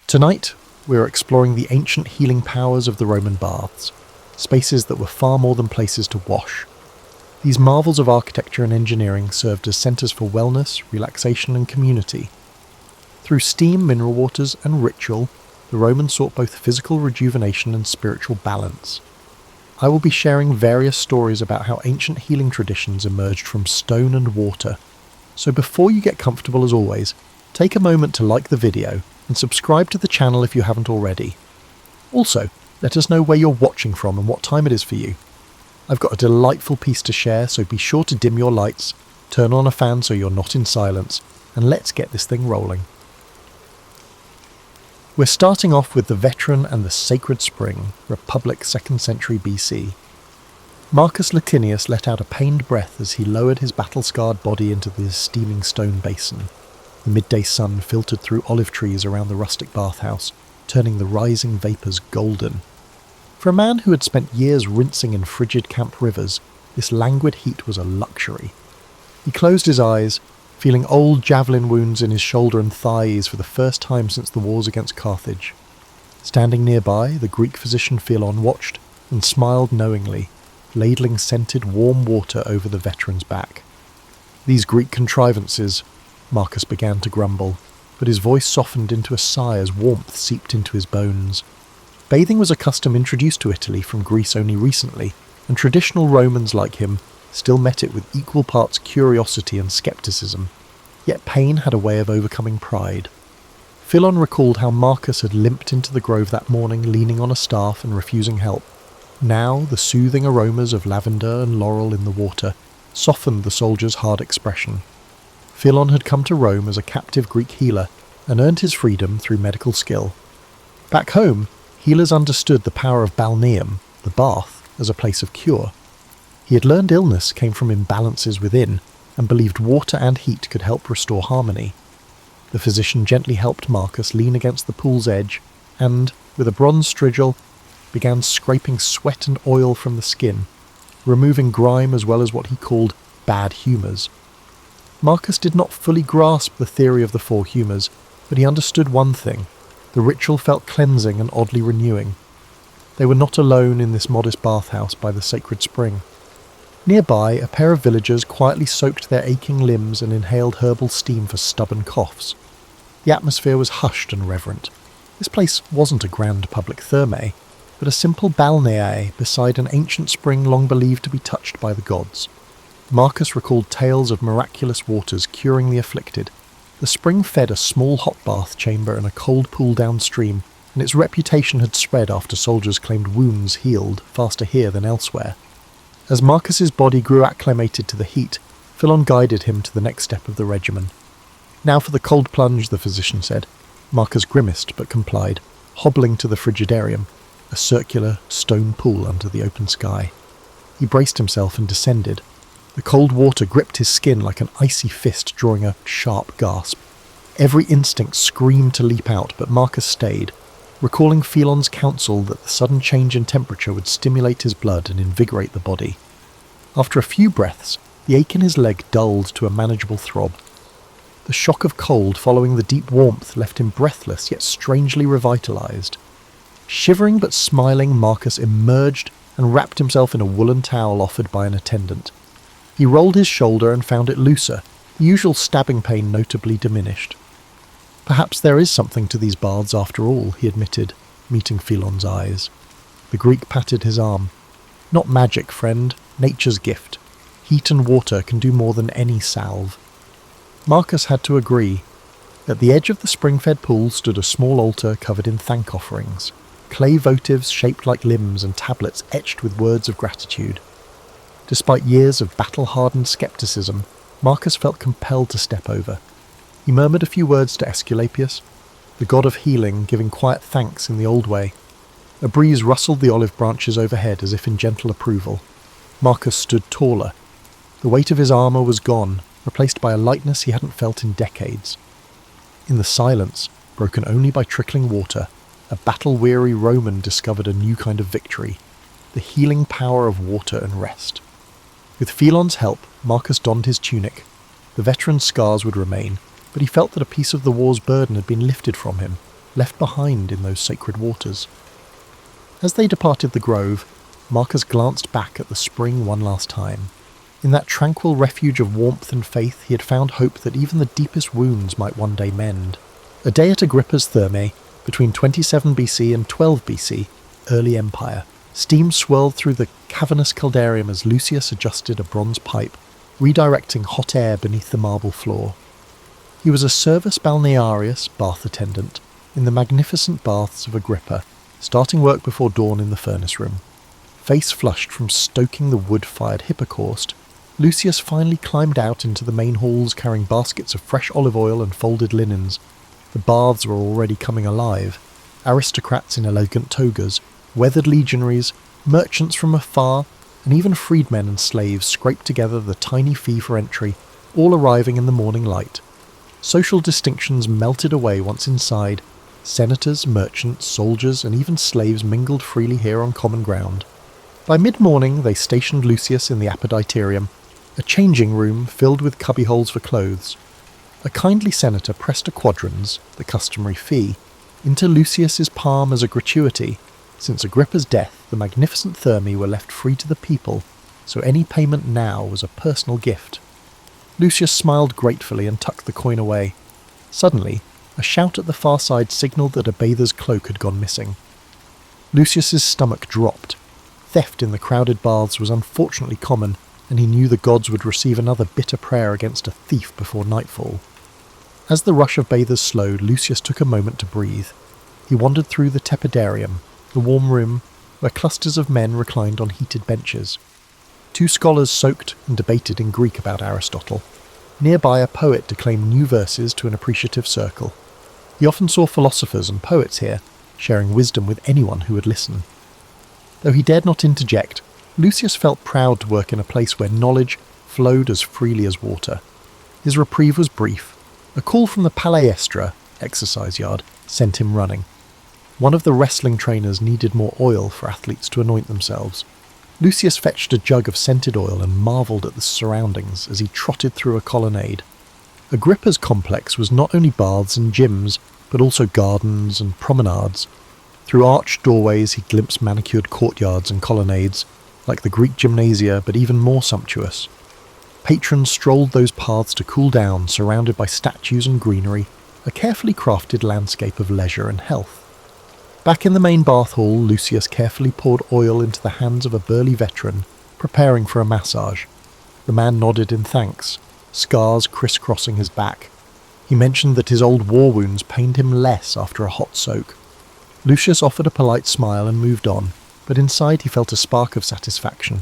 Tonight, we're exploring the ancient healing powers of the Roman baths, spaces that were far more than places to wash. These marvels of architecture and engineering served as centres for wellness, relaxation and community. Through steam, mineral waters and ritual, the Romans sought both physical rejuvenation and spiritual balance. I will be sharing various stories about how ancient healing traditions emerged from stone and water. So before you get comfortable, as always, take a moment to like the video and subscribe to the channel if you haven't already. Also, let us know where you're watching from and what time it is for you. I've got a delightful piece to share, so be sure to dim your lights, turn on a fan so you're not in silence, and let's get this thing rolling. We're starting off with the veteran and the sacred spring, Republic 2nd century BC. Marcus Licinius let out a pained breath as he lowered his battle-scarred body into the steaming stone basin. The midday sun filtered through olive trees around the rustic bathhouse, turning the rising vapours golden. For a man who had spent years rinsing in frigid camp rivers, this languid heat was a luxury. He closed his eyes, feeling old javelin wounds in his shoulder and thighs for the first time since the wars against Carthage. Standing nearby, the Greek physician Philon watched and smiled knowingly, ladling scented warm water over the veteran's back. These Greek contrivances, Marcus began to grumble, but his voice softened into a sigh as warmth seeped into his bones. Bathing was a custom introduced to Italy from Greece only recently, and traditional Romans like him still met it with equal parts curiosity and scepticism. Yet pain had a way of overcoming pride. Philon recalled how Marcus had limped into the grove that morning leaning on a staff and refusing help. Now the soothing aromas of lavender and laurel in the water softened the soldier's hard expression. Philon had come to Rome as a captive Greek healer and earned his freedom through medical skill. Back home, healers understood the power of balneum, the bath, as a place of cure. He had learned illness came from imbalances within, and believed water and heat could help restore harmony. The physician gently helped Marcus lean against the pool's edge, and, with a bronze strigil, began scraping sweat and oil from the skin, removing grime as well as what he called bad humours. Marcus did not fully grasp the theory of the four humours, but he understood one thing: the ritual felt cleansing and oddly renewing. They were not alone in this modest bathhouse by the sacred spring. Nearby, a pair of villagers quietly soaked their aching limbs and inhaled herbal steam for stubborn coughs. The atmosphere was hushed and reverent. This place wasn't a grand public thermae, but a simple balneae beside an ancient spring long believed to be touched by the gods. Marcus recalled tales of miraculous waters curing the afflicted. The spring fed a small hot bath chamber and a cold pool downstream, and its reputation had spread after soldiers claimed wounds healed faster here than elsewhere. As Marcus's body grew acclimated to the heat, Philon guided him to the next step of the regimen. Now for the cold plunge, the physician said. Marcus grimaced but complied, hobbling to the frigidarium, a circular stone pool under the open sky. He braced himself and descended. The cold water gripped his skin like an icy fist, drawing a sharp gasp. Every instinct screamed to leap out, but Marcus stayed, recalling Philon's counsel that the sudden change in temperature would stimulate his blood and invigorate the body. After a few breaths, the ache in his leg dulled to a manageable throb. The shock of cold following the deep warmth left him breathless yet strangely revitalized. Shivering but smiling, Marcus emerged and wrapped himself in a woolen towel offered by an attendant. He rolled his shoulder and found it looser, the usual stabbing pain notably diminished. Perhaps there is something to these baths after all, he admitted, meeting Philon's eyes. The Greek patted his arm. Not magic, friend, nature's gift. Heat and water can do more than any salve. Marcus had to agree. At the edge of the spring-fed pool stood a small altar covered in thank offerings, clay votives shaped like limbs and tablets etched with words of gratitude. Despite years of battle-hardened skepticism, Marcus felt compelled to step over. He murmured a few words to Aesculapius, the god of healing, giving quiet thanks in the old way. A breeze rustled the olive branches overhead as if in gentle approval. Marcus stood taller. The weight of his armour was gone, replaced by a lightness he hadn't felt in decades. In the silence, broken only by trickling water, a battle-weary Roman discovered a new kind of victory, the healing power of water and rest. With Philon's help, Marcus donned his tunic. The veteran's scars would remain, but he felt that a piece of the war's burden had been lifted from him. left behind in those sacred waters. As they departed the grove, Marcus glanced back at the spring one last time. In that tranquil refuge of warmth and faith, he had found hope that even the deepest wounds might one day mend. A day at Agrippa's Thermae, between 27 BC and 12 BC, early empire. Steam swirled through the cavernous caldarium as Lucius adjusted a bronze pipe, redirecting hot air beneath the marble floor. He was a servus balnearius bath attendant in the magnificent baths of Agrippa, starting work before dawn in the furnace room. Face flushed from stoking the wood-fired hippocaust, Lucius finally climbed out into the main halls carrying baskets of fresh olive oil and folded linens. The baths were already coming alive. Aristocrats in elegant togas, weathered legionaries, merchants from afar, and even freedmen and slaves scraped together the tiny fee for entry, all arriving in the morning light. Social distinctions melted away once inside. Senators, merchants, soldiers, and even slaves mingled freely here on common ground. By mid-morning they stationed Lucius in the apoditerium, a changing room filled with cubbyholes for clothes. A kindly senator pressed a quadrans, the customary fee, into Lucius's palm as a gratuity. Since Agrippa's death, the magnificent Thermae were left free to the people, so any payment now was a personal gift. Lucius smiled gratefully and tucked the coin away. Suddenly, a shout at the far side signalled that a bather's cloak had gone missing. Lucius's stomach dropped. Theft in the crowded baths was unfortunately common, and he knew the gods would receive another bitter prayer against a thief before nightfall. As the rush of bathers slowed, Lucius took a moment to breathe. He wandered through the tepidarium, the warm room, where clusters of men reclined on heated benches. Two scholars soaked and debated in Greek about Aristotle. Nearby, a poet declaimed new verses to an appreciative circle. He often saw philosophers and poets here, sharing wisdom with anyone who would listen. Though he dared not interject, Lucius felt proud to work in a place where knowledge flowed as freely as water. His reprieve was brief. A call from the palaestra, exercise yard, sent him running. One of the wrestling trainers needed more oil for athletes to anoint themselves. Lucius fetched a jug of scented oil and marvelled at the surroundings as he trotted through a colonnade. Agrippa's complex was not only baths and gyms, but also gardens and promenades. Through arched doorways he glimpsed manicured courtyards and colonnades, like the Greek gymnasia, but even more sumptuous. Patrons strolled those paths to cool down, surrounded by statues and greenery, a carefully crafted landscape of leisure and health. Back in the main bath hall, Lucius carefully poured oil into the hands of a burly veteran, preparing for a massage. The man nodded in thanks, scars crisscrossing his back. He mentioned that his old war wounds pained him less after a hot soak. Lucius offered a polite smile and moved on, but inside he felt a spark of satisfaction.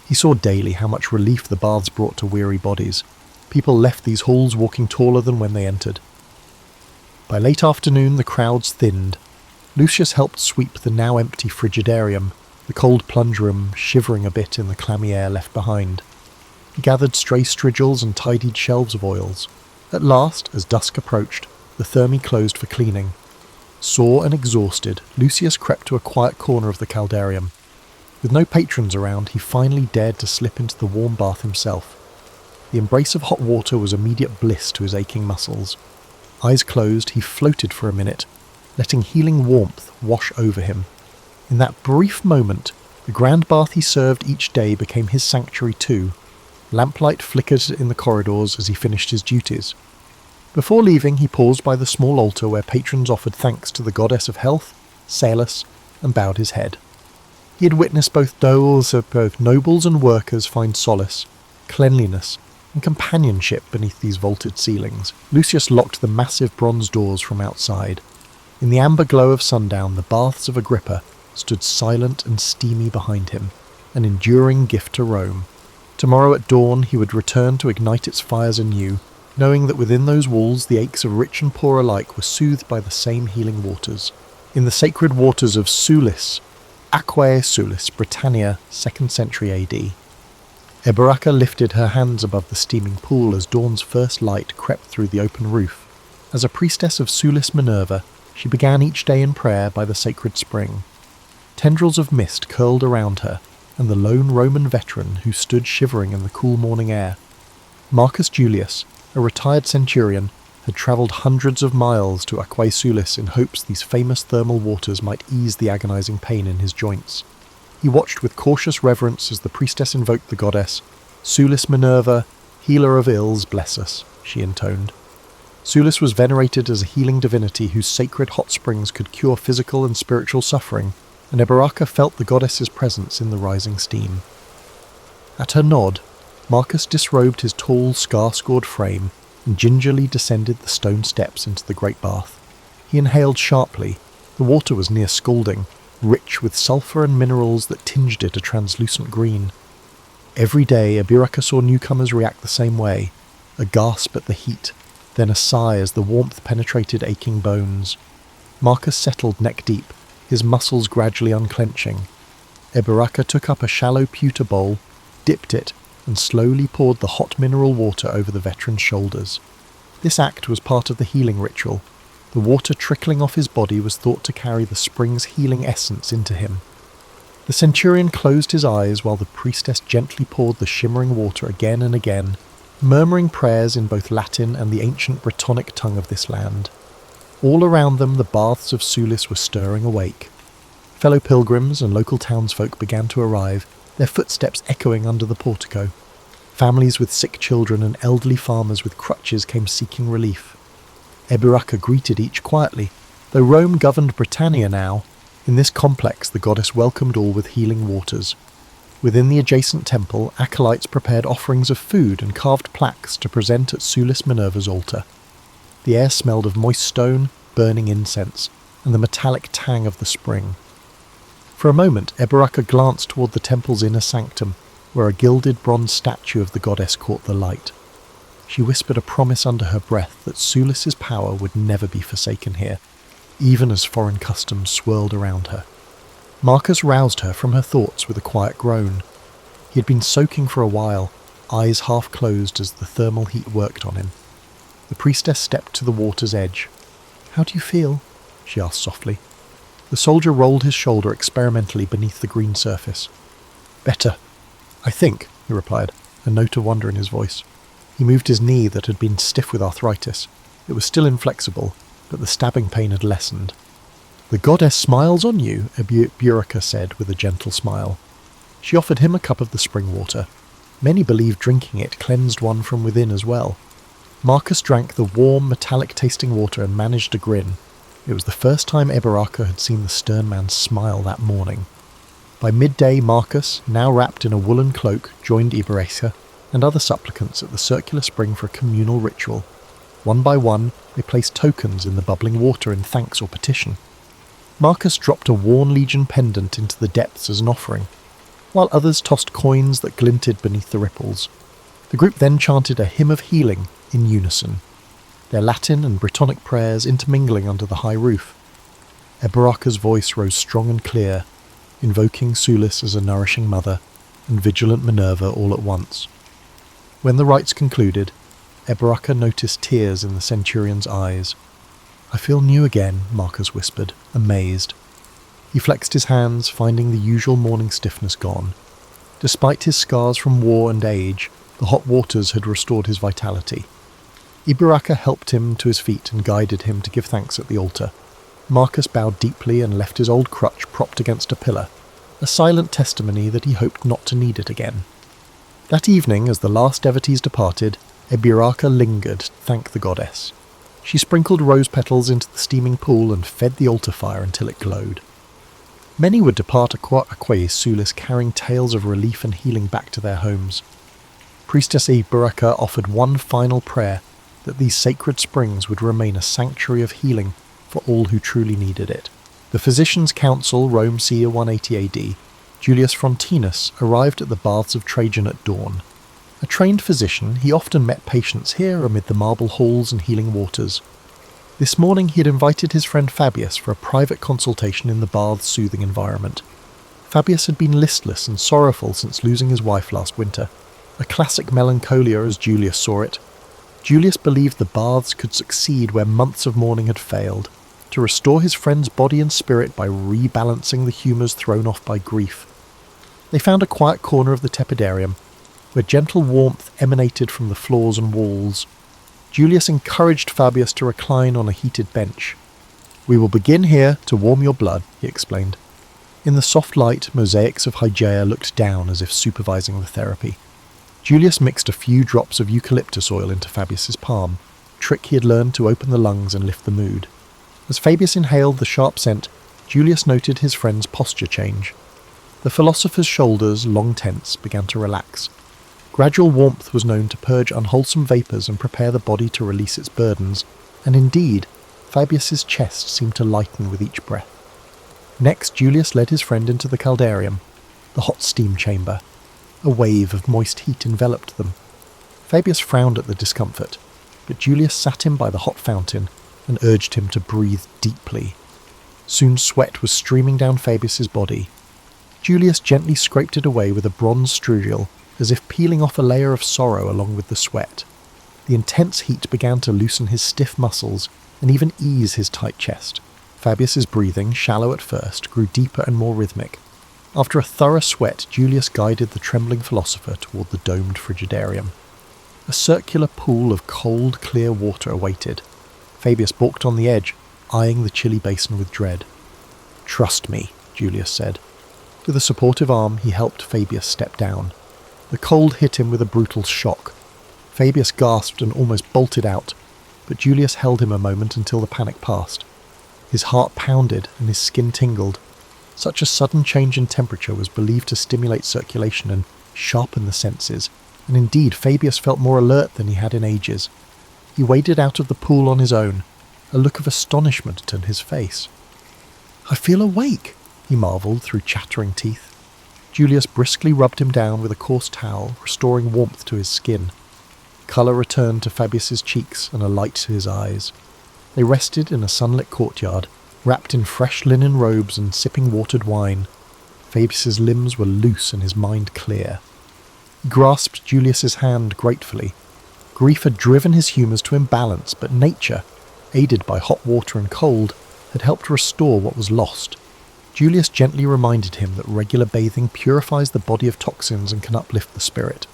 He saw daily how much relief the baths brought to weary bodies. People left these halls walking taller than when they entered. By late afternoon the crowds thinned. Lucius helped sweep the now empty frigidarium, the cold plunge room shivering a bit in the clammy air left behind. He gathered stray strigils and tidied shelves of oils. At last, as dusk approached, the Thermae closed for cleaning. Sore and exhausted, Lucius crept to a quiet corner of the caldarium. With no patrons around, he finally dared to slip into the warm bath himself. The embrace of hot water was immediate bliss to his aching muscles. Eyes closed, he floated for a minute, letting healing warmth wash over him. In that brief moment, the grand bath he served each day became his sanctuary too. Lamplight flickered in the corridors as he finished his duties. Before leaving, he paused by the small altar where patrons offered thanks to the goddess of health, Salus, and bowed his head. He had witnessed both nobles and workers find solace, cleanliness, and companionship beneath these vaulted ceilings. Lucius locked the massive bronze doors from outside. In the amber glow of sundown, the baths of Agrippa stood silent and steamy behind him, an enduring gift to Rome. Tomorrow at dawn he would return to ignite its fires anew, knowing that within those walls the aches of rich and poor alike were soothed by the same healing waters. In the sacred waters of Sulis, Aquae Sulis, Britannia, 2nd century AD. Eberaka lifted her hands above the steaming pool as dawn's first light crept through the open roof. As a priestess of Sulis Minerva, she began each day in prayer by the sacred spring. Tendrils of mist curled around her, and the lone Roman veteran who stood shivering in the cool morning air. Marcus Julius, a retired centurion, had travelled hundreds of miles to Aquae Sulis in hopes these famous thermal waters might ease the agonising pain in his joints. He watched with cautious reverence as the priestess invoked the goddess. "Sulis Minerva, healer of ills, bless us," she intoned. Sulis was venerated as a healing divinity whose sacred hot springs could cure physical and spiritual suffering, and Eberaka felt the goddess's presence in the rising steam. At her nod, Marcus disrobed his tall, scar-scored frame and gingerly descended the stone steps into the great bath. He inhaled sharply. The water was near scalding, rich with sulphur and minerals that tinged it a translucent green. Every day Eberaka saw newcomers react the same way, a gasp at the heat, then a sigh as the warmth penetrated aching bones. Marcus settled neck deep, his muscles gradually unclenching. Eberaka took up a shallow pewter bowl, dipped it, and slowly poured the hot mineral water over the veteran's shoulders. This act was part of the healing ritual. The water trickling off his body was thought to carry the spring's healing essence into him. The centurion closed his eyes while the priestess gently poured the shimmering water again and again, murmuring prayers in both Latin and the ancient Brittonic tongue of this land. All around them the baths of Sulis were stirring awake. Fellow pilgrims and local townsfolk began to arrive, their footsteps echoing under the portico. Families with sick children and elderly farmers with crutches came seeking relief. Eberaka greeted each quietly. Though Rome governed Britannia now, in this complex the goddess welcomed all with healing waters. Within the adjacent temple, acolytes prepared offerings of food and carved plaques to present at Sulis Minerva's altar. The air smelled of moist stone, burning incense, and the metallic tang of the spring. For a moment, Eberaka glanced toward the temple's inner sanctum, where a gilded bronze statue of the goddess caught the light. She whispered a promise under her breath that Sulis's power would never be forsaken here, even as foreign customs swirled around her. Marcus roused her from her thoughts with a quiet groan. He had been soaking for a while, eyes half closed as the thermal heat worked on him. The priestess stepped to the water's edge. "How do you feel?" she asked softly. The soldier rolled his shoulder experimentally beneath the green surface. "Better, I think," he replied, a note of wonder in his voice. He moved his knee that had been stiff with arthritis. It was still inflexible, but the stabbing pain had lessened. "The goddess smiles on you," Eberaka said with a gentle smile. She offered him a cup of the spring water. Many believed drinking it cleansed one from within as well. Marcus drank the warm, metallic-tasting water and managed a grin. It was the first time Eberaka had seen the stern man smile that morning. By midday, Marcus, now wrapped in a woolen cloak, joined Eberaka and other supplicants at the circular spring for a communal ritual. One by one, they placed tokens in the bubbling water in thanks or petition. Marcus dropped a worn legion pendant into the depths as an offering, while others tossed coins that glinted beneath the ripples. The group then chanted a hymn of healing in unison, their Latin and Brittonic prayers intermingling under the high roof. Eberaka's voice rose strong and clear, invoking Sulis as a nourishing mother, and vigilant Minerva all at once. When the rites concluded, Eberaka noticed tears in the centurion's eyes. "I feel new again," Marcus whispered, amazed. He flexed his hands, finding the usual morning stiffness gone. Despite his scars from war and age, the hot waters had restored his vitality. Eberaka helped him to his feet and guided him to give thanks at the altar. Marcus bowed deeply and left his old crutch propped against a pillar, a silent testimony that he hoped not to need it again. That evening, as the last devotees departed, Eberaka lingered to thank the goddess. She sprinkled rose petals into the steaming pool and fed the altar fire until it glowed. Many would depart Aquae Sulis carrying tales of relief and healing back to their homes. Priestess Eberaka offered one final prayer, that these sacred springs would remain a sanctuary of healing for all who truly needed it. The Physicians' Council, Rome ca. 180 AD, Julius Frontinus, arrived at the baths of Trajan at dawn. A trained physician, he often met patients here amid the marble halls and healing waters. This morning he had invited his friend Fabius for a private consultation in the bath's soothing environment. Fabius had been listless and sorrowful since losing his wife last winter. A classic melancholia as Julius saw it. Julius believed the baths could succeed where months of mourning had failed, to restore his friend's body and spirit by rebalancing the humours thrown off by grief. They found a quiet corner of the tepidarium, where gentle warmth emanated from the floors and walls. Julius encouraged Fabius to recline on a heated bench. "We will begin here to warm your blood," he explained. In the soft light, mosaics of Hygeia looked down as if supervising the therapy. Julius mixed a few drops of eucalyptus oil into Fabius's palm, a trick he had learned to open the lungs and lift the mood. As Fabius inhaled the sharp scent, Julius noted his friend's posture change. The philosopher's shoulders, long tense, began to relax. Gradual warmth was known to purge unwholesome vapours and prepare the body to release its burdens, and indeed, Fabius's chest seemed to lighten with each breath. Next, Julius led his friend into the caldarium, the hot steam chamber. A wave of moist heat enveloped them. Fabius frowned at the discomfort, but Julius sat him by the hot fountain and urged him to breathe deeply. Soon sweat was streaming down Fabius's body. Julius gently scraped it away with a bronze strudel, as if peeling off a layer of sorrow along with the sweat. The intense heat began to loosen his stiff muscles and even ease his tight chest. Fabius's breathing, shallow at first, grew deeper and more rhythmic. After a thorough sweat, Julius guided the trembling philosopher toward the domed frigidarium. A circular pool of cold, clear water awaited. Fabius balked on the edge, eyeing the chilly basin with dread. "Trust me," Julius said. With a supportive arm, he helped Fabius step down. The cold hit him with a brutal shock. Fabius gasped and almost bolted out, but Julius held him a moment until the panic passed. His heart pounded and his skin tingled. Such a sudden change in temperature was believed to stimulate circulation and sharpen the senses, and indeed Fabius felt more alert than he had in ages. He waded out of the pool on his own, a look of astonishment on his face. "I feel awake," he marvelled through chattering teeth. Julius briskly rubbed him down with a coarse towel, restoring warmth to his skin. Colour returned to Fabius's cheeks and a light to his eyes. They rested in a sunlit courtyard, wrapped in fresh linen robes and sipping watered wine. Fabius's limbs were loose and his mind clear. He grasped Julius's hand gratefully. Grief had driven his humours to imbalance, but nature, aided by hot water and cold, had helped restore what was lost. Julius gently reminded him that regular bathing purifies the body of toxins and can uplift the spirit.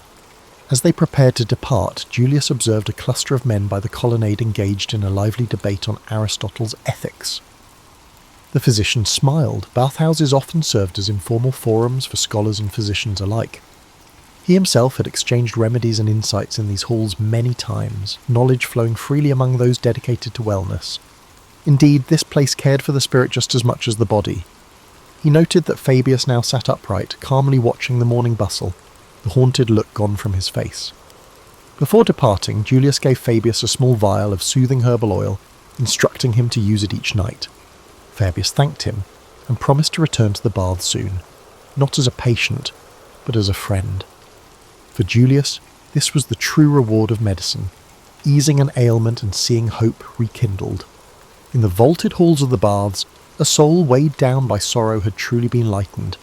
As they prepared to depart, Julius observed a cluster of men by the colonnade engaged in a lively debate on Aristotle's ethics. The physician smiled. Bathhouses often served as informal forums for scholars and physicians alike. He himself had exchanged remedies and insights in these halls many times, knowledge flowing freely among those dedicated to wellness. Indeed, this place cared for the spirit just as much as the body. He noted that Fabius now sat upright, calmly watching the morning bustle, the haunted look gone from his face. Before departing, Julius gave Fabius a small vial of soothing herbal oil, instructing him to use it each night. Fabius thanked him, and promised to return to the bath soon, not as a patient, but as a friend. For Julius, this was the true reward of medicine, easing an ailment and seeing hope rekindled. In the vaulted halls of the baths, a soul weighed down by sorrow had truly been lightened.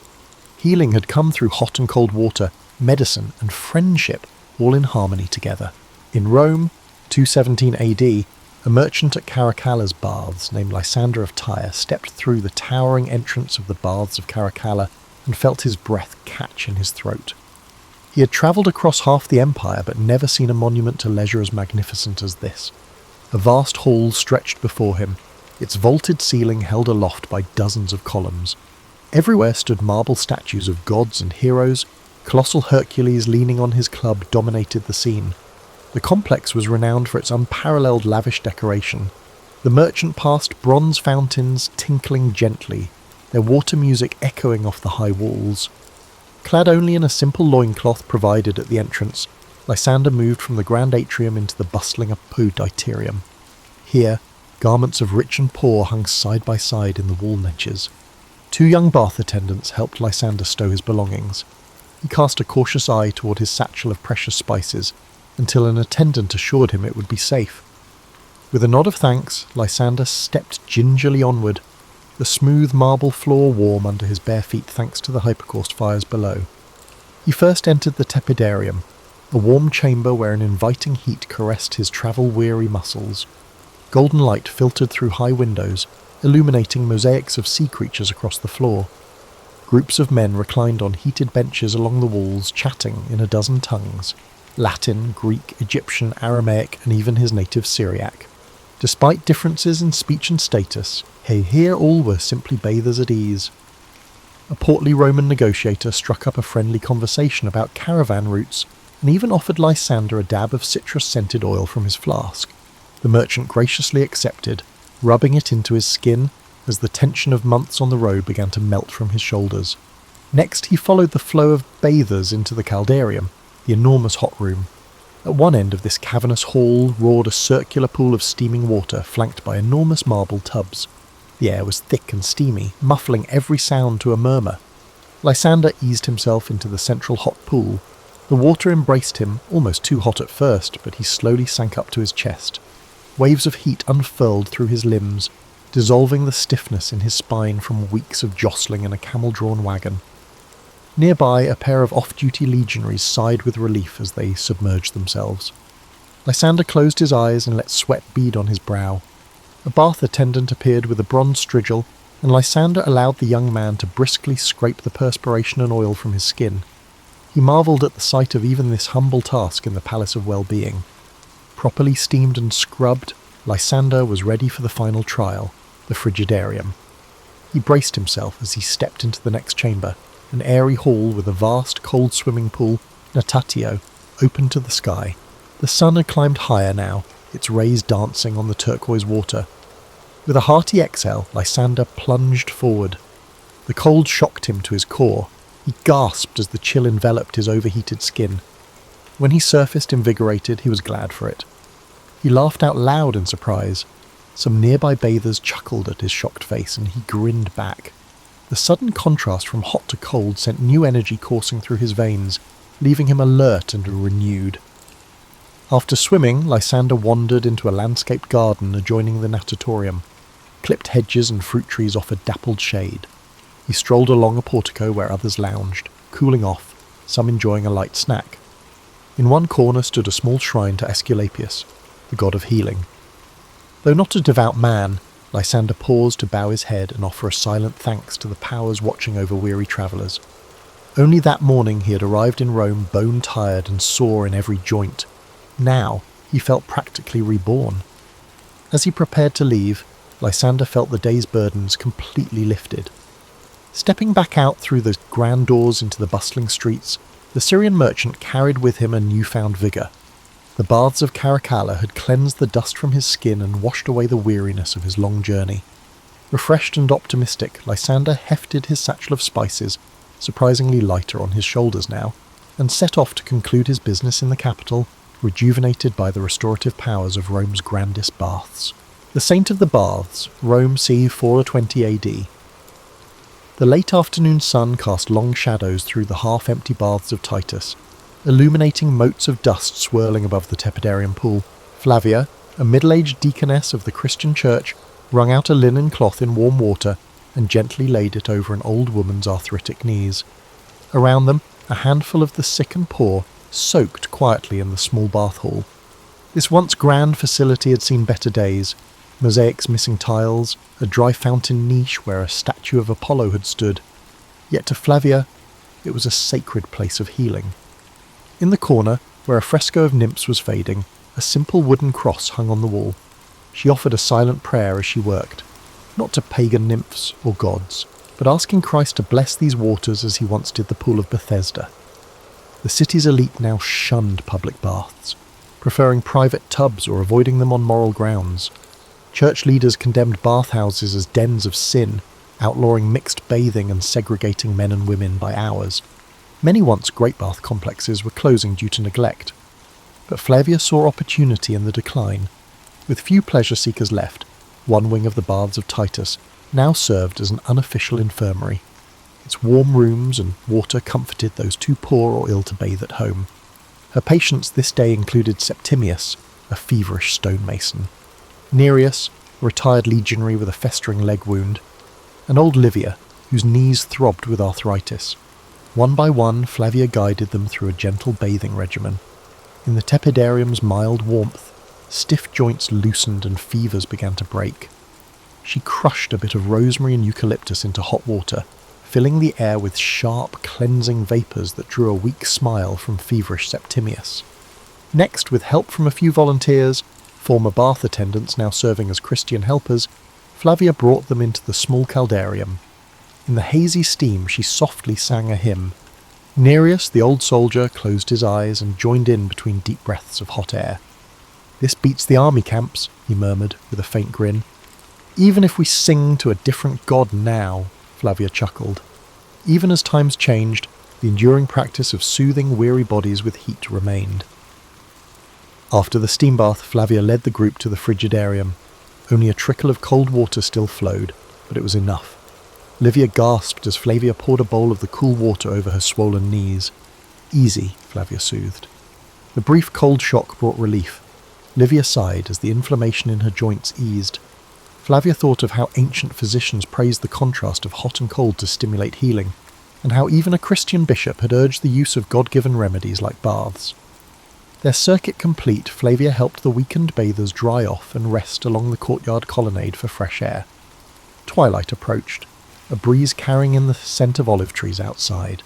Healing had come through hot and cold water, medicine and friendship, all in harmony together. In Rome, 217 AD, a merchant at Caracalla's baths named Lysander of Tyre stepped through the towering entrance of the baths of Caracalla and felt his breath catch in his throat. He had travelled across half the empire but never seen a monument to leisure as magnificent as this. A vast hall stretched before him, its vaulted ceiling held aloft by dozens of columns. Everywhere stood marble statues of gods and heroes. Colossal Hercules leaning on his club dominated the scene. The complex was renowned for its unparalleled lavish decoration. The merchant passed bronze fountains tinkling gently, their water music echoing off the high walls. Clad only in a simple loincloth provided at the entrance, Lysander moved from the grand atrium into the bustling apoditerium. Here, garments of rich and poor hung side by side in the wall niches. Two young bath attendants helped Lysander stow his belongings. He cast a cautious eye toward his satchel of precious spices, until an attendant assured him it would be safe. With a nod of thanks, Lysander stepped gingerly onward, the smooth marble floor warm under his bare feet thanks to the hypercaust fires below. He first entered the tepidarium, a warm chamber where an inviting heat caressed his travel-weary muscles. Golden light filtered through high windows, illuminating mosaics of sea creatures across the floor. Groups of men reclined on heated benches along the walls, chatting in a dozen tongues. Latin, Greek, Egyptian, Aramaic, and even his native Syriac. Despite differences in speech and status, here all were simply bathers at ease. A portly Roman negotiator struck up a friendly conversation about caravan routes and even offered Lysander a dab of citrus-scented oil from his flask. The merchant graciously accepted, rubbing it into his skin as the tension of months on the road began to melt from his shoulders. Next, he followed the flow of bathers into the caldarium, the enormous hot room. At one end of this cavernous hall roared a circular pool of steaming water flanked by enormous marble tubs. The air was thick and steamy, muffling every sound to a murmur. Lysander eased himself into the central hot pool. The water embraced him, almost too hot at first, but he slowly sank up to his chest. Waves of heat unfurled through his limbs, dissolving the stiffness in his spine from weeks of jostling in a camel-drawn wagon. Nearby, a pair of off-duty legionaries sighed with relief as they submerged themselves. Lysander closed his eyes and let sweat bead on his brow. A bath attendant appeared with a bronze strigil, and Lysander allowed the young man to briskly scrape the perspiration and oil from his skin. He marvelled at the sight of even this humble task in the Palace of Well-Being. Properly steamed and scrubbed, Lysander was ready for the final trial, the frigidarium. He braced himself as he stepped into the next chamber, an airy hall with a vast cold swimming pool, natatio, open to the sky. The sun had climbed higher now, its rays dancing on the turquoise water. With a hearty exhale, Lysander plunged forward. The cold shocked him to his core. He gasped as the chill enveloped his overheated skin. When he surfaced invigorated, he was glad for it. He laughed out loud in surprise. Some nearby bathers chuckled at his shocked face, and he grinned back. The sudden contrast from hot to cold sent new energy coursing through his veins, leaving him alert and renewed. After swimming, Lysander wandered into a landscaped garden adjoining the natatorium. Clipped hedges and fruit trees offered dappled shade. He strolled along a portico where others lounged, cooling off, some enjoying a light snack. In one corner stood a small shrine to Aesculapius, the god of healing. Though not a devout man, Lysander paused to bow his head and offer a silent thanks to the powers watching over weary travellers. Only that morning he had arrived in Rome bone-tired and sore in every joint. Now he felt practically reborn. As he prepared to leave, Lysander felt the day's burdens completely lifted. Stepping back out through the grand doors into the bustling streets, the Syrian merchant carried with him a newfound vigour. The baths of Caracalla had cleansed the dust from his skin and washed away the weariness of his long journey. Refreshed and optimistic, Lysander hefted his satchel of spices, surprisingly lighter on his shoulders now, and set off to conclude his business in the capital, rejuvenated by the restorative powers of Rome's grandest baths. The Saint of the Baths, Rome c. 420 AD. The late afternoon sun cast long shadows through the half-empty baths of Titus, illuminating motes of dust swirling above the tepidarium pool. Flavia, a middle-aged deaconess of the Christian church, wrung out a linen cloth in warm water and gently laid it over an old woman's arthritic knees. Around them, a handful of the sick and poor soaked quietly in the small bath hall. This once grand facility had seen better days. Mosaics missing tiles, a dry fountain niche where a statue of Apollo had stood. Yet to Flavia, it was a sacred place of healing. In the corner, where a fresco of nymphs was fading, a simple wooden cross hung on the wall. She offered a silent prayer as she worked, not to pagan nymphs or gods, but asking Christ to bless these waters as he once did the pool of Bethesda. The city's elite now shunned public baths, preferring private tubs or avoiding them on moral grounds. Church leaders condemned bathhouses as dens of sin, outlawing mixed bathing and segregating men and women by hours. Many once great bath complexes were closing due to neglect. But Flavia saw opportunity in the decline. With few pleasure seekers left, one wing of the baths of Titus now served as an unofficial infirmary. Its warm rooms and water comforted those too poor or ill to bathe at home. Her patients this day included Septimius, a feverish stonemason, Nereus, a retired legionary with a festering leg wound, and old Livia, whose knees throbbed with arthritis. One by one, Flavia guided them through a gentle bathing regimen. In the tepidarium's mild warmth, stiff joints loosened and fevers began to break. She crushed a bit of rosemary and eucalyptus into hot water, filling the air with sharp, cleansing vapours that drew a weak smile from feverish Septimius. Next, with help from a few volunteers, former bath attendants now serving as Christian helpers, Flavia brought them into the small caldarium. In the hazy steam she softly sang a hymn. Nereus, the old soldier, closed his eyes and joined in between deep breaths of hot air. "This beats the army camps," he murmured with a faint grin. "Even if we sing to a different god now," Flavia chuckled. Even as times changed, the enduring practice of soothing weary bodies with heat remained. After the steam bath, Flavia led the group to the frigidarium. Only a trickle of cold water still flowed, but it was enough. Livia gasped as Flavia poured a bowl of the cool water over her swollen knees. "Easy," Flavia soothed. The brief cold shock brought relief. Livia sighed as the inflammation in her joints eased. Flavia thought of how ancient physicians praised the contrast of hot and cold to stimulate healing, and how even a Christian bishop had urged the use of God-given remedies like baths. Their circuit complete, Flavia helped the weakened bathers dry off and rest along the courtyard colonnade for fresh air. Twilight approached, a breeze carrying in the scent of olive trees outside.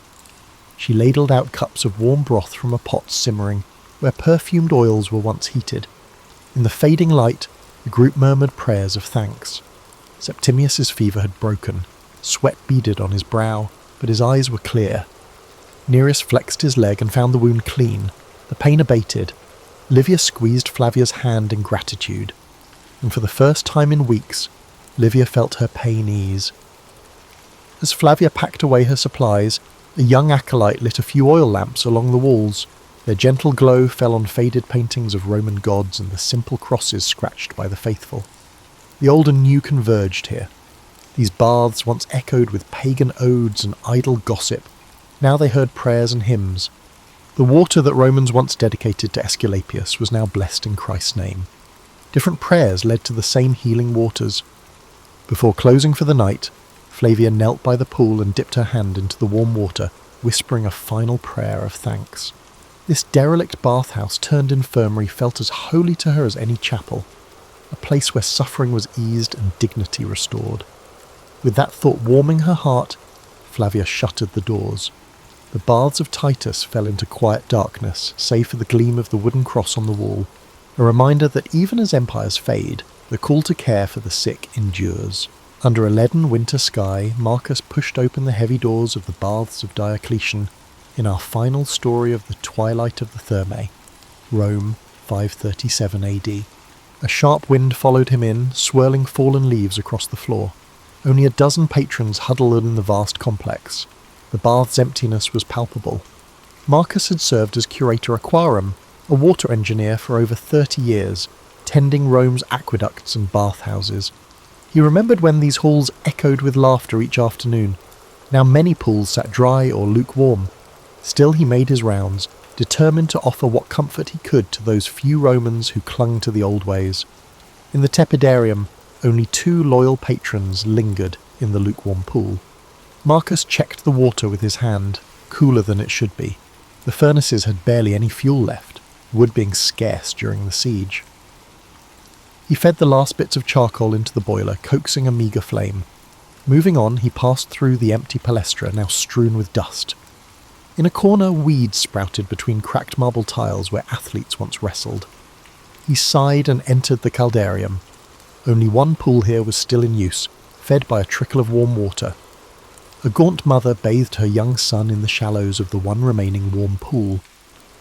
She ladled out cups of warm broth from a pot simmering, where perfumed oils were once heated. In the fading light, the group murmured prayers of thanks. Septimius's fever had broken. Sweat beaded on his brow, but his eyes were clear. Nereus flexed his leg and found the wound clean. The pain abated. Livia squeezed Flavia's hand in gratitude, and for the first time in weeks, Livia felt her pain ease. As Flavia packed away her supplies, a young acolyte lit a few oil lamps along the walls. Their gentle glow fell on faded paintings of Roman gods and the simple crosses scratched by the faithful. The old and new converged here. These baths once echoed with pagan odes and idle gossip. Now they heard prayers and hymns. The water that Romans once dedicated to Aesculapius was now blessed in Christ's name. Different prayers led to the same healing waters. Before closing for the night, Flavia knelt by the pool and dipped her hand into the warm water, whispering a final prayer of thanks. This derelict bathhouse turned infirmary felt as holy to her as any chapel, a place where suffering was eased and dignity restored. With that thought warming her heart, Flavia shuttered the doors. The baths of Titus fell into quiet darkness, save for the gleam of the wooden cross on the wall, a reminder that even as empires fade, the call to care for the sick endures. Under a leaden winter sky, Marcus pushed open the heavy doors of the baths of Diocletian in our final story of the twilight of the Thermae, Rome, 537 AD. A sharp wind followed him in, swirling fallen leaves across the floor. Only a dozen patrons huddled in the vast complex. The bath's emptiness was palpable. Marcus had served as curator aquarum, a water engineer for over 30 years, tending Rome's aqueducts and bathhouses. He remembered when these halls echoed with laughter each afternoon. Now many pools sat dry or lukewarm. Still he made his rounds, determined to offer what comfort he could to those few Romans who clung to the old ways. In the tepidarium, only 2 loyal patrons lingered in the lukewarm pool. Marcus checked the water with his hand, cooler than it should be. The furnaces had barely any fuel left, wood being scarce during the siege. He fed the last bits of charcoal into the boiler, coaxing a meagre flame. Moving on, he passed through the empty palestra, now strewn with dust. In a corner, weeds sprouted between cracked marble tiles where athletes once wrestled. He sighed and entered the caldarium. Only one pool here was still in use, fed by a trickle of warm water. A gaunt mother bathed her young son in the shallows of the one remaining warm pool.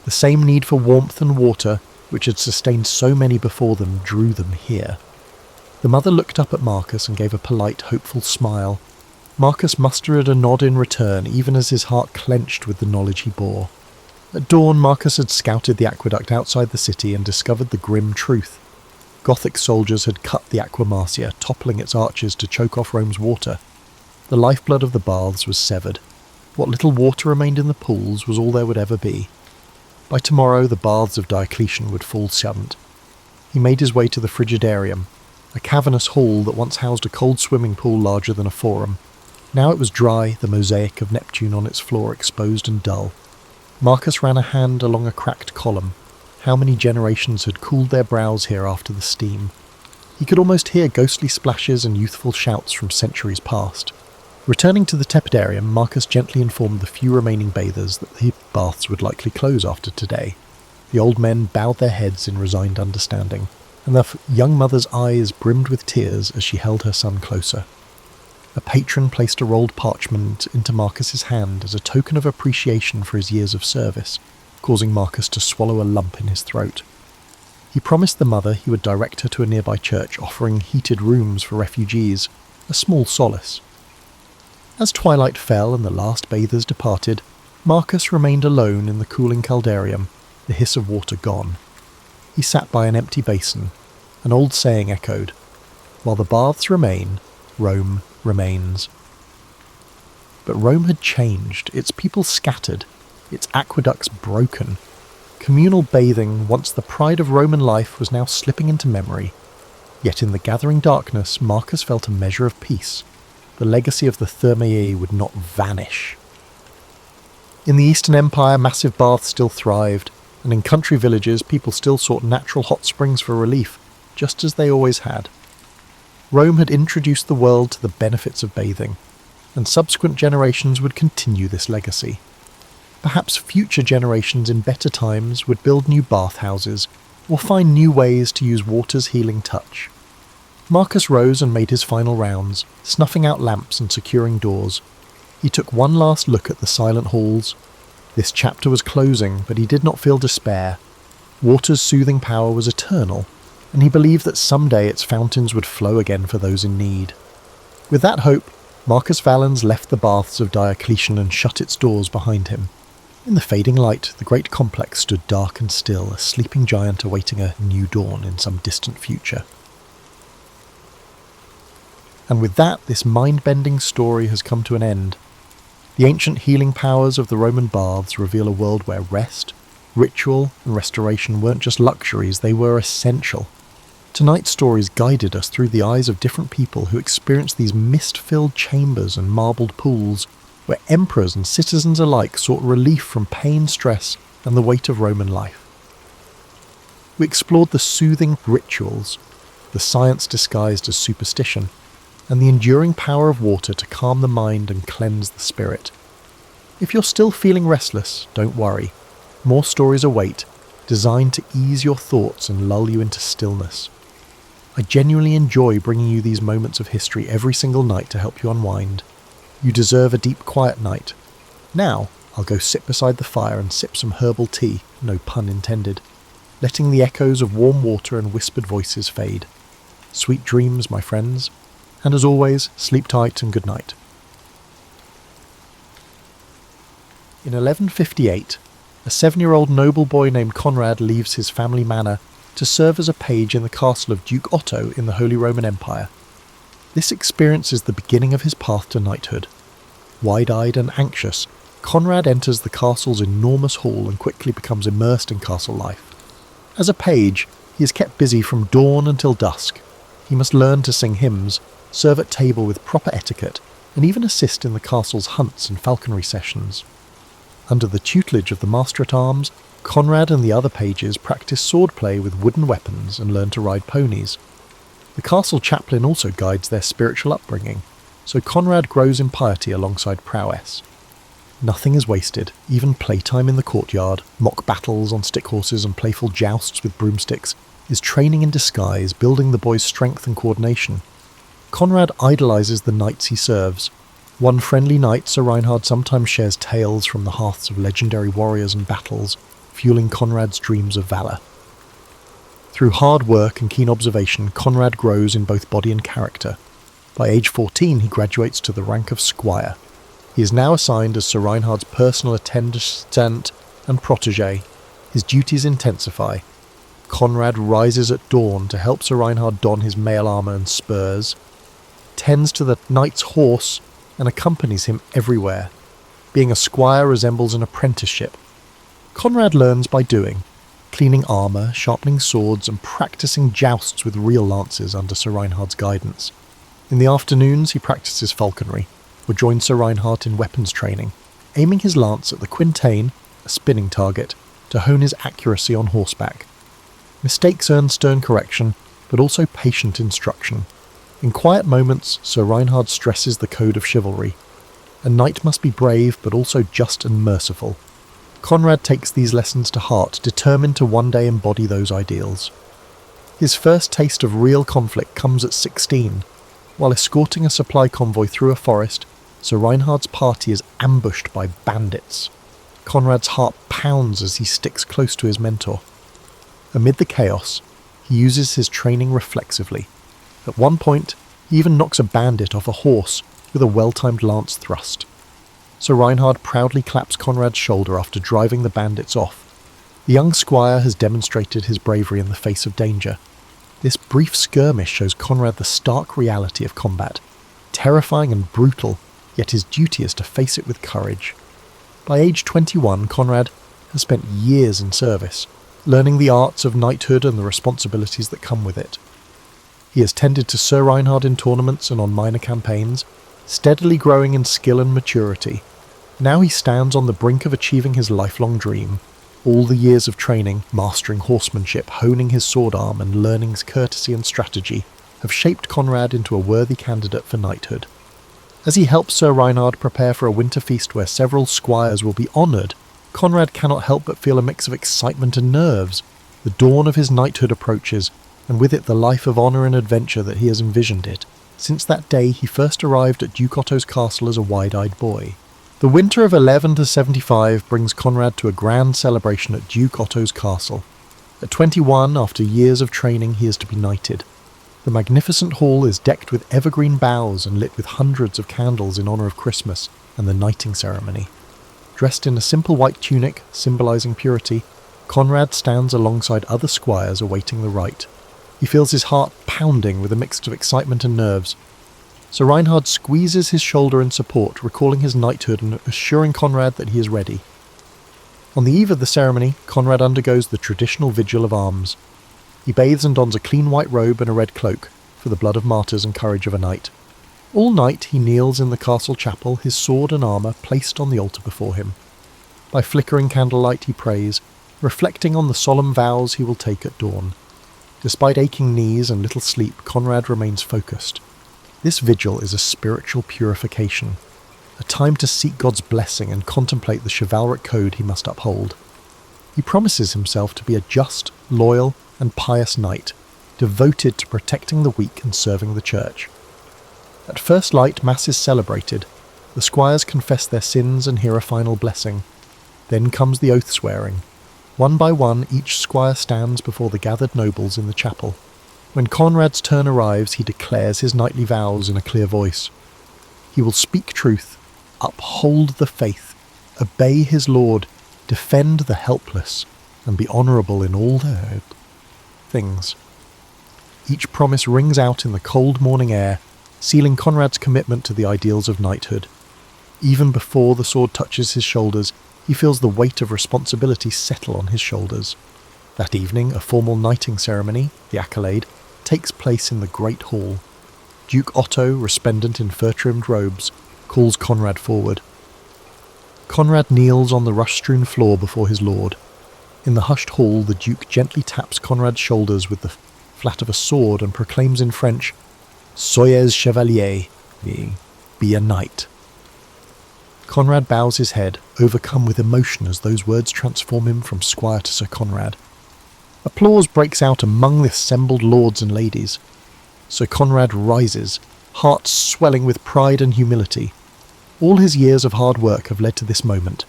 The same need for warmth and water, which had sustained so many before them, drew them here. The mother looked up at Marcus and gave a polite, hopeful smile. Marcus mustered a nod in return, even as his heart clenched with the knowledge he bore. At dawn, Marcus had scouted the aqueduct outside the city and discovered the grim truth. Gothic soldiers had cut the Aqua Marcia, toppling its arches to choke off Rome's water. The lifeblood of the baths was severed. What little water remained in the pools was all there would ever be. By tomorrow, the baths of Diocletian would fall scant. He made his way to the frigidarium, a cavernous hall that once housed a cold swimming pool larger than a forum. Now it was dry, the mosaic of Neptune on its floor exposed and dull. Marcus ran a hand along a cracked column. How many generations had cooled their brows here after the steam? He could almost hear ghostly splashes and youthful shouts from centuries past. Returning to the tepidarium, Marcus gently informed the few remaining bathers that the baths would likely close after today. The old men bowed their heads in resigned understanding, and the young mother's eyes brimmed with tears as she held her son closer. A patron placed a rolled parchment into Marcus's hand as a token of appreciation for his years of service, causing Marcus to swallow a lump in his throat. He promised the mother he would direct her to a nearby church offering heated rooms for refugees, a small solace. As twilight fell and the last bathers departed, Marcus remained alone in the cooling caldarium, the hiss of water gone. He sat by an empty basin. An old saying echoed, "While the baths remain, Rome remains." But Rome had changed, its people scattered, its aqueducts broken. Communal bathing, once the pride of Roman life, was now slipping into memory. Yet in the gathering darkness, Marcus felt a measure of peace. The legacy of the Thermae would not vanish. In the Eastern Empire, massive baths still thrived, and in country villages, people still sought natural hot springs for relief, just as they always had. Rome had introduced the world to the benefits of bathing, and subsequent generations would continue this legacy. Perhaps future generations in better times would build new bathhouses, or find new ways to use water's healing touch. Marcus rose and made his final rounds, snuffing out lamps and securing doors. He took one last look at the silent halls. This chapter was closing, but he did not feel despair. Water's soothing power was eternal, and he believed that someday its fountains would flow again for those in need. With that hope, Marcus Valens left the baths of Diocletian and shut its doors behind him. In the fading light, the great complex stood dark and still, a sleeping giant awaiting a new dawn in some distant future. And with that, this mind-bending story has come to an end. The ancient healing powers of the Roman baths reveal a world where rest, ritual, and restoration weren't just luxuries, they were essential. Tonight's stories guided us through the eyes of different people who experienced these mist-filled chambers and marbled pools, where emperors and citizens alike sought relief from pain, stress, and the weight of Roman life. We explored the soothing rituals, the science disguised as superstition, and the enduring power of water to calm the mind and cleanse the spirit. If you're still feeling restless, don't worry. More stories await, designed to ease your thoughts and lull you into stillness. I genuinely enjoy bringing you these moments of history every single night to help you unwind. You deserve a deep, quiet night. Now, I'll go sit beside the fire and sip some herbal tea, no pun intended, letting the echoes of warm water and whispered voices fade. Sweet dreams, my friends. And as always, sleep tight and good night. In 1158, a 7-year-old noble boy named Conrad leaves his family manor to serve as a page in the castle of Duke Otto in the Holy Roman Empire. This experience is the beginning of his path to knighthood. Wide-eyed and anxious, Conrad enters the castle's enormous hall and quickly becomes immersed in castle life. As a page, he is kept busy from dawn until dusk. He must learn to sing hymns, serve at table with proper etiquette, and even assist in the castle's hunts and falconry sessions. Under the tutelage of the master-at-arms, Conrad and the other pages practice swordplay with wooden weapons and learn to ride ponies. The castle chaplain also guides their spiritual upbringing, so Conrad grows in piety alongside prowess. Nothing is wasted, even playtime in the courtyard, mock battles on stick horses and playful jousts with broomsticks, is training in disguise, building the boy's strength and coordination. Conrad idolizes the knights he serves. One friendly knight, Sir Reinhard, sometimes shares tales from the hearths of legendary warriors and battles, fueling Conrad's dreams of valor. Through hard work and keen observation, Conrad grows in both body and character. By age 14, he graduates to the rank of squire. He is now assigned as Sir Reinhard's personal attendant and protégé. His duties intensify. Conrad rises at dawn to help Sir Reinhard don his mail armour and spurs, tends to the knight's horse, and accompanies him everywhere. Being a squire resembles an apprenticeship. Conrad learns by doing, cleaning armour, sharpening swords, and practicing jousts with real lances under Sir Reinhard's guidance. In the afternoons he practices falconry, or joins Sir Reinhard in weapons training, aiming his lance at the quintain, a spinning target, to hone his accuracy on horseback. Mistakes earn stern correction, but also patient instruction. In quiet moments, Sir Reinhard stresses the code of chivalry. A knight must be brave, but also just and merciful. Conrad takes these lessons to heart, determined to one day embody those ideals. His first taste of real conflict comes at 16, while escorting a supply convoy through a forest. Sir Reinhard's party is ambushed by bandits. Conrad's heart pounds as he sticks close to his mentor. Amid the chaos, he uses his training reflexively. At one point, he even knocks a bandit off a horse with a well-timed lance thrust. Sir Reinhard proudly claps Conrad's shoulder after driving the bandits off. The young squire has demonstrated his bravery in the face of danger. This brief skirmish shows Conrad the stark reality of combat. Terrifying and brutal, yet his duty is to face it with courage. By age 21, Conrad has spent years in service, learning the arts of knighthood and the responsibilities that come with it. He has tended to Sir Reinhard in tournaments and on minor campaigns, steadily growing in skill and maturity. Now he stands on the brink of achieving his lifelong dream. All the years of training, mastering horsemanship, honing his sword arm and learning courtesy and strategy have shaped Conrad into a worthy candidate for knighthood. As he helps Sir Reinhard prepare for a winter feast where several squires will be honoured, Conrad cannot help but feel a mix of excitement and nerves. The dawn of his knighthood approaches, and with it the life of honour and adventure that he has envisioned it, since that day he first arrived at Duke Otto's castle as a wide-eyed boy. The winter of 11 to 75 brings Conrad to a grand celebration at Duke Otto's castle. At 21, after years of training, he is to be knighted. The magnificent hall is decked with evergreen boughs and lit with hundreds of candles in honour of Christmas and the knighting ceremony. Dressed in a simple white tunic, symbolising purity, Conrad stands alongside other squires awaiting the rite. He feels his heart pounding with a mix of excitement and nerves. Sir Reinhard squeezes his shoulder in support, recalling his knighthood and assuring Conrad that he is ready. On the eve of the ceremony, Conrad undergoes the traditional vigil of arms. He bathes and dons a clean white robe and a red cloak, for the blood of martyrs and courage of a knight. All night he kneels in the castle chapel, his sword and armour placed on the altar before him. By flickering candlelight he prays, reflecting on the solemn vows he will take at dawn. Despite aching knees and little sleep, Conrad remains focused. This vigil is a spiritual purification, a time to seek God's blessing and contemplate the chivalric code he must uphold. He promises himself to be a just, loyal, and pious knight, devoted to protecting the weak and serving the church. At first light, Mass is celebrated. The squires confess their sins and hear a final blessing. Then comes the oath swearing. One by one, each squire stands before the gathered nobles in the chapel. When Conrad's turn arrives, he declares his knightly vows in a clear voice. He will speak truth, uphold the faith, obey his lord, defend the helpless, and be honourable in all their things. Each promise rings out in the cold morning air, sealing Conrad's commitment to the ideals of knighthood. Even before the sword touches his shoulders, he feels the weight of responsibility settle on his shoulders. That evening, a formal knighting ceremony, the accolade, takes place in the Great Hall. Duke Otto, resplendent in fur-trimmed robes, calls Conrad forward. Conrad kneels on the rush-strewn floor before his lord. In the hushed hall, the Duke gently taps Conrad's shoulders with the flat of a sword and proclaims in French, "Soyez chevalier," meaning, "Be a knight." Conrad bows his head, overcome with emotion as those words transform him from squire to Sir Conrad. Applause breaks out among the assembled lords and ladies. Sir Conrad rises, heart swelling with pride and humility. All his years of hard work have led to this moment.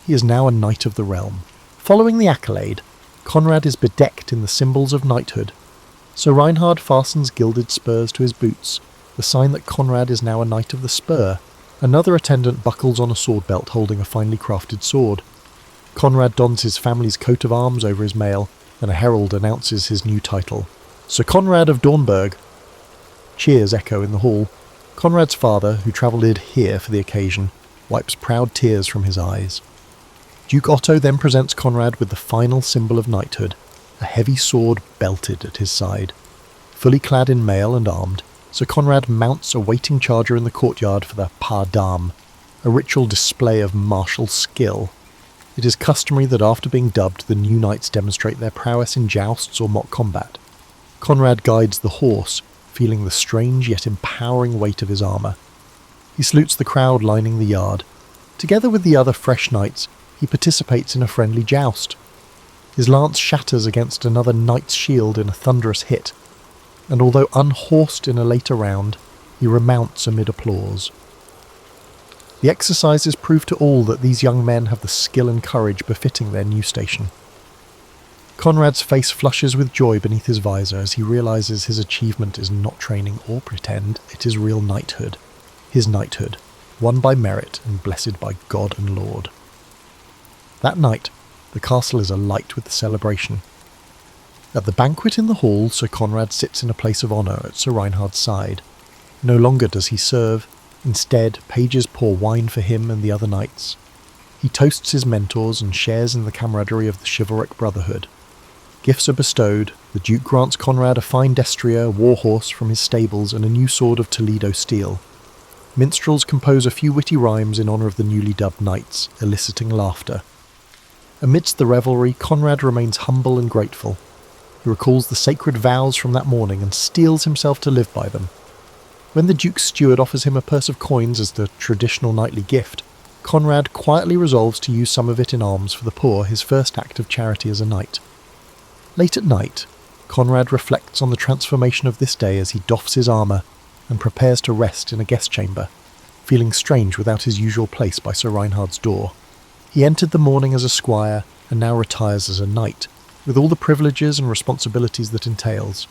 He is now a knight of the realm. Following the accolade, Conrad is bedecked in the symbols of knighthood. Sir Reinhard fastens gilded spurs to his boots, the sign that Conrad is now a knight of the spur. Another attendant buckles on a sword belt holding a finely crafted sword. Conrad dons his family's coat of arms over his mail, and a herald announces his new title, Sir Conrad of Dornburg. Cheers echo in the hall. Conrad's father, who travelled here for the occasion, wipes proud tears from his eyes. Duke Otto then presents Conrad with the final symbol of knighthood, a heavy sword belted at his side. Fully clad in mail and armed, Sir Conrad mounts a waiting charger in the courtyard for the pas d'armes, a ritual display of martial skill. It is customary that after being dubbed, the new knights demonstrate their prowess in jousts or mock combat. Conrad guides the horse, feeling the strange yet empowering weight of his armour. He salutes the crowd lining the yard. Together with the other fresh knights, he participates in a friendly joust. His lance shatters against another knight's shield in a thunderous hit, and although unhorsed in a later round, he remounts amid applause. The exercises prove to all that these young men have the skill and courage befitting their new station. Conrad's face flushes with joy beneath his visor as he realizes his achievement is not training or pretend, it is real knighthood. His knighthood, won by merit and blessed by God and Lord. That night, the castle is alight with the celebration. At the banquet in the hall, Sir Conrad sits in a place of honour at Sir Reinhard's side. No longer does he serve. Instead, pages pour wine for him and the other knights. He toasts his mentors and shares in the camaraderie of the chivalric brotherhood. Gifts are bestowed. The Duke grants Conrad a fine destrier, warhorse from his stables, and a new sword of Toledo steel. Minstrels compose a few witty rhymes in honour of the newly dubbed knights, eliciting laughter. Amidst the revelry, Conrad remains humble and grateful. He recalls the sacred vows from that morning and steels himself to live by them. When the Duke's steward offers him a purse of coins as the traditional knightly gift, Conrad quietly resolves to use some of it in alms for the poor, his first act of charity as a knight. Late at night, Conrad reflects on the transformation of this day as he doffs his armour and prepares to rest in a guest chamber, feeling strange without his usual place by Sir Reinhard's door. He entered the morning as a squire and now retires as a knight, with all the privileges and responsibilities that entails.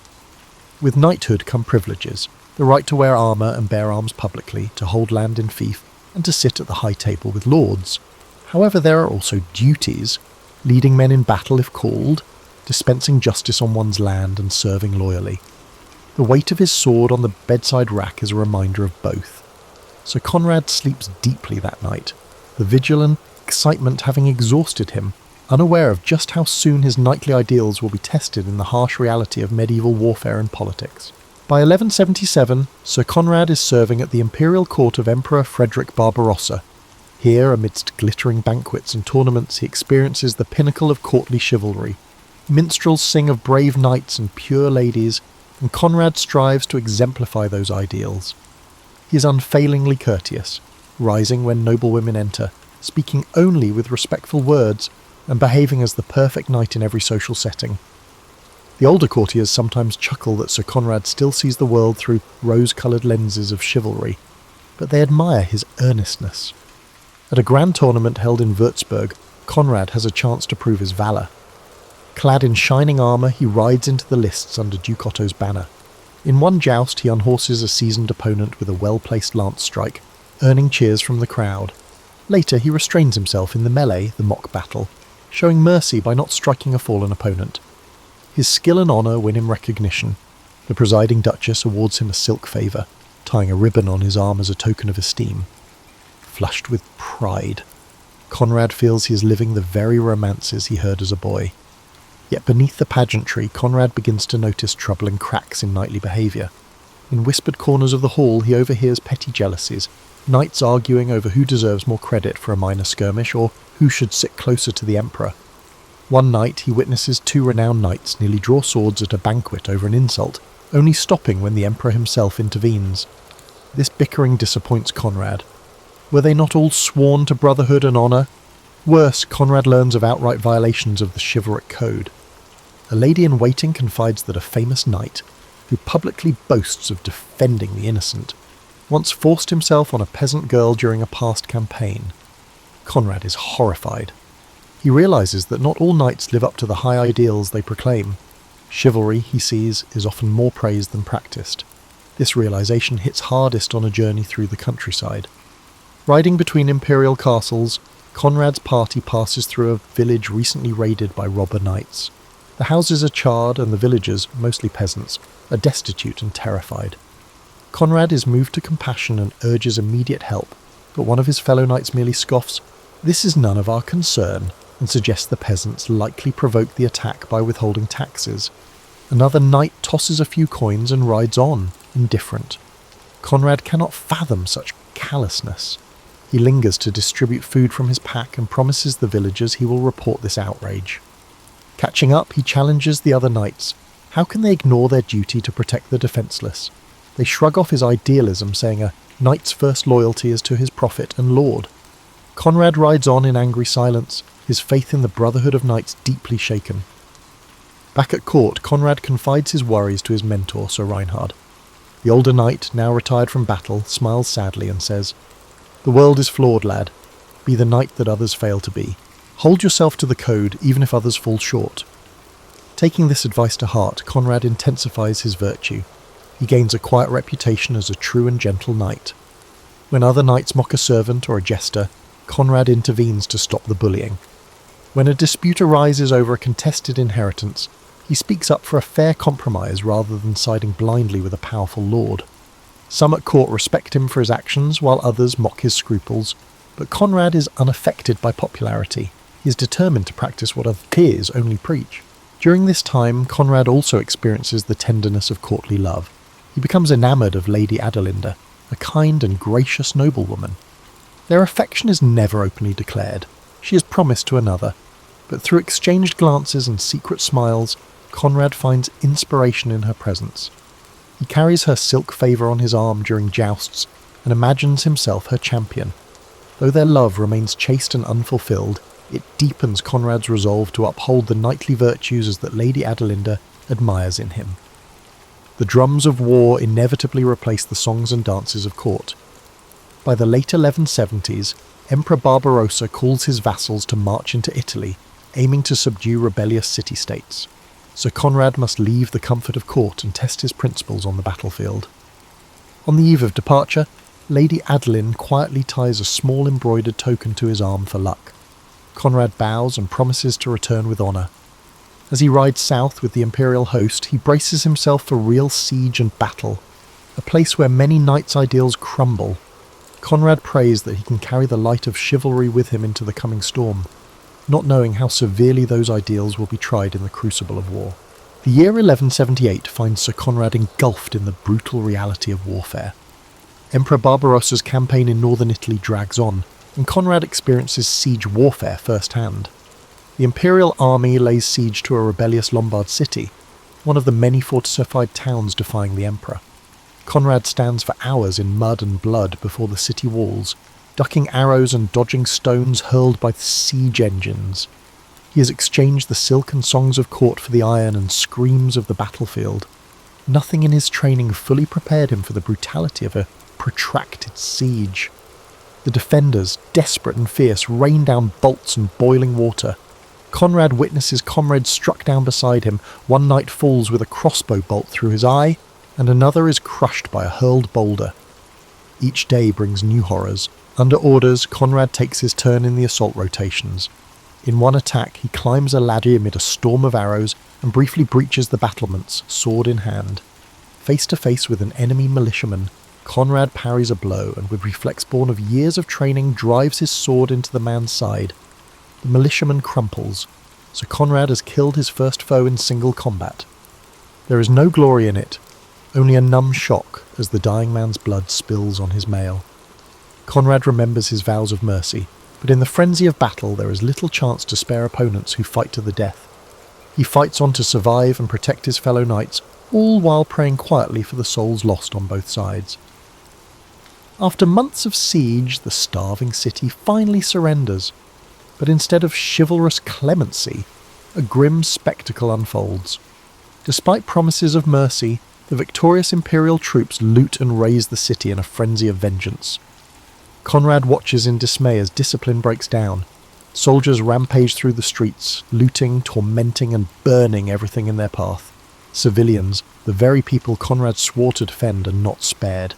With knighthood come privileges, the right to wear armour and bear arms publicly, to hold land in fief, and to sit at the high table with lords. However, there are also duties, leading men in battle if called, dispensing justice on one's land and serving loyally. The weight of his sword on the bedside rack is a reminder of both. Sir Conrad sleeps deeply that night, the vigil and excitement having exhausted him, unaware of just how soon his knightly ideals will be tested in the harsh reality of medieval warfare and politics. By 1177, Sir Conrad is serving at the imperial court of Emperor Frederick Barbarossa. Here, amidst glittering banquets and tournaments, he experiences the pinnacle of courtly chivalry. Minstrels sing of brave knights and pure ladies, and Conrad strives to exemplify those ideals. He is unfailingly courteous, rising when noble women enter, speaking only with respectful words, and behaving as the perfect knight in every social setting. The older courtiers sometimes chuckle that Sir Conrad still sees the world through rose-coloured lenses of chivalry, but they admire his earnestness. At a grand tournament held in Würzburg, Conrad has a chance to prove his valour. Clad in shining armour, he rides into the lists under Duke Otto's banner. In one joust, he unhorses a seasoned opponent with a well-placed lance strike, earning cheers from the crowd. Later, he restrains himself in the melee, the mock battle, showing mercy by not striking a fallen opponent. His skill and honour win him recognition. The presiding duchess awards him a silk favour, tying a ribbon on his arm as a token of esteem. Flushed with pride, Conrad feels he is living the very romances he heard as a boy. Yet beneath the pageantry, Conrad begins to notice troubling cracks in knightly behaviour. In whispered corners of the hall, he overhears petty jealousies, knights arguing over who deserves more credit for a minor skirmish or who should sit closer to the emperor. One night he witnesses two renowned knights nearly draw swords at a banquet over an insult, only stopping when the emperor himself intervenes. This bickering disappoints Conrad. Were they not all sworn to brotherhood and honour? Worse, Conrad learns of outright violations of the chivalric code. A lady-in-waiting confides that a famous knight, who publicly boasts of defending the innocent, once forced himself on a peasant girl during a past campaign. Conrad is horrified. He realises that not all knights live up to the high ideals they proclaim. Chivalry, he sees, is often more praised than practised. This realisation hits hardest on a journey through the countryside. Riding between imperial castles, Conrad's party passes through a village recently raided by robber knights. The houses are charred and the villagers, mostly peasants, are destitute and terrified. Conrad is moved to compassion and urges immediate help, but one of his fellow knights merely scoffs, "This is none of our concern," and suggests the peasants likely provoked the attack by withholding taxes. Another knight tosses a few coins and rides on, indifferent. Conrad cannot fathom such callousness. He lingers to distribute food from his pack and promises the villagers he will report this outrage. Catching up, he challenges the other knights. How can they ignore their duty to protect the defenceless? They shrug off his idealism, saying a knight's first loyalty is to his prophet and lord. Conrad rides on in angry silence, his faith in the Brotherhood of Knights deeply shaken. Back at court, Conrad confides his worries to his mentor, Sir Reinhard. The older knight, now retired from battle, smiles sadly and says, "The world is flawed, lad. Be the knight that others fail to be. Hold yourself to the code, even if others fall short." Taking this advice to heart, Conrad intensifies his virtue. He gains a quiet reputation as a true and gentle knight. When other knights mock a servant or a jester, Conrad intervenes to stop the bullying. When a dispute arises over a contested inheritance, he speaks up for a fair compromise rather than siding blindly with a powerful lord. Some at court respect him for his actions, while others mock his scruples, but Conrad is unaffected by popularity. He is determined to practice what other peers only preach. During this time, Conrad also experiences the tenderness of courtly love. He becomes enamoured of Lady Adelinde, a kind and gracious noblewoman. Their affection is never openly declared. She is promised to another, but through exchanged glances and secret smiles, Conrad finds inspiration in her presence. He carries her silk favour on his arm during jousts and imagines himself her champion. Though their love remains chaste and unfulfilled, it deepens Conrad's resolve to uphold the knightly virtues that Lady Adelinde admires in him. The drums of war inevitably replace the songs and dances of court. By the late 1170s, Emperor Barbarossa calls his vassals to march into Italy, aiming to subdue rebellious city-states. So Conrad must leave the comfort of court and test his principles on the battlefield. On the eve of departure, Lady Adeline quietly ties a small embroidered token to his arm for luck. Conrad bows and promises to return with honour. As he rides south with the imperial host, he braces himself for real siege and battle, a place where many knights' ideals crumble. Conrad prays that he can carry the light of chivalry with him into the coming storm, not knowing how severely those ideals will be tried in the crucible of war. The year 1178 finds Sir Conrad engulfed in the brutal reality of warfare. Emperor Barbarossa's campaign in northern Italy drags on, and Conrad experiences siege warfare firsthand. The imperial army lays siege to a rebellious Lombard city, one of the many fortified towns defying the emperor. Conrad stands for hours in mud and blood before the city walls, ducking arrows and dodging stones hurled by the siege engines. He has exchanged the silken songs of court for the iron and screams of the battlefield. Nothing in his training fully prepared him for the brutality of a protracted siege. The defenders, desperate and fierce, rain down bolts and boiling water. Conrad witnesses comrades struck down beside him. One knight falls with a crossbow bolt through his eye, and another is crushed by a hurled boulder. Each day brings new horrors. Under orders, Conrad takes his turn in the assault rotations. In one attack, he climbs a ladder amid a storm of arrows and briefly breaches the battlements, sword in hand. Face to face with an enemy militiaman, Conrad parries a blow and with reflex born of years of training drives his sword into the man's side. The militiaman crumples, so Conrad has killed his first foe in single combat. There is no glory in it, only a numb shock as the dying man's blood spills on his mail. Conrad remembers his vows of mercy, but in the frenzy of battle there is little chance to spare opponents who fight to the death. He fights on to survive and protect his fellow knights, all while praying quietly for the souls lost on both sides. After months of siege, the starving city finally surrenders, but instead of chivalrous clemency, a grim spectacle unfolds. Despite promises of mercy, the victorious imperial troops loot and raze the city in a frenzy of vengeance. Conrad watches in dismay as discipline breaks down. Soldiers rampage through the streets, looting, tormenting and burning everything in their path. Civilians, the very people Conrad swore to defend, are not spared.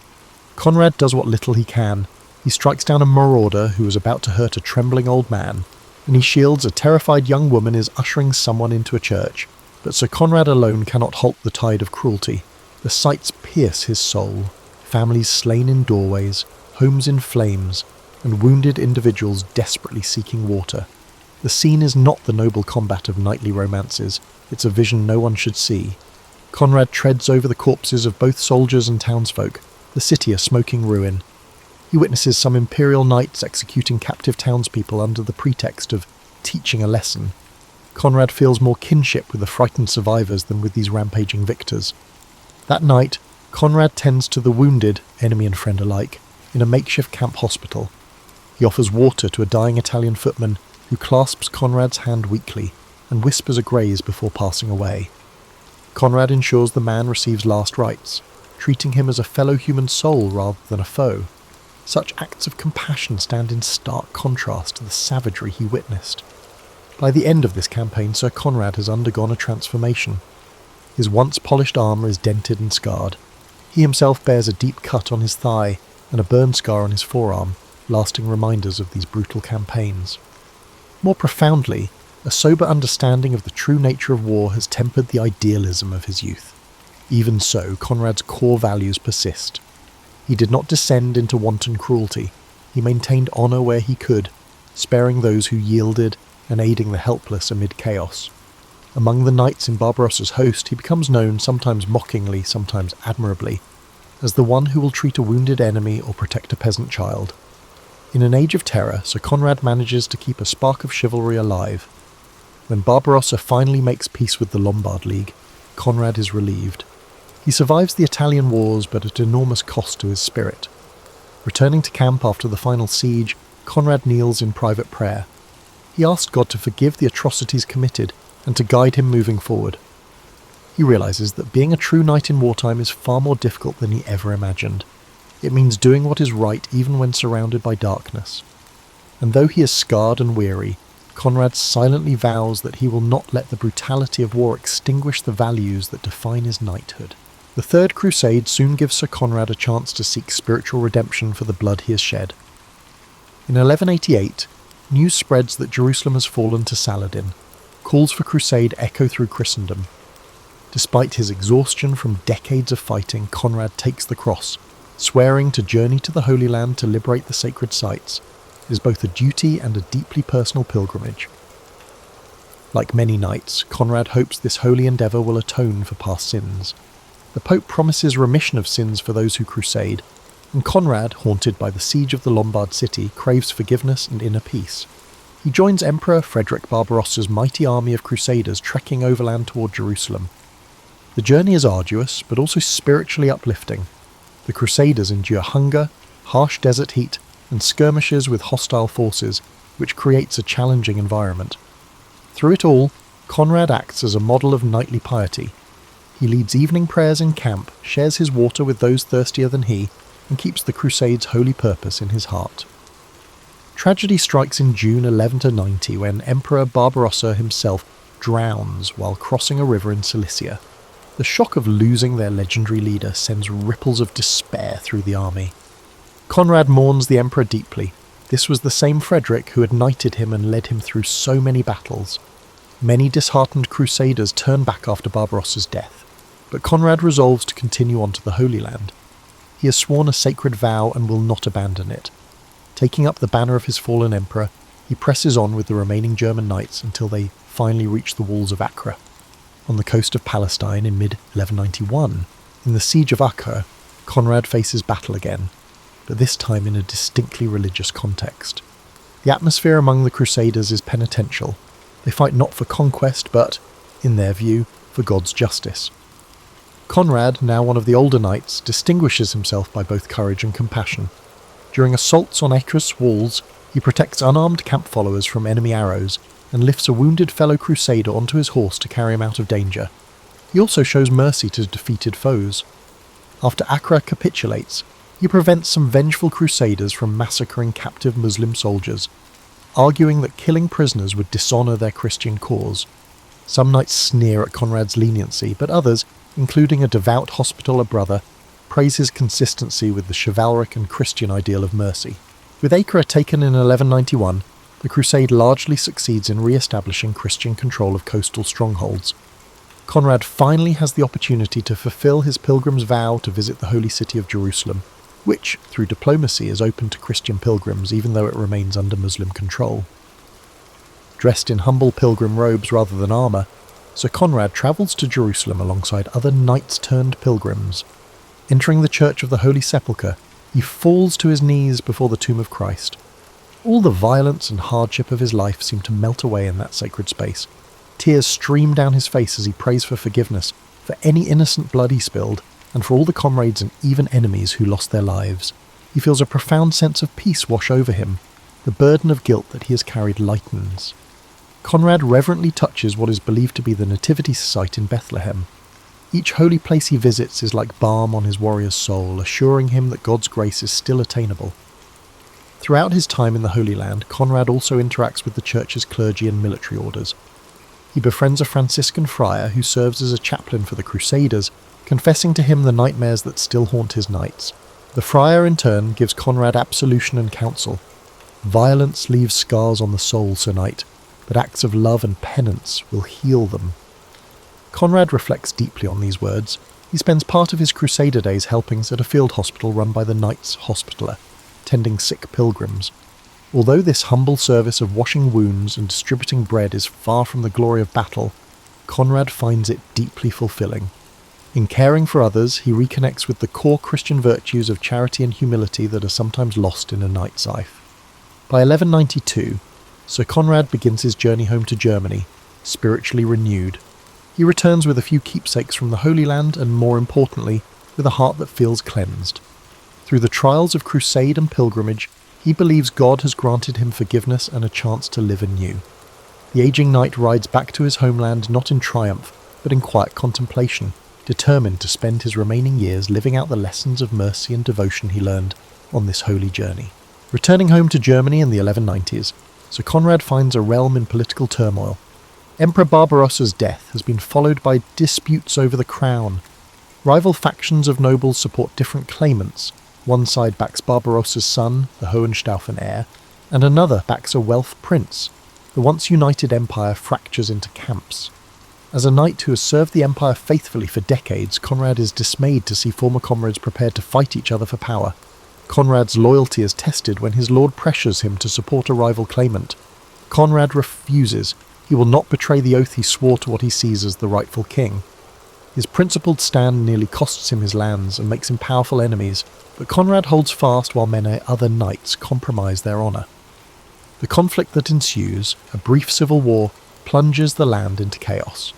Conrad does what little he can. He strikes down a marauder who is about to hurt a trembling old man, and he shields a terrified young woman is ushering someone into a church. But Sir Conrad alone cannot halt the tide of cruelty. The sights pierce his soul. Families slain in doorways, homes in flames, and wounded individuals desperately seeking water. The scene is not the noble combat of knightly romances. It's a vision no one should see. Conrad treads over the corpses of both soldiers and townsfolk, the city a smoking ruin. He witnesses some imperial knights executing captive townspeople under the pretext of teaching a lesson. Conrad feels more kinship with the frightened survivors than with these rampaging victors. That night, Conrad tends to the wounded, enemy and friend alike, in a makeshift camp hospital. He offers water to a dying Italian footman who clasps Conrad's hand weakly and whispers a graze before passing away. Conrad ensures the man receives last rites, treating him as a fellow human soul rather than a foe. Such acts of compassion stand in stark contrast to the savagery he witnessed. By the end of this campaign, Sir Conrad has undergone a transformation. His once polished armour is dented and scarred. He himself bears a deep cut on his thigh and a burn scar on his forearm, lasting reminders of these brutal campaigns. More profoundly, a sober understanding of the true nature of war has tempered the idealism of his youth. Even so, Conrad's core values persist. He did not descend into wanton cruelty. He maintained honour where he could, sparing those who yielded and aiding the helpless amid chaos. Among the knights in Barbarossa's host, he becomes known, sometimes mockingly, sometimes admirably, as the one who will treat a wounded enemy or protect a peasant child. In an age of terror, Sir Conrad manages to keep a spark of chivalry alive. When Barbarossa finally makes peace with the Lombard League, Conrad is relieved. He survives the Italian wars, but at enormous cost to his spirit. Returning to camp after the final siege, Conrad kneels in private prayer. He asks God to forgive the atrocities committed and to guide him moving forward. He realises that being a true knight in wartime is far more difficult than he ever imagined. It means doing what is right even when surrounded by darkness. And though he is scarred and weary, Conrad silently vows that he will not let the brutality of war extinguish the values that define his knighthood. The Third Crusade soon gives Sir Conrad a chance to seek spiritual redemption for the blood he has shed. In 1188, news spreads that Jerusalem has fallen to Saladin. Calls for crusade echo through Christendom. Despite his exhaustion from decades of fighting, Conrad takes the cross, swearing to journey to the Holy Land to liberate the sacred sites. It is both a duty and a deeply personal pilgrimage. Like many knights, Conrad hopes this holy endeavour will atone for past sins. The Pope promises remission of sins for those who crusade, and Conrad, haunted by the siege of the Lombard city, craves forgiveness and inner peace. He joins Emperor Frederick Barbarossa's mighty army of crusaders trekking overland toward Jerusalem. The journey is arduous, but also spiritually uplifting. The crusaders endure hunger, harsh desert heat, and skirmishes with hostile forces, which creates a challenging environment. Through it all, Conrad acts as a model of knightly piety. He leads evening prayers in camp, shares his water with those thirstier than he, and keeps the Crusade's holy purpose in his heart. Tragedy strikes in June 1190 when Emperor Barbarossa himself drowns while crossing a river in Cilicia. The shock of losing their legendary leader sends ripples of despair through the army. Conrad mourns the emperor deeply. This was the same Frederick who had knighted him and led him through so many battles. Many disheartened crusaders turn back after Barbarossa's death, but Conrad resolves to continue on to the Holy Land. He has sworn a sacred vow and will not abandon it. Taking up the banner of his fallen emperor, he presses on with the remaining German knights until they finally reach the walls of Acre. On the coast of Palestine in mid-1191, in the siege of Acre, Conrad faces battle again, but this time in a distinctly religious context. The atmosphere among the Crusaders is penitential. They fight not for conquest, but, in their view, for God's justice. Conrad, now one of the older knights, distinguishes himself by both courage and compassion. During assaults on Acre's walls, he protects unarmed camp followers from enemy arrows and lifts a wounded fellow crusader onto his horse to carry him out of danger. He also shows mercy to defeated foes. After Acre capitulates, he prevents some vengeful crusaders from massacring captive Muslim soldiers, arguing that killing prisoners would dishonour their Christian cause. Some knights sneer at Conrad's leniency, but others, including a devout Hospitaller brother, praise his consistency with the chivalric and Christian ideal of mercy. With Acre taken in 1191, the crusade largely succeeds in re-establishing Christian control of coastal strongholds. Conrad finally has the opportunity to fulfill his pilgrim's vow to visit the holy city of Jerusalem, which, through diplomacy, is open to Christian pilgrims even though it remains under Muslim control. Dressed in humble pilgrim robes rather than armour, Sir Conrad travels to Jerusalem alongside other knights-turned-pilgrims. Entering the Church of the Holy Sepulchre, he falls to his knees before the tomb of Christ. All the violence and hardship of his life seem to melt away in that sacred space. Tears stream down his face as he prays for forgiveness for any innocent blood he spilled, and for all the comrades and even enemies who lost their lives. He feels a profound sense of peace wash over him. the burden of guilt that he has carried lightens. Conrad reverently touches what is believed to be the nativity site in Bethlehem. Each holy place he visits is like balm on his warrior's soul, assuring him that God's grace is still attainable. Throughout his time in the Holy Land, Conrad also interacts with the church's clergy and military orders. He befriends a Franciscan friar who serves as a chaplain for the Crusaders, confessing to him the nightmares that still haunt his nights. The friar, in turn, gives Conrad absolution and counsel. Violence leaves scars on the soul, Sir Knight, but acts of love and penance will heal them. Conrad reflects deeply on these words. He spends part of his Crusader days helping at a field hospital run by the Knights Hospitaller, tending sick pilgrims. Although this humble service of washing wounds and distributing bread is far from the glory of battle, Conrad finds it deeply fulfilling. In caring for others, he reconnects with the core Christian virtues of charity and humility that are sometimes lost in a knight's life. By 1192, Sir Conrad begins his journey home to Germany, spiritually renewed. He returns with a few keepsakes from the Holy Land and, more importantly, with a heart that feels cleansed. Through the trials of crusade and pilgrimage, he believes God has granted him forgiveness and a chance to live anew. The aging knight rides back to his homeland not in triumph, but in quiet contemplation, determined to spend his remaining years living out the lessons of mercy and devotion he learned on this holy journey. Returning home to Germany in the 1190s, Sir Conrad finds a realm in political turmoil. Emperor Barbarossa's death has been followed by disputes over the crown. Rival factions of nobles support different claimants. One side backs Barbarossa's son, the Hohenstaufen heir, and another backs a Welf prince. The once united empire fractures into camps. As a knight who has served the empire faithfully for decades, Conrad is dismayed to see former comrades prepared to fight each other for power. Conrad's loyalty is tested when his lord pressures him to support a rival claimant. Conrad refuses. He will not betray the oath he swore to what he sees as the rightful king. His principled stand nearly costs him his lands and makes him powerful enemies, but Conrad holds fast while many other knights compromise their honour. The conflict that ensues, a brief civil war, plunges the land into chaos.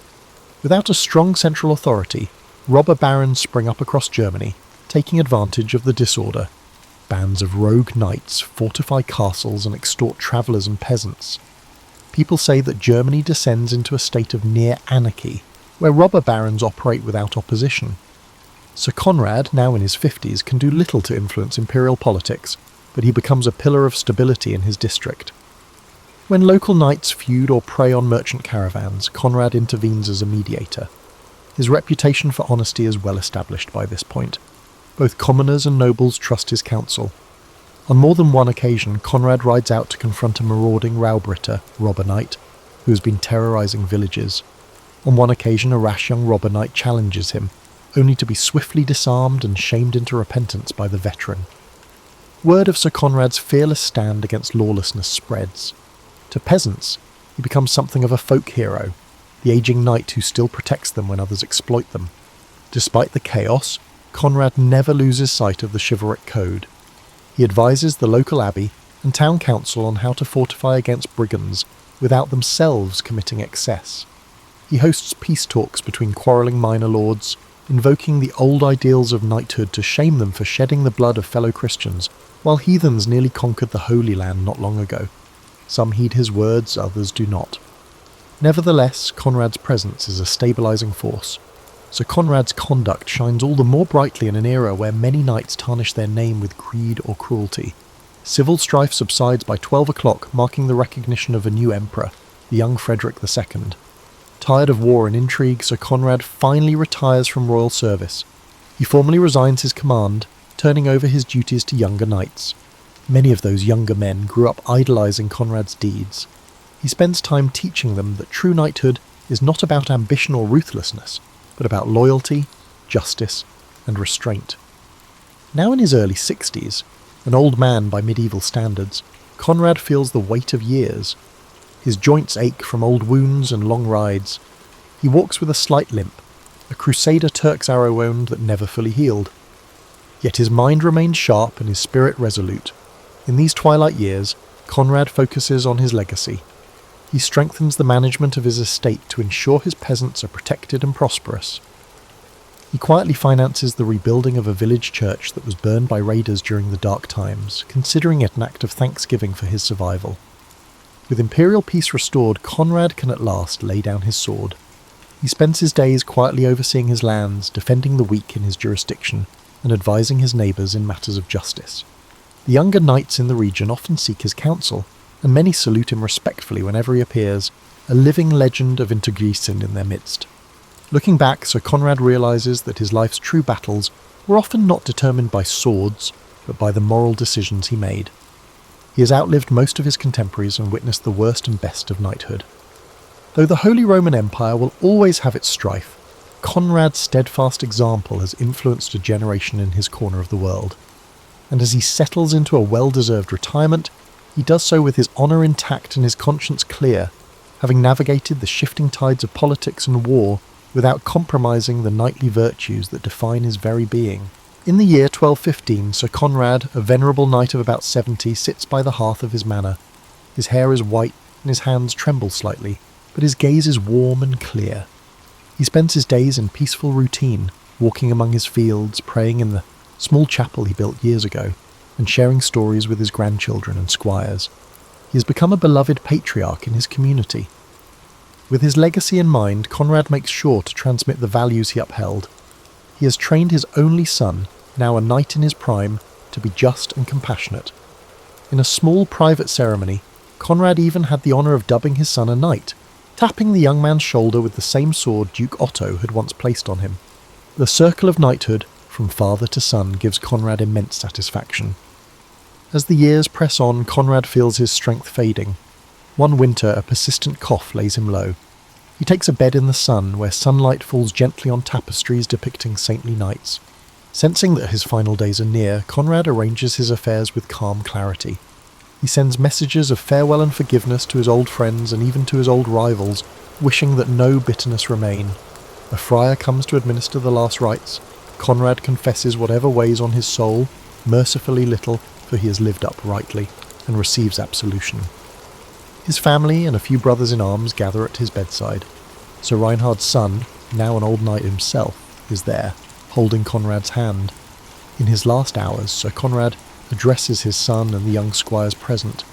Without a strong central authority, robber barons spring up across Germany, taking advantage of the disorder. Bands of rogue knights fortify castles and extort travellers and peasants. People say that Germany descends into a state of near anarchy, where robber barons operate without opposition. Sir Conrad, now in his 50s, can do little to influence imperial politics, but he becomes a pillar of stability in his district. When local knights feud or prey on merchant caravans, Conrad intervenes as a mediator. His reputation for honesty is well established by this point. Both commoners and nobles trust his counsel. On more than one occasion, Conrad rides out to confront a marauding Raubritter, robber knight, who has been terrorising villages. On one occasion, a rash young robber knight challenges him, only to be swiftly disarmed and shamed into repentance by the veteran. Word of Sir Conrad's fearless stand against lawlessness spreads. To peasants, he becomes something of a folk hero, the ageing knight who still protects them when others exploit them. Despite the chaos, Conrad never loses sight of the chivalric code. He advises the local abbey and town council on how to fortify against brigands without themselves committing excess. He hosts peace talks between quarrelling minor lords, invoking the old ideals of knighthood to shame them for shedding the blood of fellow Christians, while heathens nearly conquered the Holy Land not long ago. Some heed his words, others do not. Nevertheless, Conrad's presence is a stabilising force. Sir Conrad's conduct shines all the more brightly in an era where many knights tarnish their name with greed or cruelty. Civil strife subsides by 12 o'clock, marking the recognition of a new emperor, the young Frederick II. Tired of war and intrigue, Sir Conrad finally retires from royal service. He formally resigns his command, turning over his duties to younger knights. Many of those younger men grew up idolising Conrad's deeds. He spends time teaching them that true knighthood is not about ambition or ruthlessness, but about loyalty, justice, and restraint. Now in his early 60s, an old man by medieval standards, Conrad feels the weight of years. His joints ache from old wounds and long rides. He walks with a slight limp, a Crusader Turk's arrow wound that never fully healed. Yet his mind remains sharp and his spirit resolute. In these twilight years, Conrad focuses on his legacy. He strengthens the management of his estate to ensure his peasants are protected and prosperous. He quietly finances the rebuilding of a village church that was burned by raiders during the Dark Times, considering it an act of thanksgiving for his survival. With imperial peace restored, Conrad can at last lay down his sword. He spends his days quietly overseeing his lands, defending the weak in his jurisdiction, and advising his neighbours in matters of justice. The younger knights in the region often seek his counsel, and many salute him respectfully whenever he appears, a living legend of Intergrisen in their midst. Looking back, Sir Conrad realises that his life's true battles were often not determined by swords, but by the moral decisions he made. He has outlived most of his contemporaries and witnessed the worst and best of knighthood. Though the Holy Roman Empire will always have its strife, Conrad's steadfast example has influenced a generation in his corner of the world. And as he settles into a well-deserved retirement, he does so with his honour intact and his conscience clear, having navigated the shifting tides of politics and war without compromising the knightly virtues that define his very being. In the year 1215, Sir Conrad, a venerable knight of about 70, sits by the hearth of his manor. His hair is white and his hands tremble slightly, but his gaze is warm and clear. He spends his days in peaceful routine, walking among his fields, praying in the small chapel he built years ago, and sharing stories with his grandchildren and squires. He has become a beloved patriarch in his community. With his legacy in mind, Conrad makes sure to transmit the values he upheld. He has trained his only son, now a knight in his prime, to be just and compassionate. In a small private ceremony, Conrad even had the honour of dubbing his son a knight, tapping the young man's shoulder with the same sword Duke Otto had once placed on him. The circle of knighthood, from father to son, gives Conrad immense satisfaction. As the years press on, Conrad feels his strength fading. One winter, a persistent cough lays him low. He takes a bed in the sun, where sunlight falls gently on tapestries depicting saintly knights. Sensing that his final days are near, Conrad arranges his affairs with calm clarity. He sends messages of farewell and forgiveness to his old friends and even to his old rivals, wishing that no bitterness remain. A friar comes to administer the last rites. Conrad confesses whatever weighs on his soul, mercifully little, for he has lived uprightly, and receives absolution. His family and a few brothers-in-arms gather at his bedside. Sir Reinhard's son, now an old knight himself, is there, holding Conrad's hand. In his last hours, Sir Conrad addresses his son and the young squires present.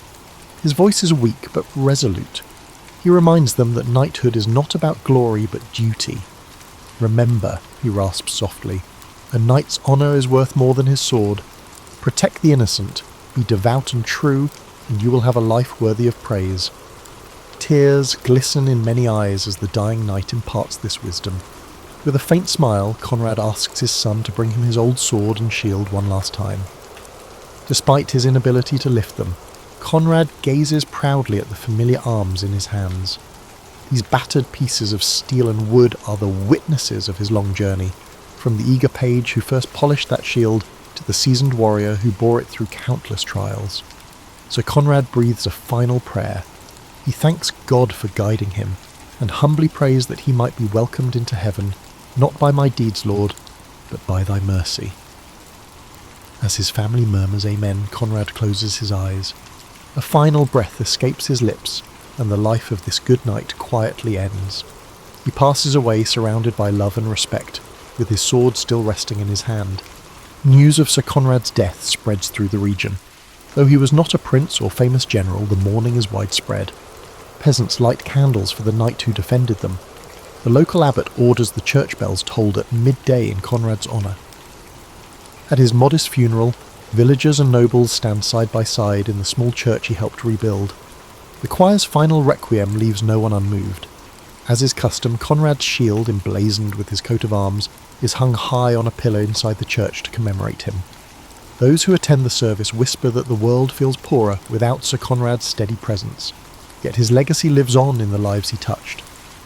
His voice is weak but resolute. He reminds them that knighthood is not about glory but duty. Remember, he rasps softly, a knight's honour is worth more than his sword. Protect the innocent, be devout and true, and you will have a life worthy of praise. Tears glisten in many eyes as the dying knight imparts this wisdom. With a faint smile, Conrad asks his son to bring him his old sword and shield one last time. Despite his inability to lift them, Conrad gazes proudly at the familiar arms in his hands. These battered pieces of steel and wood are the witnesses of his long journey, from the eager page who first polished that shield to the seasoned warrior who bore it through countless trials. So Conrad breathes a final prayer. He thanks God for guiding him, and humbly prays that he might be welcomed into heaven, not by my deeds, Lord, but by thy mercy. As his family murmurs amen, Conrad closes his eyes. A final breath escapes his lips, and the life of this good knight quietly ends. He passes away surrounded by love and respect, with his sword still resting in his hand. News of Sir Conrad's death spreads through the region. Though he was not a prince or famous general, the mourning is widespread. Peasants light candles for the knight who defended them. The local abbot orders the church bells tolled at midday in Conrad's honour. At his modest funeral, villagers and nobles stand side by side in the small church he helped rebuild. The choir's final requiem leaves no one unmoved. As is custom, Conrad's shield, emblazoned with his coat of arms, is hung high on a pillar inside the church to commemorate him. Those who attend the service whisper that the world feels poorer without Sir Conrad's steady presence. Yet his legacy lives on in the lives he touched.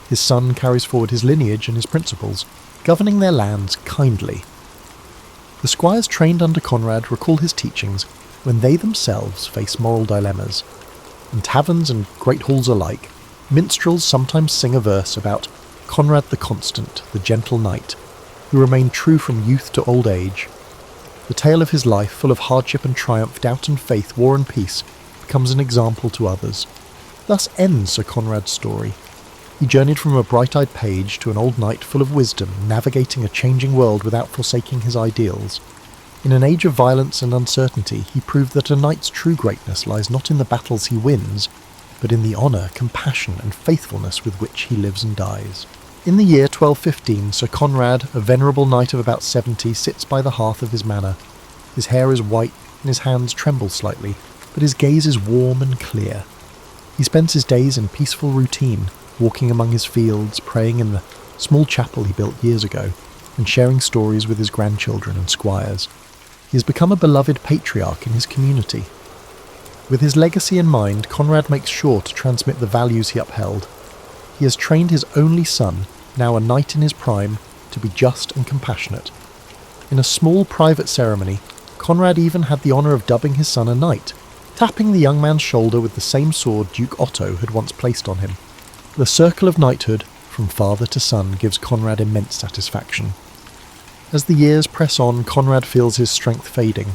His son carries forward his lineage and his principles, governing their lands kindly. The squires trained under Conrad recall his teachings when they themselves face moral dilemmas. In taverns and great halls alike, minstrels sometimes sing a verse about Conrad the Constant, the gentle knight, who remained true from youth to old age. The tale of his life, full of hardship and triumph, doubt and faith, war and peace, becomes an example to others. Thus ends Sir Conrad's story. He journeyed from a bright-eyed page to an old knight full of wisdom, navigating a changing world without forsaking his ideals. In an age of violence and uncertainty, he proved that a knight's true greatness lies not in the battles he wins, but in the honour, compassion and faithfulness with which he lives and dies. In the year 1215, Sir Conrad, a venerable knight of about 70, sits by the hearth of his manor. His hair is white and his hands tremble slightly, but his gaze is warm and clear. He spends his days in peaceful routine, walking among his fields, praying in the small chapel he built years ago, and sharing stories with his grandchildren and squires. He has become a beloved patriarch in his community. With his legacy in mind, Conrad makes sure to transmit the values he upheld. He has trained his only son, now a knight in his prime, to be just and compassionate. In a small private ceremony, Conrad even had the honour of dubbing his son a knight, tapping the young man's shoulder with the same sword Duke Otto had once placed on him. The circle of knighthood, from father to son, gives Conrad immense satisfaction. As the years press on, Conrad feels his strength fading.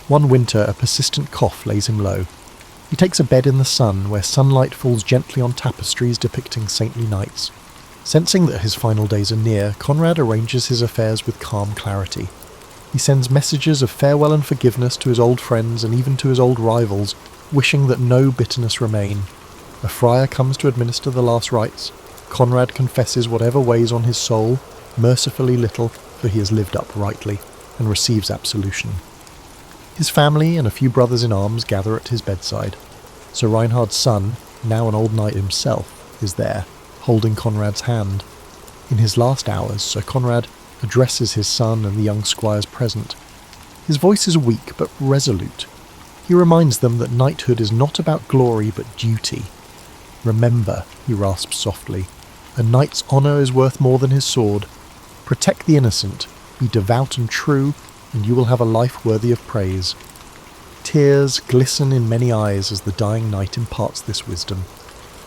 One winter, a persistent cough lays him low. He takes a bed in the sun, where sunlight falls gently on tapestries depicting saintly knights. Sensing that his final days are near, Conrad arranges his affairs with calm clarity. He sends messages of farewell and forgiveness to his old friends and even to his old rivals, wishing that no bitterness remain. A friar comes to administer the last rites. Conrad confesses whatever weighs on his soul, mercifully little, for he has lived uprightly, and receives absolution. His family and a few brothers-in-arms gather at his bedside. Sir Reinhard's son, now an old knight himself, is there, holding Conrad's hand. In his last hours, Sir Conrad addresses his son and the young squires present. His voice is weak but resolute. He reminds them that knighthood is not about glory but duty. "Remember," he rasps softly, "a knight's honour is worth more than his sword. Protect the innocent, be devout and true, and you will have a life worthy of praise." Tears glisten in many eyes as the dying knight imparts this wisdom.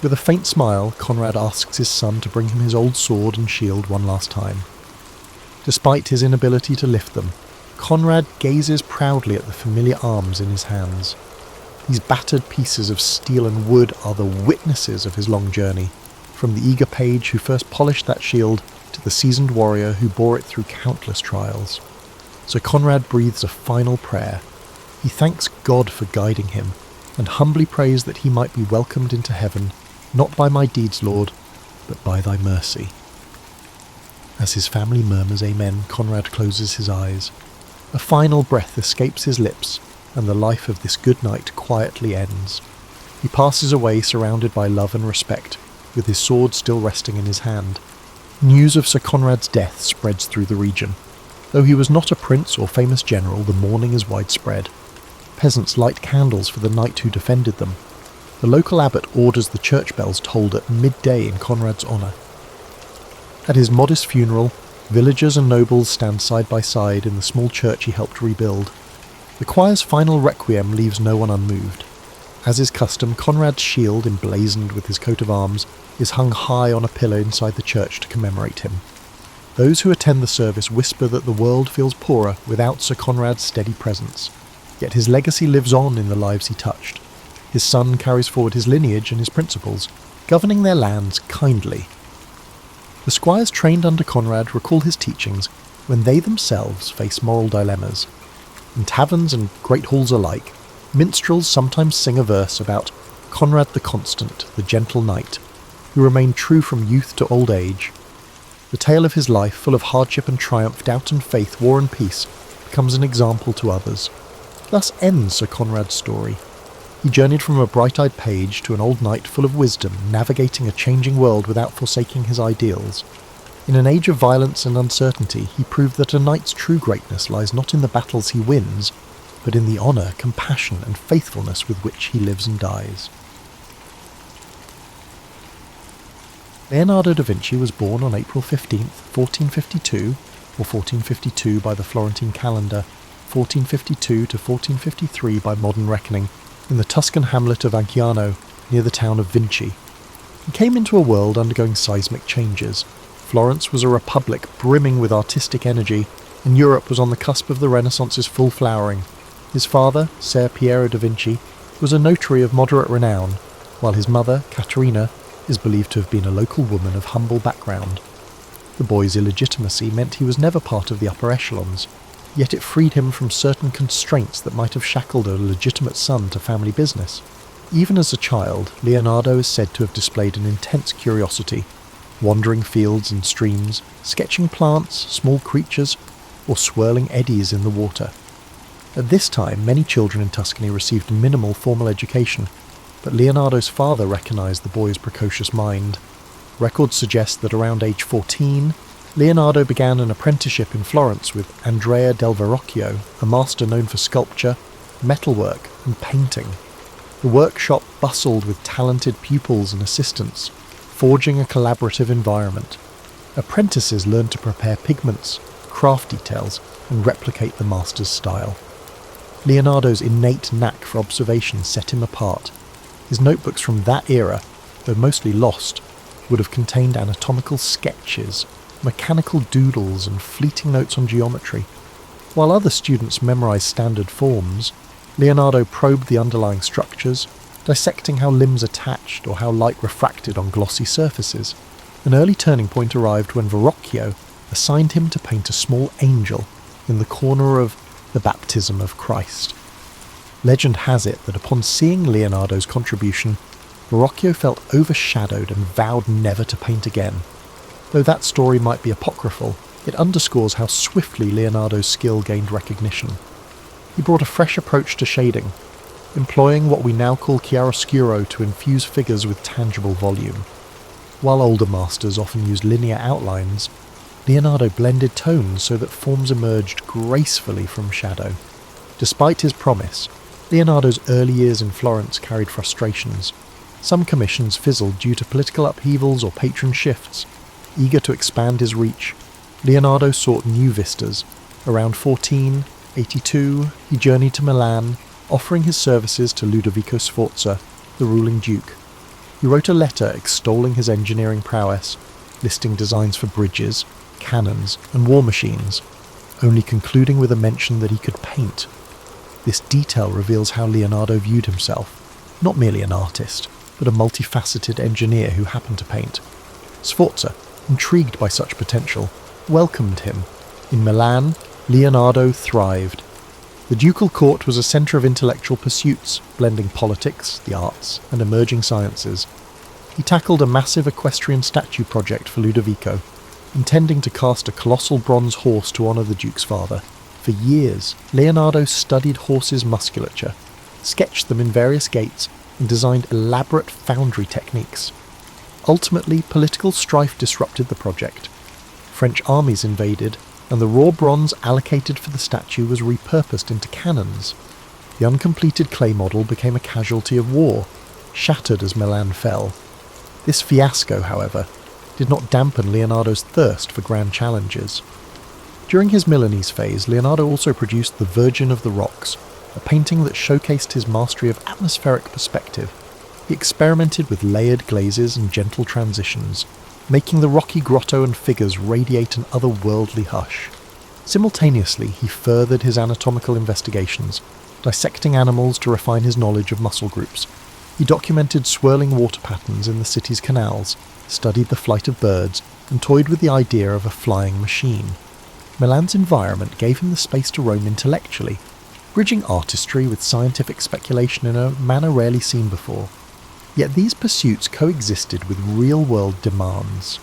With a faint smile, Conrad asks his son to bring him his old sword and shield one last time. Despite his inability to lift them, Conrad gazes proudly at the familiar arms in his hands. These battered pieces of steel and wood are the witnesses of his long journey, from the eager page who first polished that shield to the seasoned warrior who bore it through countless trials. So Conrad breathes a final prayer. He thanks God for guiding him, and humbly prays that he might be welcomed into heaven, not by my deeds, Lord, but by thy mercy. As his family murmurs amen, Conrad closes his eyes. A final breath escapes his lips, and the life of this good knight quietly ends. He passes away surrounded by love and respect, with his sword still resting in his hand. News of Sir Conrad's death spreads through the region. Though he was not a prince or famous general, the mourning is widespread. Peasants light candles for the knight who defended them. The local abbot orders the church bells tolled at midday in Conrad's honour. At his modest funeral, villagers and nobles stand side by side in the small church he helped rebuild. The choir's final requiem leaves no one unmoved. As is custom, Conrad's shield, emblazoned with his coat of arms, is hung high on a pillar inside the church to commemorate him. Those who attend the service whisper that the world feels poorer without Sir Conrad's steady presence. Yet his legacy lives on in the lives he touched. His son carries forward his lineage and his principles, governing their lands kindly. The squires trained under Conrad recall his teachings when they themselves face moral dilemmas. In taverns and great halls alike, minstrels sometimes sing a verse about Conrad the Constant, the gentle knight, who remained true from youth to old age. The tale of his life, full of hardship and triumph, doubt and faith, war and peace, becomes an example to others. Thus ends Sir Conrad's story. He journeyed from a bright-eyed page to an old knight full of wisdom, navigating a changing world without forsaking his ideals. In an age of violence and uncertainty, he proved that a knight's true greatness lies not in the battles he wins, but in the honour, compassion and faithfulness with which he lives and dies. Leonardo da Vinci was born on April 15, 1452, or 1452 by the Florentine calendar, 1452 to 1453 by modern reckoning, in the Tuscan hamlet of Anciano, near the town of Vinci. He came into a world undergoing seismic changes. Florence was a republic brimming with artistic energy, and Europe was on the cusp of the Renaissance's full flowering. His father, Ser Piero da Vinci, was a notary of moderate renown, while his mother, Caterina, is believed to have been a local woman of humble background. The boy's illegitimacy meant he was never part of the upper echelons, yet it freed him from certain constraints that might have shackled a legitimate son to family business. Even as a child, Leonardo is said to have displayed an intense curiosity, wandering fields and streams, sketching plants, small creatures, or swirling eddies in the water. At this time, many children in Tuscany received minimal formal education, but Leonardo's father recognised the boy's precocious mind. Records suggest that around age 14, Leonardo began an apprenticeship in Florence with Andrea del Verrocchio, a master known for sculpture, metalwork, and painting. The workshop bustled with talented pupils and assistants, forging a collaborative environment. Apprentices learned to prepare pigments, craft details, and replicate the master's style. Leonardo's innate knack for observation set him apart. His notebooks from that era, though mostly lost, would have contained anatomical sketches, mechanical doodles, and fleeting notes on geometry. While other students memorized standard forms, Leonardo probed the underlying structures, dissecting how limbs attached or how light refracted on glossy surfaces. An early turning point arrived when Verrocchio assigned him to paint a small angel in the corner of the Baptism of Christ. Legend has it that upon seeing Leonardo's contribution, Verrocchio felt overshadowed and vowed never to paint again. Though that story might be apocryphal, it underscores how swiftly Leonardo's skill gained recognition. He brought a fresh approach to shading, employing what we now call chiaroscuro to infuse figures with tangible volume. While older masters often used linear outlines, Leonardo blended tones so that forms emerged gracefully from shadow. Despite his promise, Leonardo's early years in Florence carried frustrations. Some commissions fizzled due to political upheavals or patron shifts. Eager to expand his reach, Leonardo sought new vistas. Around 1482, he journeyed to Milan, offering his services to Ludovico Sforza, the ruling duke. He wrote a letter extolling his engineering prowess, listing designs for bridges, cannons, and war machines, only concluding with a mention that he could paint. This detail reveals how Leonardo viewed himself, not merely an artist, but a multifaceted engineer who happened to paint. Sforza, intrigued by such potential, welcomed him. In Milan, Leonardo thrived. The ducal court was a centre of intellectual pursuits, blending politics, the arts, and emerging sciences. He tackled a massive equestrian statue project for Ludovico, intending to cast a colossal bronze horse to honour the duke's father. For years, Leonardo studied horses' musculature, sketched them in various gaits, and designed elaborate foundry techniques. Ultimately, political strife disrupted the project. French armies invaded, and the raw bronze allocated for the statue was repurposed into cannons. The uncompleted clay model became a casualty of war, shattered as Milan fell. This fiasco, however, did not dampen Leonardo's thirst for grand challenges. During his Milanese phase, Leonardo also produced The Virgin of the Rocks, a painting that showcased his mastery of atmospheric perspective. He experimented with layered glazes and gentle transitions, making the rocky grotto and figures radiate an otherworldly hush. Simultaneously, he furthered his anatomical investigations, dissecting animals to refine his knowledge of muscle groups. He documented swirling water patterns in the city's canals, studied the flight of birds, and toyed with the idea of a flying machine. Milan's environment gave him the space to roam intellectually, bridging artistry with scientific speculation in a manner rarely seen before. Yet these pursuits coexisted with real-world demands.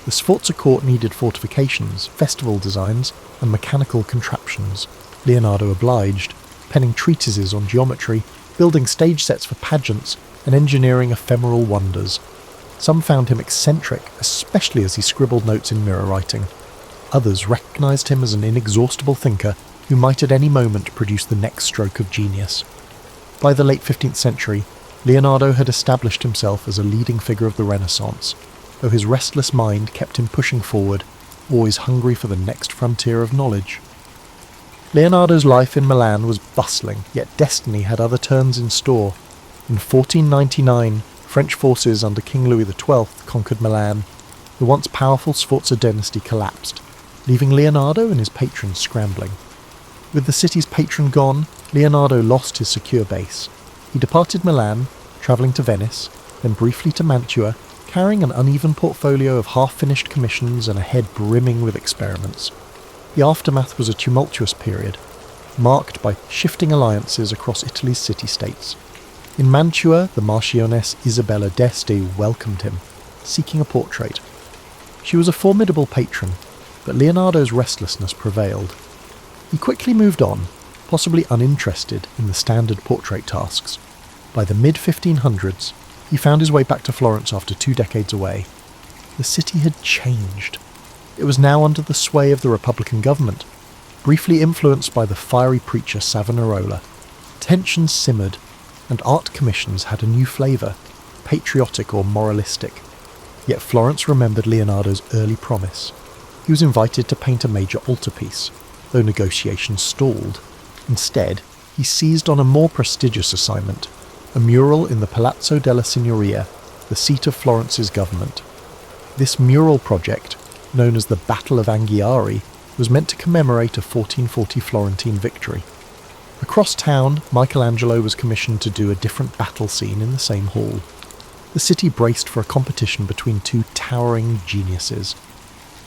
The Sforza court needed fortifications, festival designs, and mechanical contraptions. Leonardo obliged, penning treatises on geometry, building stage sets for pageants, and engineering ephemeral wonders. Some found him eccentric, especially as he scribbled notes in mirror writing. Others recognised him as an inexhaustible thinker who might at any moment produce the next stroke of genius. By the late 15th century, Leonardo had established himself as a leading figure of the Renaissance, though his restless mind kept him pushing forward, always hungry for the next frontier of knowledge. Leonardo's life in Milan was bustling, yet destiny had other turns in store. In 1499, French forces under King Louis XII conquered Milan. The once powerful Sforza dynasty collapsed, leaving Leonardo and his patrons scrambling. With the city's patron gone, Leonardo lost his secure base. He departed Milan, travelling to Venice, then briefly to Mantua, carrying an uneven portfolio of half-finished commissions and a head brimming with experiments. The aftermath was a tumultuous period, marked by shifting alliances across Italy's city-states. In Mantua, the Marchioness Isabella d'Este welcomed him, seeking a portrait. She was a formidable patron, but Leonardo's restlessness prevailed. He quickly moved on, possibly uninterested in the standard portrait tasks. By the mid-1500s, he found his way back to Florence after 2 decades away. The city had changed. It was now under the sway of the Republican government, briefly influenced by the fiery preacher Savonarola. Tensions simmered, and art commissions had a new flavour, patriotic or moralistic. Yet Florence remembered Leonardo's early promise. He was invited to paint a major altarpiece, though negotiations stalled. Instead, he seized on a more prestigious assignment, a mural in the Palazzo della Signoria, the seat of Florence's government. This mural project, known as the Battle of Anghiari, was meant to commemorate a 1440 Florentine victory. Across town, Michelangelo was commissioned to do a different battle scene in the same hall. The city braced for a competition between 2 towering geniuses.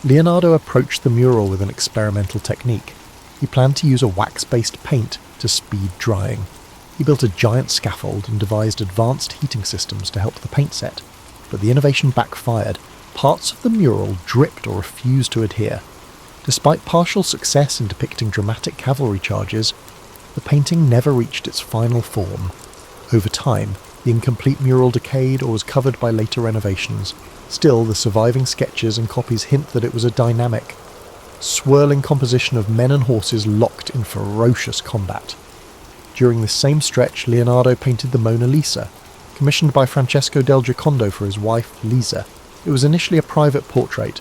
Leonardo approached the mural with an experimental technique. He planned to use a wax-based paint to speed drying. He built a giant scaffold and devised advanced heating systems to help the paint set, but the innovation backfired. Parts of the mural dripped or refused to adhere. Despite partial success in depicting dramatic cavalry charges, the painting never reached its final form. Over time, the incomplete mural decayed or was covered by later renovations. Still, the surviving sketches and copies hint that it was a dynamic, swirling composition of men and horses locked in ferocious combat. During this same stretch, Leonardo painted the Mona Lisa, commissioned by Francesco del Giocondo for his wife, Lisa. It was initially a private portrait,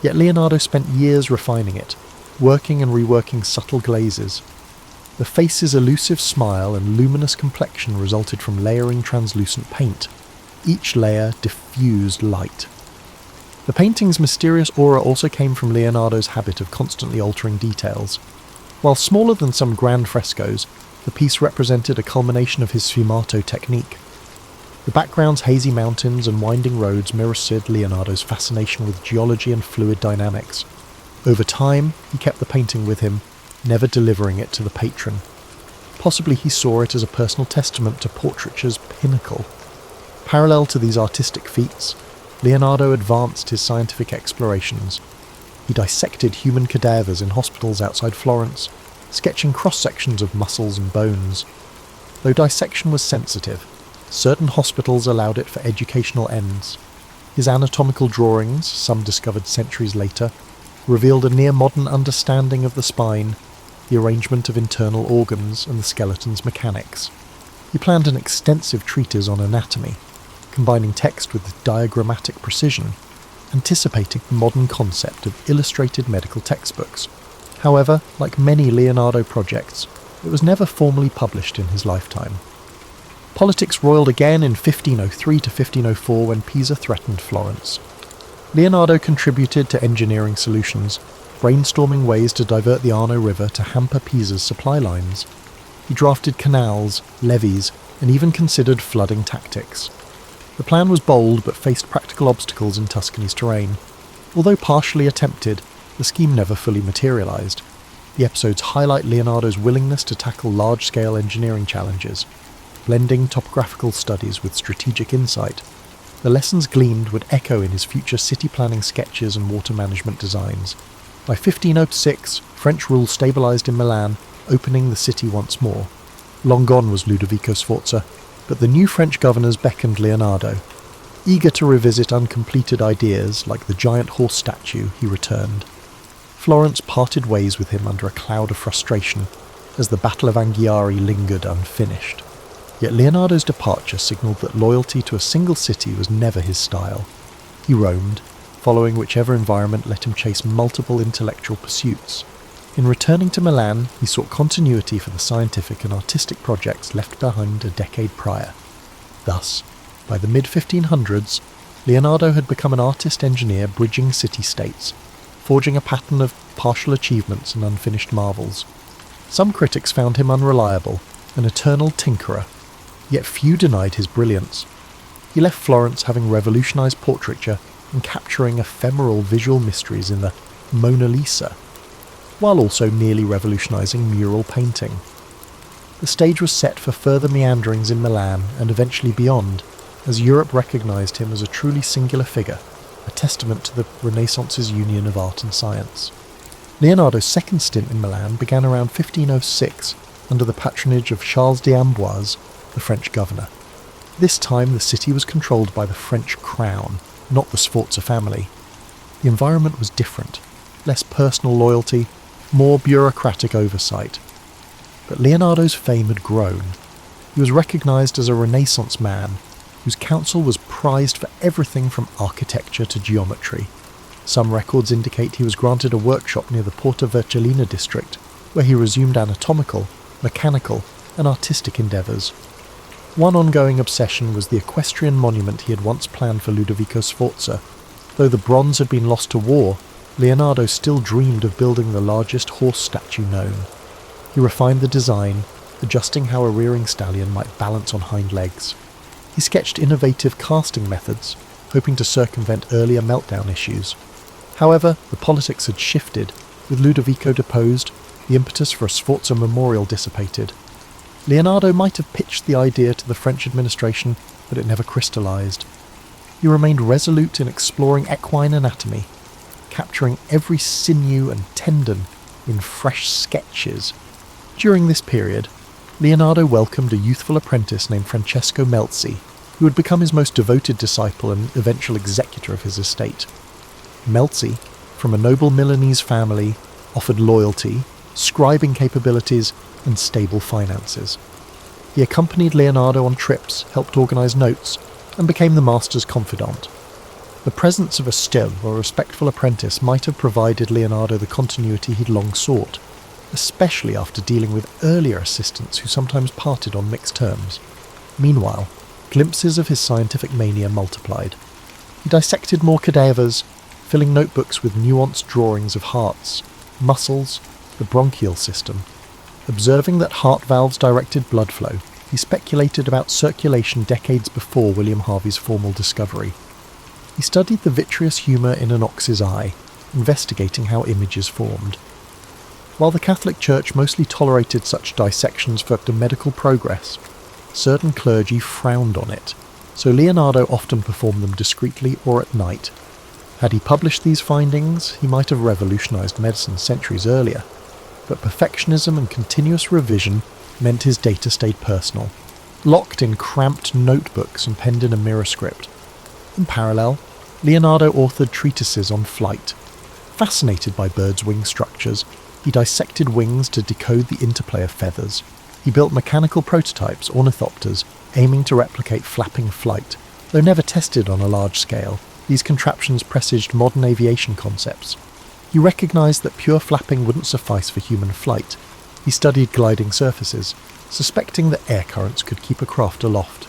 yet Leonardo spent years refining it, working and reworking subtle glazes. The face's elusive smile and luminous complexion resulted from layering translucent paint. Each layer diffused light. The painting's mysterious aura also came from Leonardo's habit of constantly altering details. While smaller than some grand frescoes, the piece represented a culmination of his sfumato technique. The background's hazy mountains and winding roads mirrored Leonardo's fascination with geology and fluid dynamics. Over time, he kept the painting with him, never delivering it to the patron. Possibly he saw it as a personal testament to portraiture's pinnacle. Parallel to these artistic feats, Leonardo advanced his scientific explorations. He dissected human cadavers in hospitals outside Florence, sketching cross-sections of muscles and bones. Though dissection was sensitive, certain hospitals allowed it for educational ends. His anatomical drawings, some discovered centuries later, revealed a near-modern understanding of the spine, the arrangement of internal organs, and the skeleton's mechanics. He planned an extensive treatise on anatomy, combining text with diagrammatic precision, anticipating the modern concept of illustrated medical textbooks. However, like many Leonardo projects, it was never formally published in his lifetime. Politics roiled again in 1503 to 1504 when Pisa threatened Florence. Leonardo contributed to engineering solutions, brainstorming ways to divert the Arno River to hamper Pisa's supply lines. He drafted canals, levees, and even considered flooding tactics. The plan was bold but faced practical obstacles in Tuscany's terrain. Although partially attempted, the scheme never fully materialised. The episodes highlight Leonardo's willingness to tackle large-scale engineering challenges, blending topographical studies with strategic insight. The lessons gleaned would echo in his future city planning sketches and water management designs. By 1506, French rule stabilised in Milan, opening the city once more. Long gone was Ludovico Sforza, but the new French governors beckoned Leonardo. Eager to revisit uncompleted ideas like the giant horse statue, he returned. Florence parted ways with him under a cloud of frustration as the Battle of Anghiari lingered unfinished. Yet Leonardo's departure signalled that loyalty to a single city was never his style. He roamed, following whichever environment let him chase multiple intellectual pursuits. In returning to Milan, he sought continuity for the scientific and artistic projects left behind a decade prior. Thus, by the mid-1500s, Leonardo had become an artist-engineer bridging city-states, forging a pattern of partial achievements and unfinished marvels. Some critics found him unreliable, an eternal tinkerer, yet few denied his brilliance. he left Florence having revolutionised portraiture and capturing ephemeral visual mysteries in the Mona Lisa, while also nearly revolutionising mural painting. The stage was set for further meanderings in Milan and eventually beyond, as Europe recognised him as a truly singular figure, a testament to the Renaissance's union of art and science. Leonardo's second stint in Milan began around 1506 under the patronage of Charles d'Amboise, the French governor. This time the city was controlled by the French crown, not the Sforza family. The environment was different, less personal loyalty, more bureaucratic oversight. But Leonardo's fame had grown. He was recognised as a Renaissance man, whose counsel was prized for everything from architecture to geometry. Some records indicate he was granted a workshop near the Porta Vercellina district, where he resumed anatomical, mechanical, and artistic endeavours. One ongoing obsession was the equestrian monument he had once planned for Ludovico Sforza. Though the bronze had been lost to war, Leonardo still dreamed of building the largest horse statue known. He refined the design, adjusting how a rearing stallion might balance on hind legs. He sketched innovative casting methods, hoping to circumvent earlier meltdown issues. However, the politics had shifted. With Ludovico deposed, the impetus for a Sforza memorial dissipated. Leonardo might have pitched the idea to the French administration, but it never crystallised. He remained resolute in exploring equine anatomy, capturing every sinew and tendon in fresh sketches. During this period, Leonardo welcomed a youthful apprentice named Francesco Melzi, who would become his most devoted disciple and eventual executor of his estate. Melzi, from a noble Milanese family, offered loyalty, scribing capabilities, and stable finances. He accompanied Leonardo on trips, helped organise notes, and became the master's confidant. The presence of a still or respectful apprentice might have provided Leonardo the continuity he'd long sought, especially after dealing with earlier assistants who sometimes parted on mixed terms. Meanwhile, glimpses of his scientific mania multiplied. He dissected more cadavers, filling notebooks with nuanced drawings of hearts, muscles, the bronchial system. Observing that heart valves directed blood flow, he speculated about circulation decades before William Harvey's formal discovery. He studied the vitreous humour in an ox's eye, investigating how images formed. While the Catholic Church mostly tolerated such dissections for medical progress, certain clergy frowned on it, so Leonardo often performed them discreetly or at night. Had he published these findings, he might have revolutionised medicine centuries earlier, but perfectionism and continuous revision meant his data stayed personal, locked in cramped notebooks and penned in a mirror script. In parallel, Leonardo authored treatises on flight. Fascinated by birds' wing structures, he dissected wings to decode the interplay of feathers. He built mechanical prototypes, ornithopters, aiming to replicate flapping flight. Though never tested on a large scale, these contraptions presaged modern aviation concepts. He recognised that pure flapping wouldn't suffice for human flight. He studied gliding surfaces, suspecting that air currents could keep a craft aloft.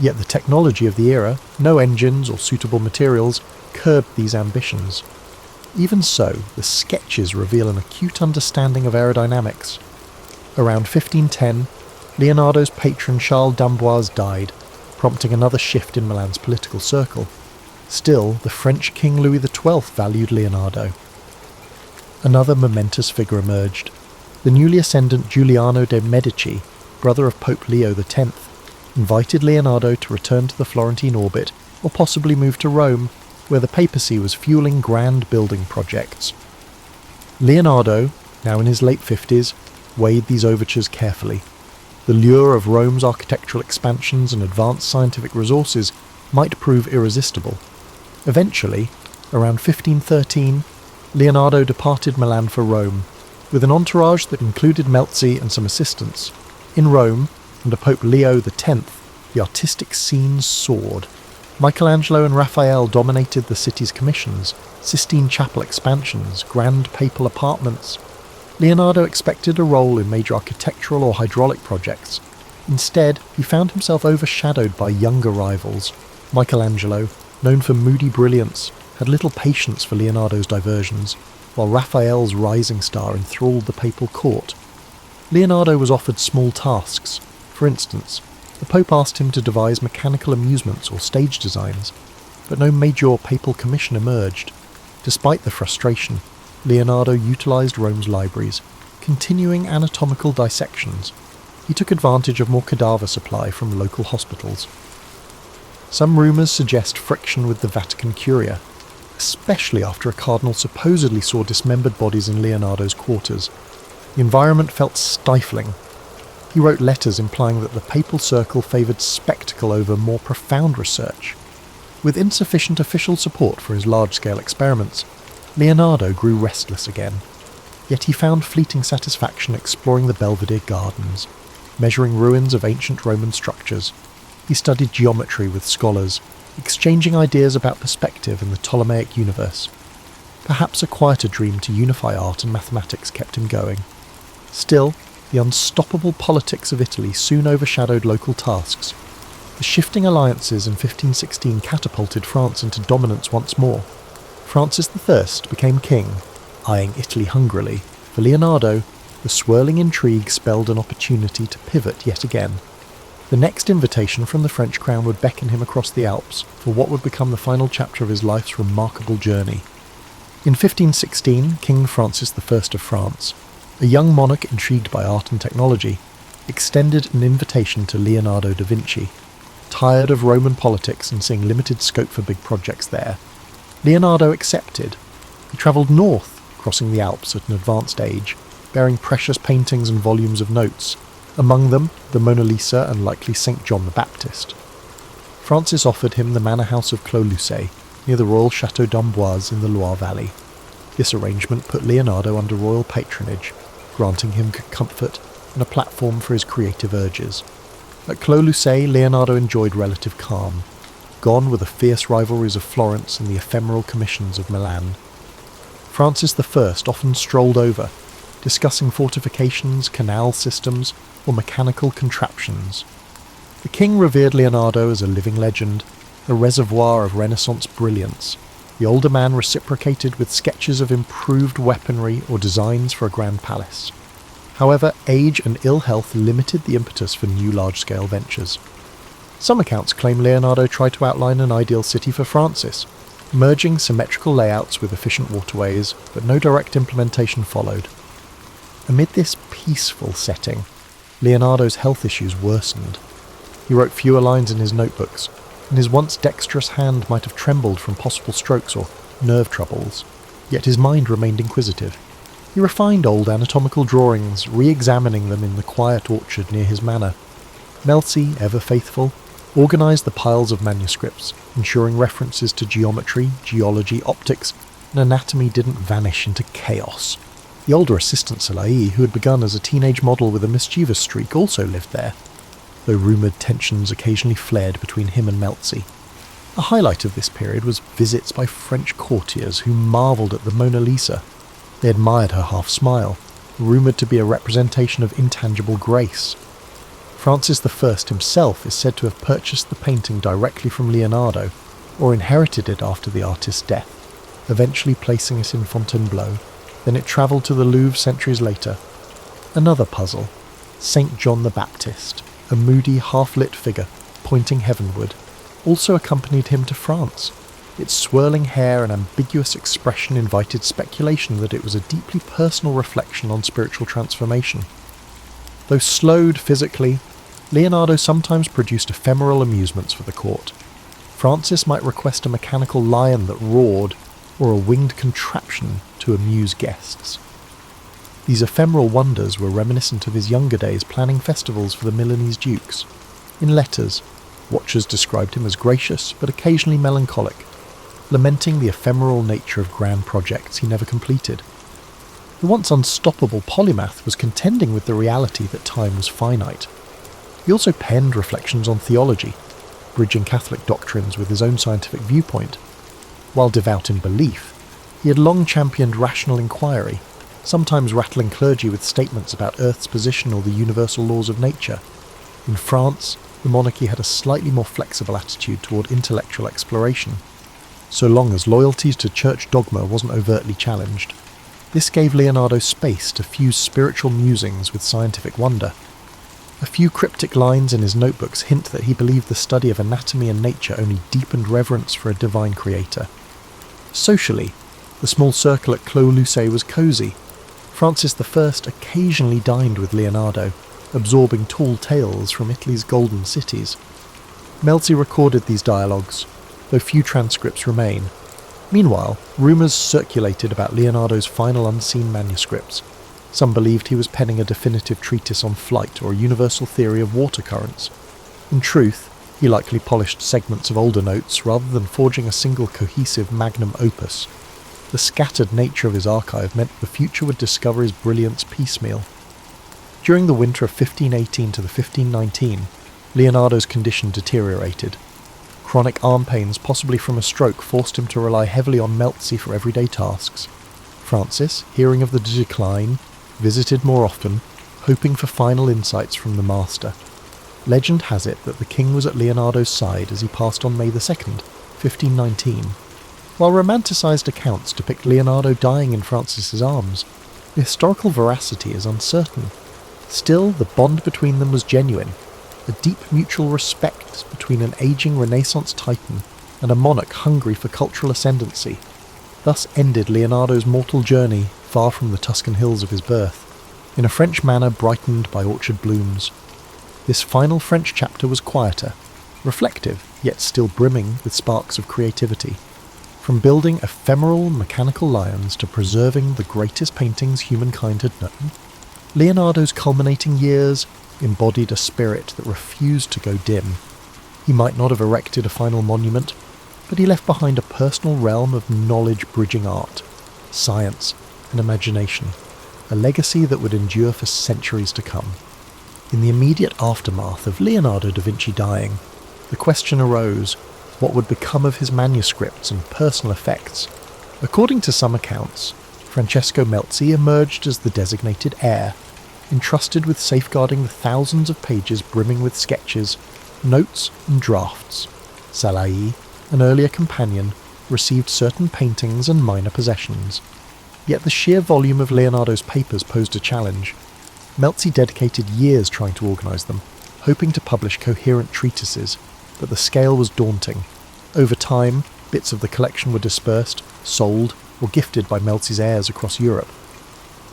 Yet the technology of the era, no engines or suitable materials, curbed these ambitions. Even so, the sketches reveal an acute understanding of aerodynamics. Around 1510, Leonardo's patron Charles d'Amboise died, prompting another shift in Milan's political circle. Still, the French King Louis XII valued Leonardo. Another momentous figure emerged. The newly ascendant Giuliano de' Medici, brother of Pope Leo X, invited Leonardo to return to the Florentine orbit or possibly move to Rome, where the papacy was fueling grand building projects. Leonardo, now in his late 50s, weighed these overtures carefully. The lure of Rome's architectural expansions and advanced scientific resources might prove irresistible. Eventually, around 1513, Leonardo departed Milan for Rome, with an entourage that included Melzi and some assistants. In Rome, under Pope Leo X, the artistic scene soared. Michelangelo and Raphael dominated the city's commissions, Sistine Chapel expansions, grand papal apartments. Leonardo expected a role in major architectural or hydraulic projects. Instead, he found himself overshadowed by younger rivals. Michelangelo, known for moody brilliance, had little patience for Leonardo's diversions, while Raphael's rising star enthralled the papal court. Leonardo was offered small tasks. For instance, The Pope asked him to devise mechanical amusements or stage designs, but no major papal commission emerged. Despite the frustration, Leonardo utilised Rome's libraries, continuing anatomical dissections. He took advantage of more cadaver supply from local hospitals. Some rumours suggest friction with the Vatican Curia, especially after a cardinal supposedly saw dismembered bodies in Leonardo's quarters. The environment felt stifling. He wrote letters implying that the papal circle favoured spectacle over more profound research. With insufficient official support for his large-scale experiments, Leonardo grew restless again. Yet he found fleeting satisfaction exploring the Belvedere Gardens, measuring ruins of ancient Roman structures. He studied geometry with scholars, exchanging ideas about perspective in the Ptolemaic universe. Perhaps a quieter dream to unify art and mathematics kept him going. Still, the unstoppable politics of Italy soon overshadowed local tasks. The shifting alliances in 1516 catapulted France into dominance once more. Francis I became king, eyeing Italy hungrily. For Leonardo, the swirling intrigue spelled an opportunity to pivot yet again. The next invitation from the French crown would beckon him across the Alps for what would become the final chapter of his life's remarkable journey. In 1516, King Francis I of France, a young monarch intrigued by art and technology, extended an invitation to Leonardo da Vinci. Tired of Roman politics and seeing limited scope for big projects there, Leonardo accepted. He travelled north, crossing the Alps at an advanced age, bearing precious paintings and volumes of notes, among them the Mona Lisa and likely St. John the Baptist. Francis offered him the manor house of Clos-Lucé, near the royal Château d'Amboise in the Loire Valley. This arrangement put Leonardo under royal patronage, granting him comfort and a platform for his creative urges. At Clos-Lucé, Leonardo enjoyed relative calm, gone were the fierce rivalries of Florence and the ephemeral commissions of Milan. Francis I often strolled over, discussing fortifications, canal systems, or mechanical contraptions. The king revered Leonardo as a living legend, a reservoir of Renaissance brilliance. The older man reciprocated with sketches of improved weaponry or designs for a grand palace. However, age and ill health limited the impetus for new large-scale ventures. Some accounts claim Leonardo tried to outline an ideal city for Francis, merging symmetrical layouts with efficient waterways, but no direct implementation followed. Amid this peaceful setting, Leonardo's health issues worsened. He wrote fewer lines in his notebooks, and his once dexterous hand might have trembled from possible strokes or nerve troubles, yet his mind remained inquisitive. He refined old anatomical drawings, re-examining them in the quiet orchard near his manor. Melzi, ever faithful, organised the piles of manuscripts, ensuring references to geometry, geology, optics, and anatomy didn't vanish into chaos. The older assistant Salai, who had begun as a teenage model with a mischievous streak, also lived there, though rumoured tensions occasionally flared between him and Melzi. A highlight of this period was visits by French courtiers who marvelled at the Mona Lisa. They admired her half-smile, rumoured to be a representation of intangible grace. Francis I himself is said to have purchased the painting directly from Leonardo, or inherited it after the artist's death, eventually placing it in Fontainebleau. Then it travelled to the Louvre centuries later. Another puzzle, St. John the Baptist, a moody, half-lit figure, pointing heavenward, also accompanied him to France. Its swirling hair and ambiguous expression invited speculation that it was a deeply personal reflection on spiritual transformation. Though slowed physically, Leonardo sometimes produced ephemeral amusements for the court. Francis might request a mechanical lion that roared, or a winged contraption to amuse guests. These ephemeral wonders were reminiscent of his younger days planning festivals for the Milanese dukes. In letters, watchers described him as gracious but occasionally melancholic, lamenting the ephemeral nature of grand projects he never completed. The once unstoppable polymath was contending with the reality that time was finite. He also penned reflections on theology, bridging Catholic doctrines with his own scientific viewpoint. While devout in belief, he had long championed rational inquiry, sometimes rattling clergy with statements about Earth's position or the universal laws of nature. In France, the monarchy had a slightly more flexible attitude toward intellectual exploration, so long as loyalty to church dogma wasn't overtly challenged. This gave Leonardo space to fuse spiritual musings with scientific wonder. A few cryptic lines in his notebooks hint that he believed the study of anatomy and nature only deepened reverence for a divine creator. Socially, the small circle at Clos Lucé was cosy. Francis I occasionally dined with Leonardo, absorbing tall tales from Italy's golden cities. Melzi recorded these dialogues, though few transcripts remain. Meanwhile, rumours circulated about Leonardo's final unseen manuscripts. Some believed he was penning a definitive treatise on flight or a universal theory of water currents. In truth, he likely polished segments of older notes rather than forging a single cohesive magnum opus. The scattered nature of his archive meant the future would discover his brilliance piecemeal. During the winter of 1518 to the 1519, Leonardo's condition deteriorated. Chronic arm pains, possibly from a stroke, forced him to rely heavily on Melzi for everyday tasks. Francis, hearing of the decline, visited more often, hoping for final insights from the master. Legend has it that the king was at Leonardo's side as he passed on May 2nd, 1519. While romanticised accounts depict Leonardo dying in Francis's arms, the historical veracity is uncertain. Still, the bond between them was genuine, a deep mutual respect between an ageing Renaissance titan and a monarch hungry for cultural ascendancy. Thus ended Leonardo's mortal journey far from the Tuscan hills of his birth, in a French manor brightened by orchard blooms. This final French chapter was quieter, reflective, yet still brimming with sparks of creativity. From building ephemeral mechanical lions to preserving the greatest paintings humankind had known, Leonardo's culminating years embodied a spirit that refused to go dim. He might not have erected a final monument, but he left behind a personal realm of knowledge-bridging art, science, and imagination, a legacy that would endure for centuries to come. In the immediate aftermath of Leonardo da Vinci dying, the question arose, what would become of his manuscripts and personal effects? According to some accounts, Francesco Melzi emerged as the designated heir, entrusted with safeguarding the thousands of pages brimming with sketches, notes and drafts. Salai, an earlier companion, received certain paintings and minor possessions. Yet the sheer volume of Leonardo's papers posed a challenge. Melzi dedicated years trying to organise them, hoping to publish coherent treatises, but the scale was daunting. Over time, bits of the collection were dispersed, sold, or gifted by Melzi's heirs across Europe.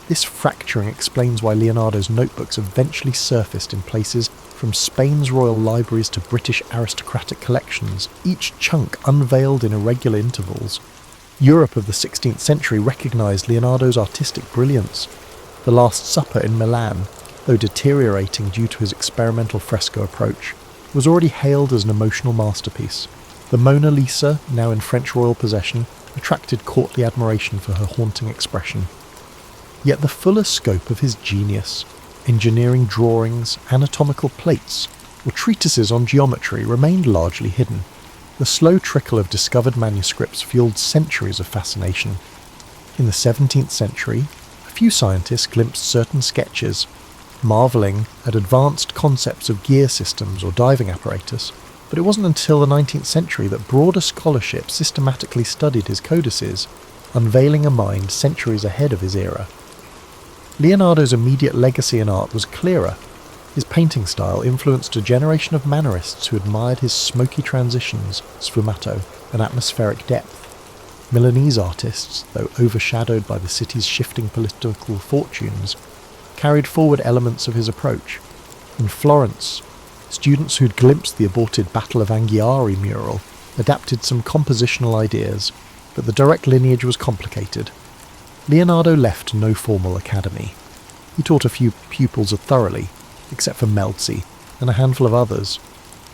This fracturing explains why Leonardo's notebooks eventually surfaced in places from Spain's royal libraries to British aristocratic collections, each chunk unveiled in irregular intervals. Europe of the 16th century recognised Leonardo's artistic brilliance. The Last Supper in Milan, though deteriorating due to his experimental fresco approach, was already hailed as an emotional masterpiece. The Mona Lisa, now in French royal possession, attracted courtly admiration for her haunting expression. Yet the fuller scope of his genius, engineering drawings, anatomical plates, or treatises on geometry remained largely hidden. The slow trickle of discovered manuscripts fueled centuries of fascination. In the 17th century, a few scientists glimpsed certain sketches, marvelling at advanced concepts of gear systems or diving apparatus, but it wasn't until the 19th century that broader scholarship systematically studied his codices, unveiling a mind centuries ahead of his era. Leonardo's immediate legacy in art was clearer. His painting style influenced a generation of Mannerists who admired his smoky transitions, sfumato, and atmospheric depth. Milanese artists, though overshadowed by the city's shifting political fortunes, carried forward elements of his approach. In Florence, students who'd glimpsed the aborted Battle of Anghiari mural adapted some compositional ideas, but the direct lineage was complicated. Leonardo left no formal academy. He taught a few pupils thoroughly, except for Melzi and a handful of others.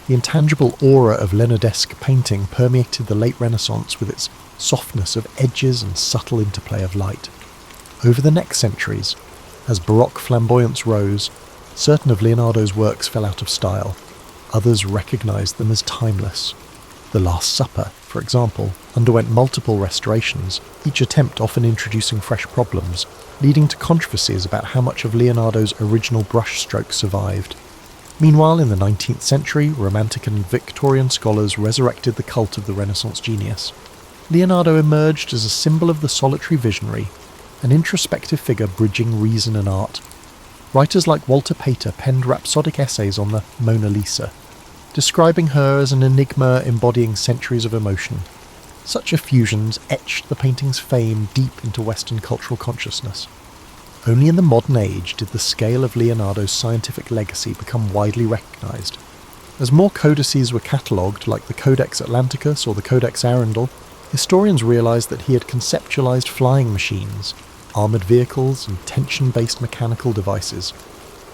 The intangible aura of Leonardesque painting permeated the late Renaissance with its softness of edges and subtle interplay of light. Over the next centuries, as Baroque flamboyance rose, certain of Leonardo's works fell out of style. Others recognised them as timeless. The Last Supper, for example, underwent multiple restorations, each attempt often introducing fresh problems, leading to controversies about how much of Leonardo's original brushstrokes survived. Meanwhile, in the 19th century, Romantic and Victorian scholars resurrected the cult of the Renaissance genius. Leonardo emerged as a symbol of the solitary visionary, an introspective figure bridging reason and art. Writers like Walter Pater penned rhapsodic essays on the Mona Lisa, describing her as an enigma embodying centuries of emotion. Such effusions etched the painting's fame deep into Western cultural consciousness. Only in the modern age did the scale of Leonardo's scientific legacy become widely recognised. As more codices were catalogued, like the Codex Atlanticus or the Codex Arundel, historians realised that he had conceptualised flying machines, armoured vehicles and tension-based mechanical devices.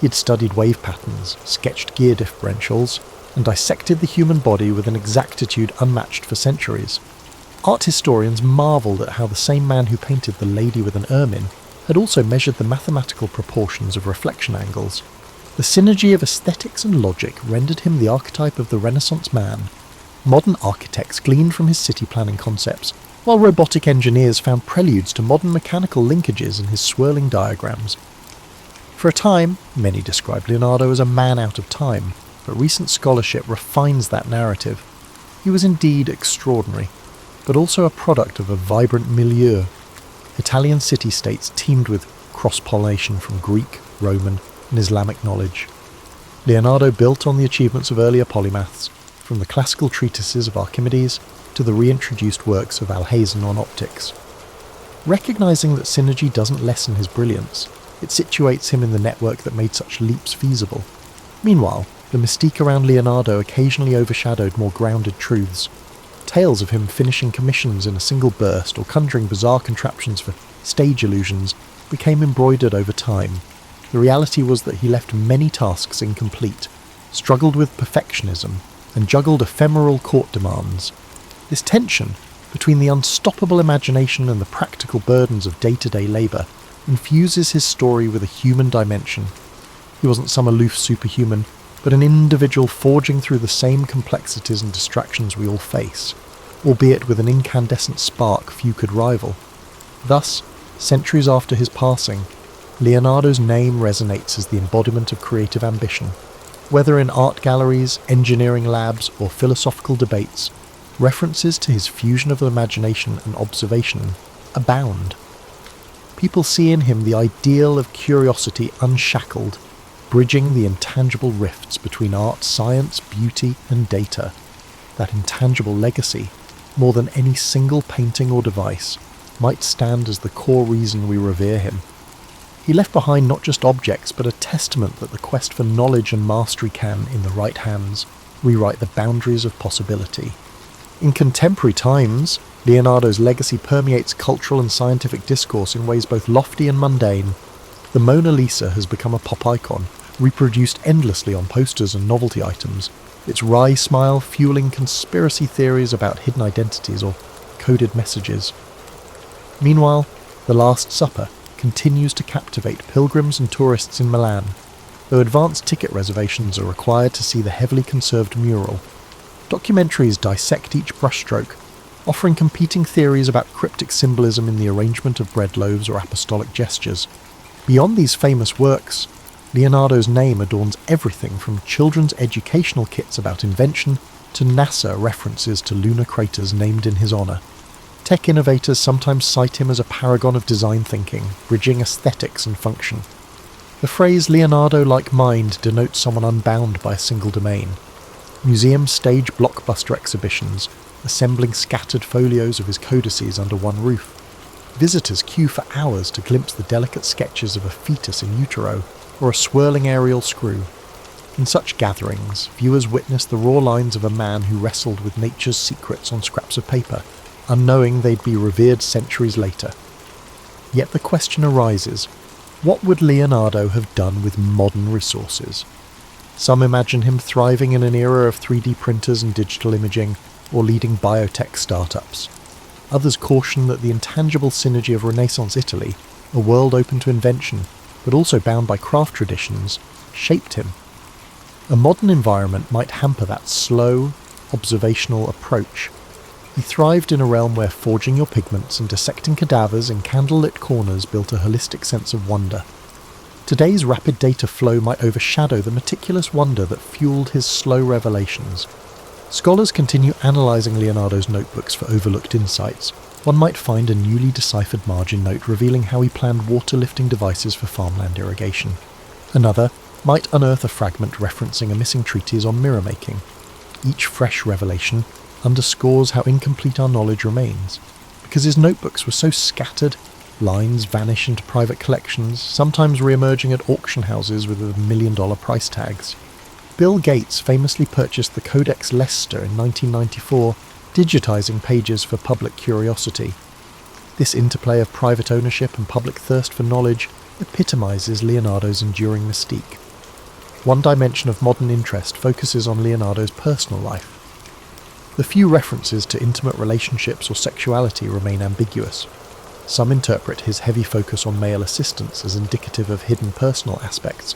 He had studied wave patterns, sketched gear differentials, and dissected the human body with an exactitude unmatched for centuries. Art historians marvelled at how the same man who painted the lady with an ermine had also measured the mathematical proportions of reflection angles. The synergy of aesthetics and logic rendered him the archetype of the Renaissance man. Modern architects gleaned from his city planning concepts, while robotic engineers found preludes to modern mechanical linkages in his swirling diagrams. For a time, many described Leonardo as a man out of time, but recent scholarship refines that narrative. He was indeed extraordinary, but also a product of a vibrant milieu. Italian city-states teemed with cross-pollination from Greek, Roman, and Islamic knowledge. Leonardo built on the achievements of earlier polymaths, from the classical treatises of Archimedes to the reintroduced works of Alhazen on optics. Recognising that synergy doesn't lessen his brilliance, it situates him in the network that made such leaps feasible. Meanwhile, the mystique around Leonardo occasionally overshadowed more grounded truths. Tales of him finishing commissions in a single burst or conjuring bizarre contraptions for stage illusions became embroidered over time. The reality was that he left many tasks incomplete, struggled with perfectionism, and juggled ephemeral court demands. This tension between the unstoppable imagination and the practical burdens of day-to-day labour infuses his story with a human dimension. He wasn't some aloof superhuman, but an individual forging through the same complexities and distractions we all face, albeit with an incandescent spark few could rival. Thus, centuries after his passing, Leonardo's name resonates as the embodiment of creative ambition. Whether in art galleries, engineering labs, or philosophical debates, references to his fusion of imagination and observation abound. People see in him the ideal of curiosity unshackled, bridging the intangible rifts between art, science, beauty, and data. That intangible legacy, more than any single painting or device, might stand as the core reason we revere him. He left behind not just objects, but a testament that the quest for knowledge and mastery can, in the right hands, rewrite the boundaries of possibility. In contemporary times, Leonardo's legacy permeates cultural and scientific discourse in ways both lofty and mundane. The Mona Lisa has become a pop icon, reproduced endlessly on posters and novelty items, its wry smile fueling conspiracy theories about hidden identities or coded messages. Meanwhile, The Last Supper continues to captivate pilgrims and tourists in Milan, though advanced ticket reservations are required to see the heavily conserved mural. Documentaries dissect each brushstroke, offering competing theories about cryptic symbolism in the arrangement of bread loaves or apostolic gestures. Beyond these famous works, Leonardo's name adorns everything from children's educational kits about invention to NASA references to lunar craters named in his honour. Tech innovators sometimes cite him as a paragon of design thinking, bridging aesthetics and function. The phrase Leonardo-like mind denotes someone unbound by a single domain. Museums stage blockbuster exhibitions, assembling scattered folios of his codices under one roof. Visitors queue for hours to glimpse the delicate sketches of a fetus in utero or a swirling aerial screw. In such gatherings, viewers witness the raw lines of a man who wrestled with nature's secrets on scraps of paper, unknowing they'd be revered centuries later. Yet the question arises, what would Leonardo have done with modern resources? Some imagine him thriving in an era of 3D printers and digital imaging, or leading biotech startups. Others caution that the intangible synergy of Renaissance Italy, a world open to invention, but also bound by craft traditions, shaped him. A modern environment might hamper that slow, observational approach. He thrived in a realm where forging your pigments and dissecting cadavers in candlelit corners built a holistic sense of wonder. Today's rapid data flow might overshadow the meticulous wonder that fueled his slow revelations. Scholars continue analysing Leonardo's notebooks for overlooked insights. One might find a newly deciphered margin note revealing how he planned water-lifting devices for farmland irrigation. Another might unearth a fragment referencing a missing treatise on mirror making. Each fresh revelation underscores how incomplete our knowledge remains. Because his notebooks were so scattered, lines vanish into private collections, sometimes re-emerging at auction houses with $1 million price tags. Bill Gates famously purchased the Codex Leicester in 1994, digitizing pages for public curiosity. This interplay of private ownership and public thirst for knowledge epitomizes Leonardo's enduring mystique. One dimension of modern interest focuses on Leonardo's personal life. The few references to intimate relationships or sexuality remain ambiguous. Some interpret his heavy focus on male assistants as indicative of hidden personal aspects.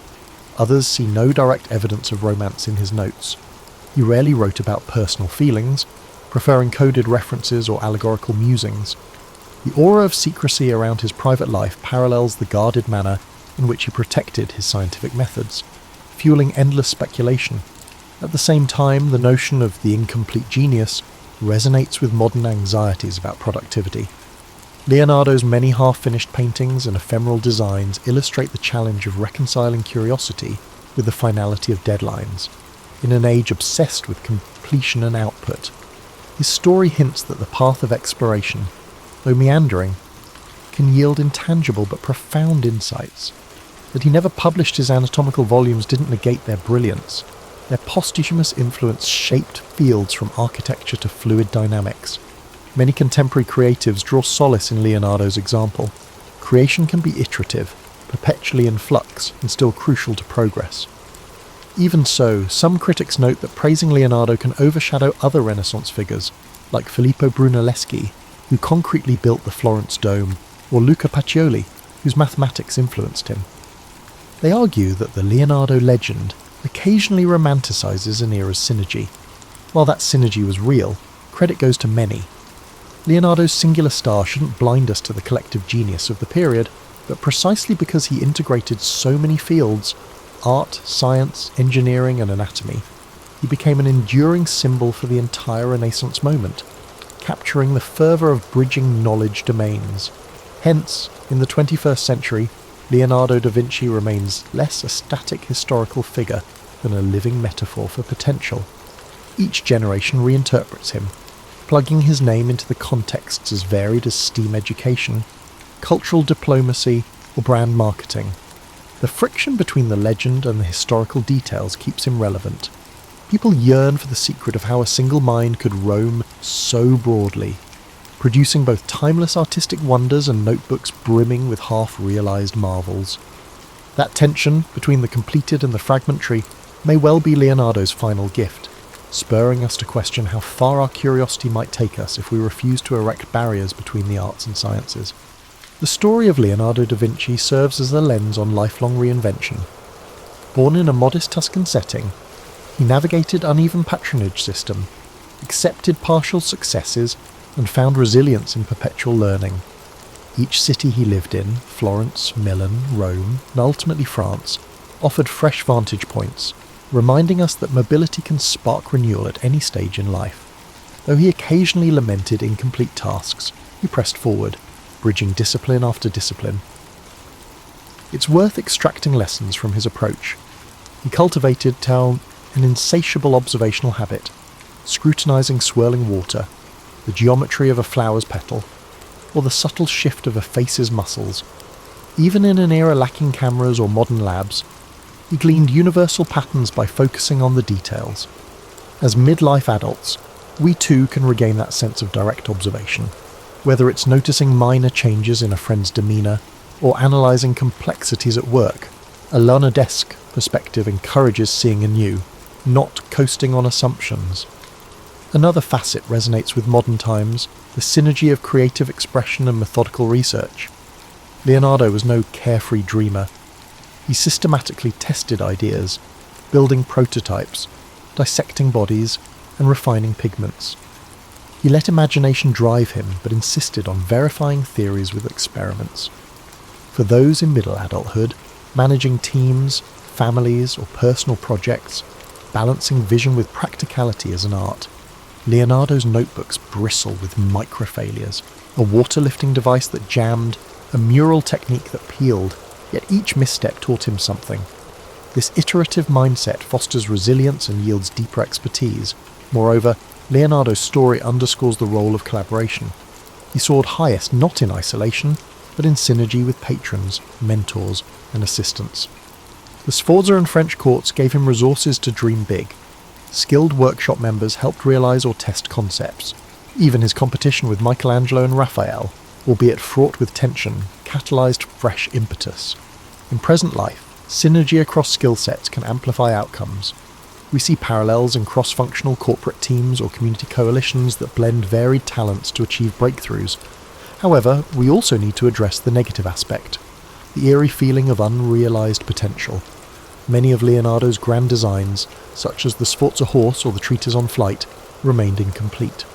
Others see no direct evidence of romance in his notes. He rarely wrote about personal feelings, preferring coded references or allegorical musings. The aura of secrecy around his private life parallels the guarded manner in which he protected his scientific methods, fueling endless speculation. At the same time, the notion of the incomplete genius resonates with modern anxieties about productivity. Leonardo's many half-finished paintings and ephemeral designs illustrate the challenge of reconciling curiosity with the finality of deadlines, in an age obsessed with completion and output. His story hints that the path of exploration, though meandering, can yield intangible but profound insights. That he never published his anatomical volumes didn't negate their brilliance. Their posthumous influence shaped fields from architecture to fluid dynamics. Many contemporary creatives draw solace in Leonardo's example. Creation can be iterative, perpetually in flux, and still crucial to progress. Even so, some critics note that praising Leonardo can overshadow other Renaissance figures, like Filippo Brunelleschi, who concretely built the Florence Dome, or Luca Pacioli, whose mathematics influenced him. They argue that the Leonardo legend occasionally romanticizes an era's synergy. While that synergy was real, credit goes to many. Leonardo's singular star shouldn't blind us to the collective genius of the period, but precisely because he integrated so many fields, art, science, engineering and anatomy, he became an enduring symbol for the entire Renaissance moment, capturing the fervour of bridging knowledge domains. Hence, in the 21st century, Leonardo da Vinci remains less a static historical figure than a living metaphor for potential. Each generation reinterprets him, plugging his name into the contexts as varied as STEAM education, cultural diplomacy, or brand marketing. The friction between the legend and the historical details keeps him relevant. People yearn for the secret of how a single mind could roam so broadly, producing both timeless artistic wonders and notebooks brimming with half-realised marvels. That tension between the completed and the fragmentary may well be Leonardo's final gift, spurring us to question how far our curiosity might take us if we refuse to erect barriers between the arts and sciences. The story of Leonardo da Vinci serves as a lens on lifelong reinvention. Born in a modest Tuscan setting, he navigated uneven patronage system, accepted partial successes, and found resilience in perpetual learning. Each city he lived in, Florence, Milan, Rome, and ultimately France, offered fresh vantage points, reminding us that mobility can spark renewal at any stage in life. Though he occasionally lamented incomplete tasks, he pressed forward, bridging discipline after discipline. It's worth extracting lessons from his approach. He cultivated an insatiable observational habit, scrutinizing swirling water, the geometry of a flower's petal, or the subtle shift of a face's muscles. Even in an era lacking cameras or modern labs, he gleaned universal patterns by focusing on the details. As midlife adults, we too can regain that sense of direct observation, whether it's noticing minor changes in a friend's demeanour or analysing complexities at work. A Leonardesque perspective encourages seeing anew, not coasting on assumptions. Another facet resonates with modern times, the synergy of creative expression and methodical research. Leonardo was no carefree dreamer. He systematically tested ideas, building prototypes, dissecting bodies, and refining pigments. He let imagination drive him, but insisted on verifying theories with experiments. For those in middle adulthood, managing teams, families, or personal projects, balancing vision with practicality is an art. Leonardo's notebooks bristle with microfailures, a water-lifting device that jammed, a mural technique that peeled, yet each misstep taught him something. This iterative mindset fosters resilience and yields deeper expertise. Moreover, Leonardo's story underscores the role of collaboration. He soared highest not in isolation, but in synergy with patrons, mentors, and assistants. The Sforza and French courts gave him resources to dream big. Skilled workshop members helped realise or test concepts. Even his competition with Michelangelo and Raphael, albeit fraught with tension, catalysed fresh impetus. In present life, synergy across skill sets can amplify outcomes. We see parallels in cross-functional corporate teams or community coalitions that blend varied talents to achieve breakthroughs. However, we also need to address the negative aspect, the eerie feeling of unrealised potential. Many of Leonardo's grand designs, such as the Sforza horse or the treatise on flight, remained incomplete.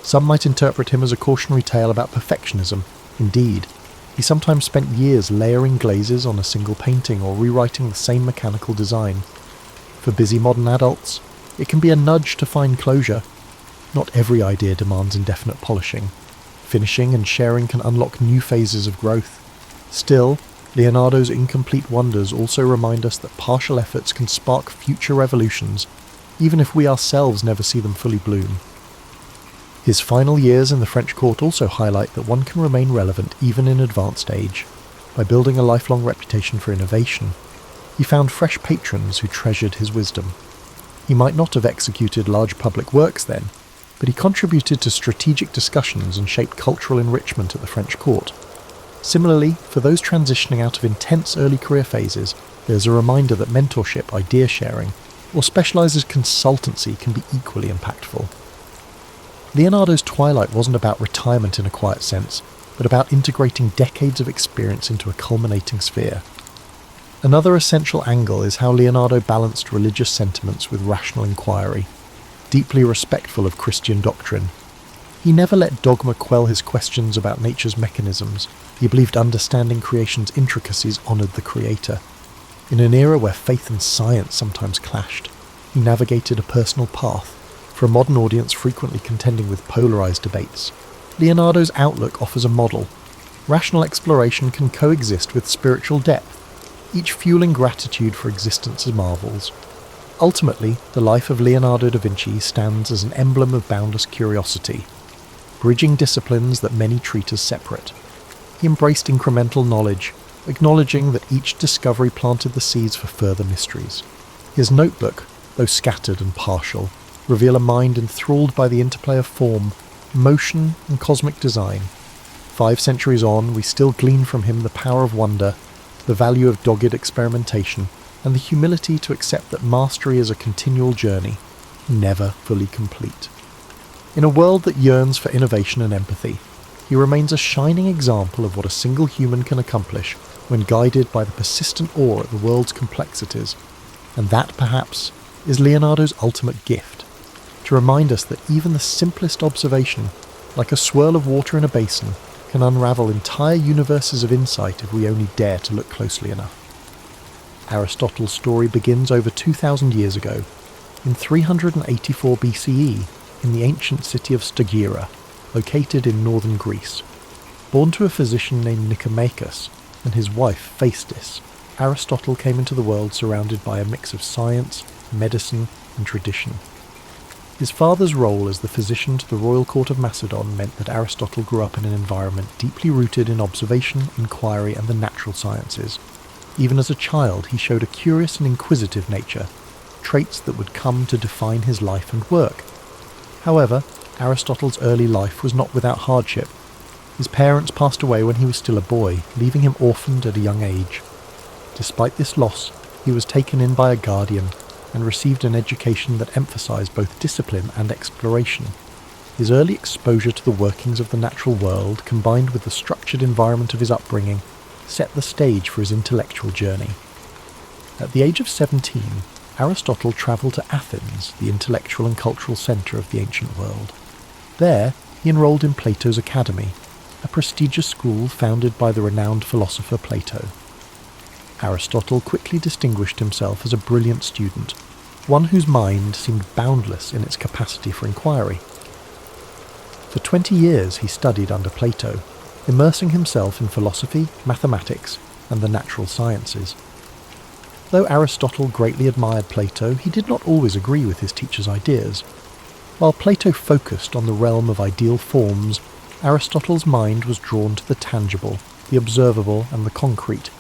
Some might interpret him as a cautionary tale about perfectionism. Indeed, he sometimes spent years layering glazes on a single painting or rewriting the same mechanical design. For busy modern adults, it can be a nudge to find closure. Not every idea demands indefinite polishing. Finishing and sharing can unlock new phases of growth. Still, Leonardo's incomplete wonders also remind us that partial efforts can spark future revolutions, even if we ourselves never see them fully bloom. His final years in the French court also highlight that one can remain relevant even in advanced age, by building a lifelong reputation for innovation. He found fresh patrons who treasured his wisdom. He might not have executed large public works then, but he contributed to strategic discussions and shaped cultural enrichment at the French court. Similarly, for those transitioning out of intense early career phases, there's a reminder that mentorship, idea sharing, or specialised consultancy can be equally impactful. Leonardo's twilight wasn't about retirement in a quiet sense, but about integrating decades of experience into a culminating sphere. Another essential angle is how Leonardo balanced religious sentiments with rational inquiry, deeply respectful of Christian doctrine. He never let dogma quell his questions about nature's mechanisms. He believed understanding creation's intricacies honoured the Creator. In an era where faith and science sometimes clashed, he navigated a personal path, for a modern audience frequently contending with polarised debates. Leonardo's outlook offers a model. Rational exploration can coexist with spiritual depth, each fueling gratitude for existence's marvels. Ultimately, the life of Leonardo da Vinci stands as an emblem of boundless curiosity, bridging disciplines that many treat as separate. He embraced incremental knowledge, acknowledging that each discovery planted the seeds for further mysteries. His notebook, though scattered and partial, reveal a mind enthralled by the interplay of form, motion, and cosmic design. 5 centuries on, we still glean from him the power of wonder, the value of dogged experimentation, and the humility to accept that mastery is a continual journey, never fully complete. In a world that yearns for innovation and empathy, he remains a shining example of what a single human can accomplish when guided by the persistent awe at the world's complexities, and that, perhaps, is Leonardo's ultimate gift, to remind us that even the simplest observation, like a swirl of water in a basin, can unravel entire universes of insight if we only dare to look closely enough. Aristotle's story begins over 2,000 years ago, in 384 BCE, in the ancient city of Stagira, located in northern Greece. Born to a physician named Nicomachus and his wife Phaestis, Aristotle came into the world surrounded by a mix of science, medicine, and tradition. His father's role as the physician to the royal court of Macedon meant that Aristotle grew up in an environment deeply rooted in observation, inquiry, and the natural sciences. Even as a child, he showed a curious and inquisitive nature, traits that would come to define his life and work. However, Aristotle's early life was not without hardship. His parents passed away when he was still a boy, leaving him orphaned at a young age. Despite this loss, he was taken in by a guardian and received an education that emphasized both discipline and exploration. His early exposure to the workings of the natural world, combined with the structured environment of his upbringing, set the stage for his intellectual journey. At the age of 17, Aristotle travelled to Athens, the intellectual and cultural centre of the ancient world. There, he enrolled in Plato's Academy, a prestigious school founded by the renowned philosopher Plato. Aristotle quickly distinguished himself as a brilliant student, one whose mind seemed boundless in its capacity for inquiry. For 20 years he studied under Plato, immersing himself in philosophy, mathematics, and the natural sciences. Though Aristotle greatly admired Plato, he did not always agree with his teacher's ideas. While Plato focused on the realm of ideal forms, Aristotle's mind was drawn to the tangible, the observable, and the concrete.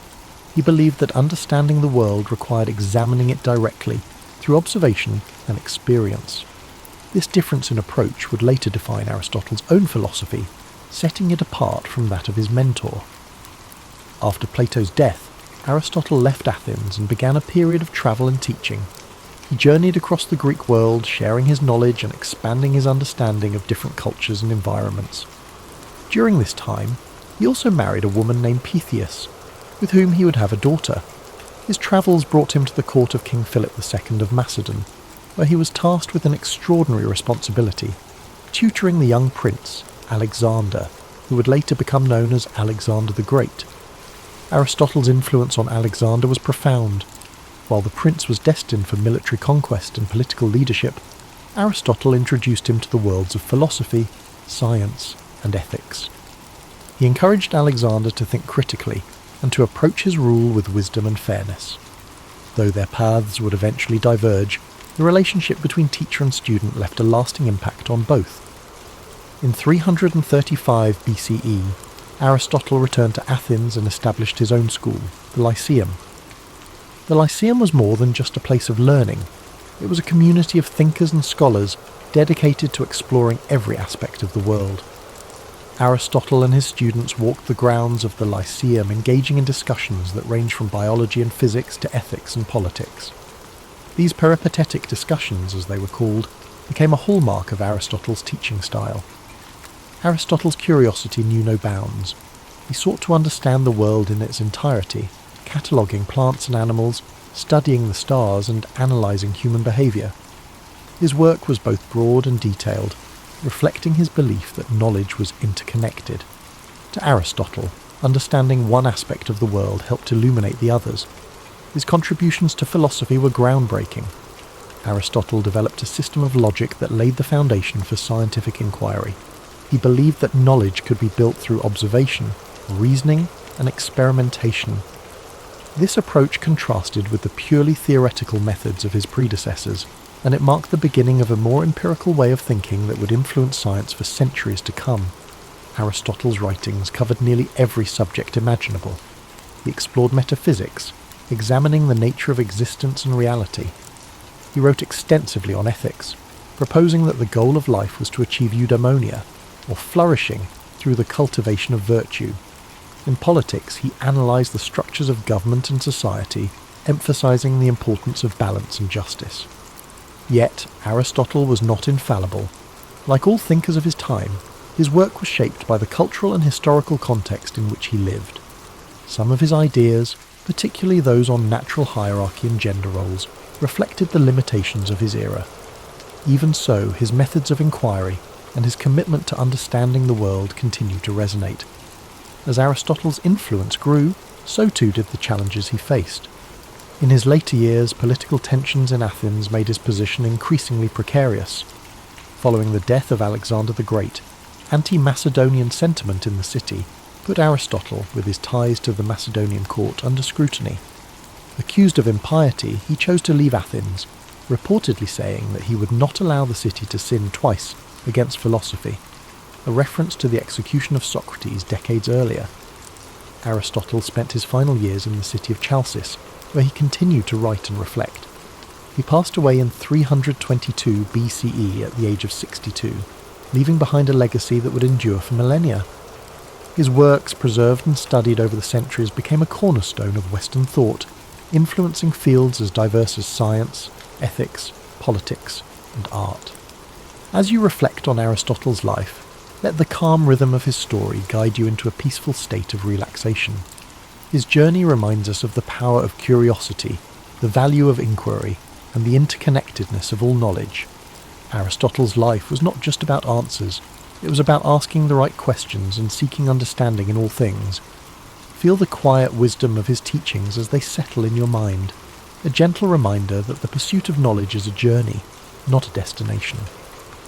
He believed that understanding the world required examining it directly, through observation and experience. This difference in approach would later define Aristotle's own philosophy, setting it apart from that of his mentor. After Plato's death, Aristotle left Athens and began a period of travel and teaching. He journeyed across the Greek world, sharing his knowledge and expanding his understanding of different cultures and environments. During this time, he also married a woman named Pythias, with whom he would have a daughter. His travels brought him to the court of King Philip II of Macedon, where he was tasked with an extraordinary responsibility, tutoring the young prince, Alexander, who would later become known as Alexander the Great. Aristotle's influence on Alexander was profound. While the prince was destined for military conquest and political leadership, Aristotle introduced him to the worlds of philosophy, science, and ethics. He encouraged Alexander to think critically and to approach his rule with wisdom and fairness. Though their paths would eventually diverge, the relationship between teacher and student left a lasting impact on both. In 335 BCE, Aristotle returned to Athens and established his own school, the Lyceum. The Lyceum was more than just a place of learning. It was a community of thinkers and scholars dedicated to exploring every aspect of the world. Aristotle and his students walked the grounds of the Lyceum, engaging in discussions that range from biology and physics to ethics and politics. These peripatetic discussions, as they were called, became a hallmark of Aristotle's teaching style. Aristotle's curiosity knew no bounds. He sought to understand the world in its entirety, cataloguing plants and animals, studying the stars, and analysing human behaviour. His work was both broad and detailed, reflecting his belief that knowledge was interconnected. To Aristotle, understanding one aspect of the world helped illuminate the others. His contributions to philosophy were groundbreaking. Aristotle developed a system of logic that laid the foundation for scientific inquiry. He believed that knowledge could be built through observation, reasoning, and experimentation. This approach contrasted with the purely theoretical methods of his predecessors, and it marked the beginning of a more empirical way of thinking that would influence science for centuries to come. Aristotle's writings covered nearly every subject imaginable. He explored metaphysics, examining the nature of existence and reality. He wrote extensively on ethics, proposing that the goal of life was to achieve eudaimonia, or flourishing through the cultivation of virtue. In politics, he analysed the structures of government and society, emphasising the importance of balance and justice. Yet, Aristotle was not infallible. Like all thinkers of his time, his work was shaped by the cultural and historical context in which he lived. Some of his ideas, particularly those on natural hierarchy and gender roles, reflected the limitations of his era. Even so, his methods of inquiry and his commitment to understanding the world continue to resonate. As Aristotle's influence grew, so too did the challenges he faced. In his later years, political tensions in Athens made his position increasingly precarious. Following the death of Alexander the Great, anti-Macedonian sentiment in the city put Aristotle, with his ties to the Macedonian court, under scrutiny. Accused of impiety, he chose to leave Athens, reportedly saying that he would not allow the city to sin twice against philosophy, a reference to the execution of Socrates decades earlier. Aristotle spent his final years in the city of Chalcis, where he continued to write and reflect. He passed away in 322 BCE at the age of 62, leaving behind a legacy that would endure for millennia. His works, preserved and studied over the centuries, became a cornerstone of Western thought, influencing fields as diverse as science, ethics, politics, and art. As you reflect on Aristotle's life, let the calm rhythm of his story guide you into a peaceful state of relaxation. His journey reminds us of the power of curiosity, the value of inquiry, and the interconnectedness of all knowledge. Aristotle's life was not just about answers, it was about asking the right questions and seeking understanding in all things. Feel the quiet wisdom of his teachings as they settle in your mind, a gentle reminder that the pursuit of knowledge is a journey, not a destination.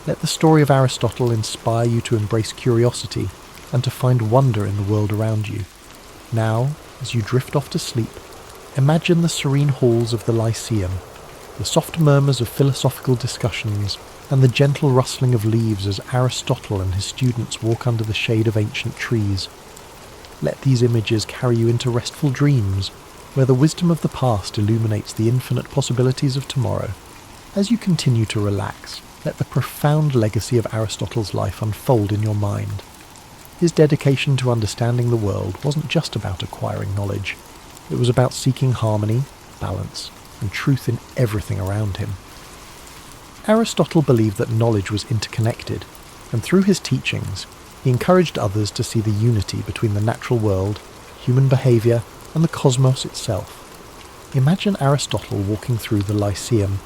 Let the story of Aristotle inspire you to embrace curiosity and to find wonder in the world around you. Now, as you drift off to sleep, Imagine the serene halls of the Lyceum, the soft murmurs of philosophical discussions, and the gentle rustling of leaves as Aristotle and his students walk under the shade of ancient trees. Let these images carry you into restful dreams, where the wisdom of the past illuminates the infinite possibilities of tomorrow. As you continue to relax, let the profound legacy of Aristotle's life unfold in your mind. His dedication to understanding the world wasn't just about acquiring knowledge. It was about seeking harmony, balance, and truth in everything around him. Aristotle believed that knowledge was interconnected, and through his teachings, he encouraged others to see the unity between the natural world, human behaviour, and the cosmos itself. Imagine Aristotle walking through the Lyceum,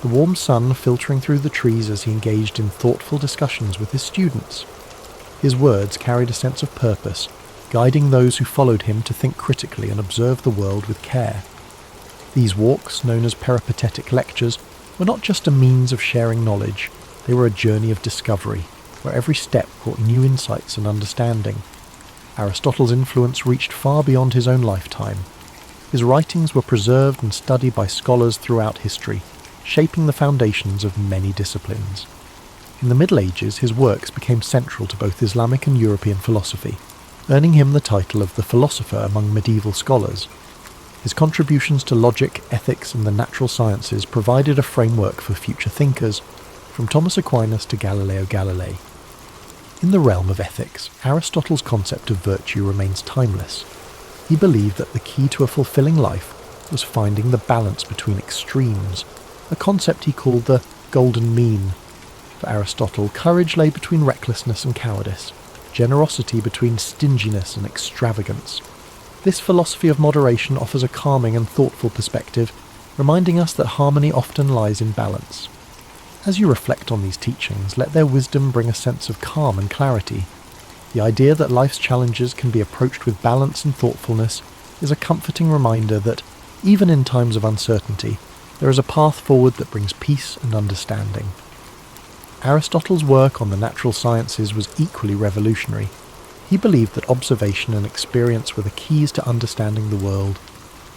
the warm sun filtering through the trees as he engaged in thoughtful discussions with his students. His words carried a sense of purpose, guiding those who followed him to think critically and observe the world with care. These walks, known as peripatetic lectures, were not just a means of sharing knowledge, they were a journey of discovery, where every step brought new insights and understanding. Aristotle's influence reached far beyond his own lifetime. His writings were preserved and studied by scholars throughout history, shaping the foundations of many disciplines. In the Middle Ages, his works became central to both Islamic and European philosophy, earning him the title of the philosopher among medieval scholars. His contributions to logic, ethics, and the natural sciences provided a framework for future thinkers, from Thomas Aquinas to Galileo Galilei. In the realm of ethics, Aristotle's concept of virtue remains timeless. He believed that the key to a fulfilling life was finding the balance between extremes, a concept he called the golden mean. For Aristotle, courage lay between recklessness and cowardice, generosity between stinginess and extravagance. This philosophy of moderation offers a calming and thoughtful perspective, reminding us that harmony often lies in balance. As you reflect on these teachings, let their wisdom bring a sense of calm and clarity. The idea that life's challenges can be approached with balance and thoughtfulness is a comforting reminder that, even in times of uncertainty, there is a path forward that brings peace and understanding. Aristotle's work on the natural sciences was equally revolutionary. He believed that observation and experience were the keys to understanding the world.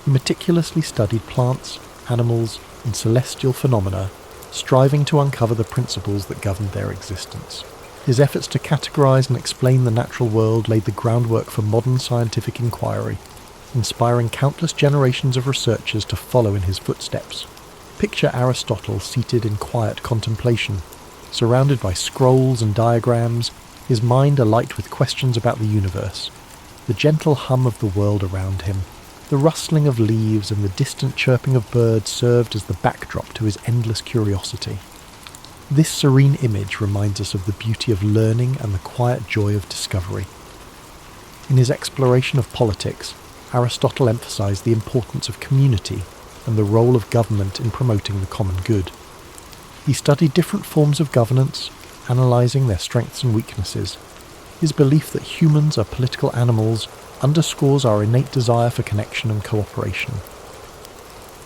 He meticulously studied plants, animals, and celestial phenomena, striving to uncover the principles that governed their existence. His efforts to categorize and explain the natural world laid the groundwork for modern scientific inquiry, inspiring countless generations of researchers to follow in his footsteps. Picture Aristotle seated in quiet contemplation, surrounded by scrolls and diagrams, his mind alight with questions about the universe. The gentle hum of the world around him, the rustling of leaves and the distant chirping of birds served as the backdrop to his endless curiosity. This serene image reminds us of the beauty of learning and the quiet joy of discovery. In his exploration of politics, Aristotle emphasized the importance of community and the role of government in promoting the common good. He studied different forms of governance, analysing their strengths and weaknesses. His belief that humans are political animals underscores our innate desire for connection and cooperation.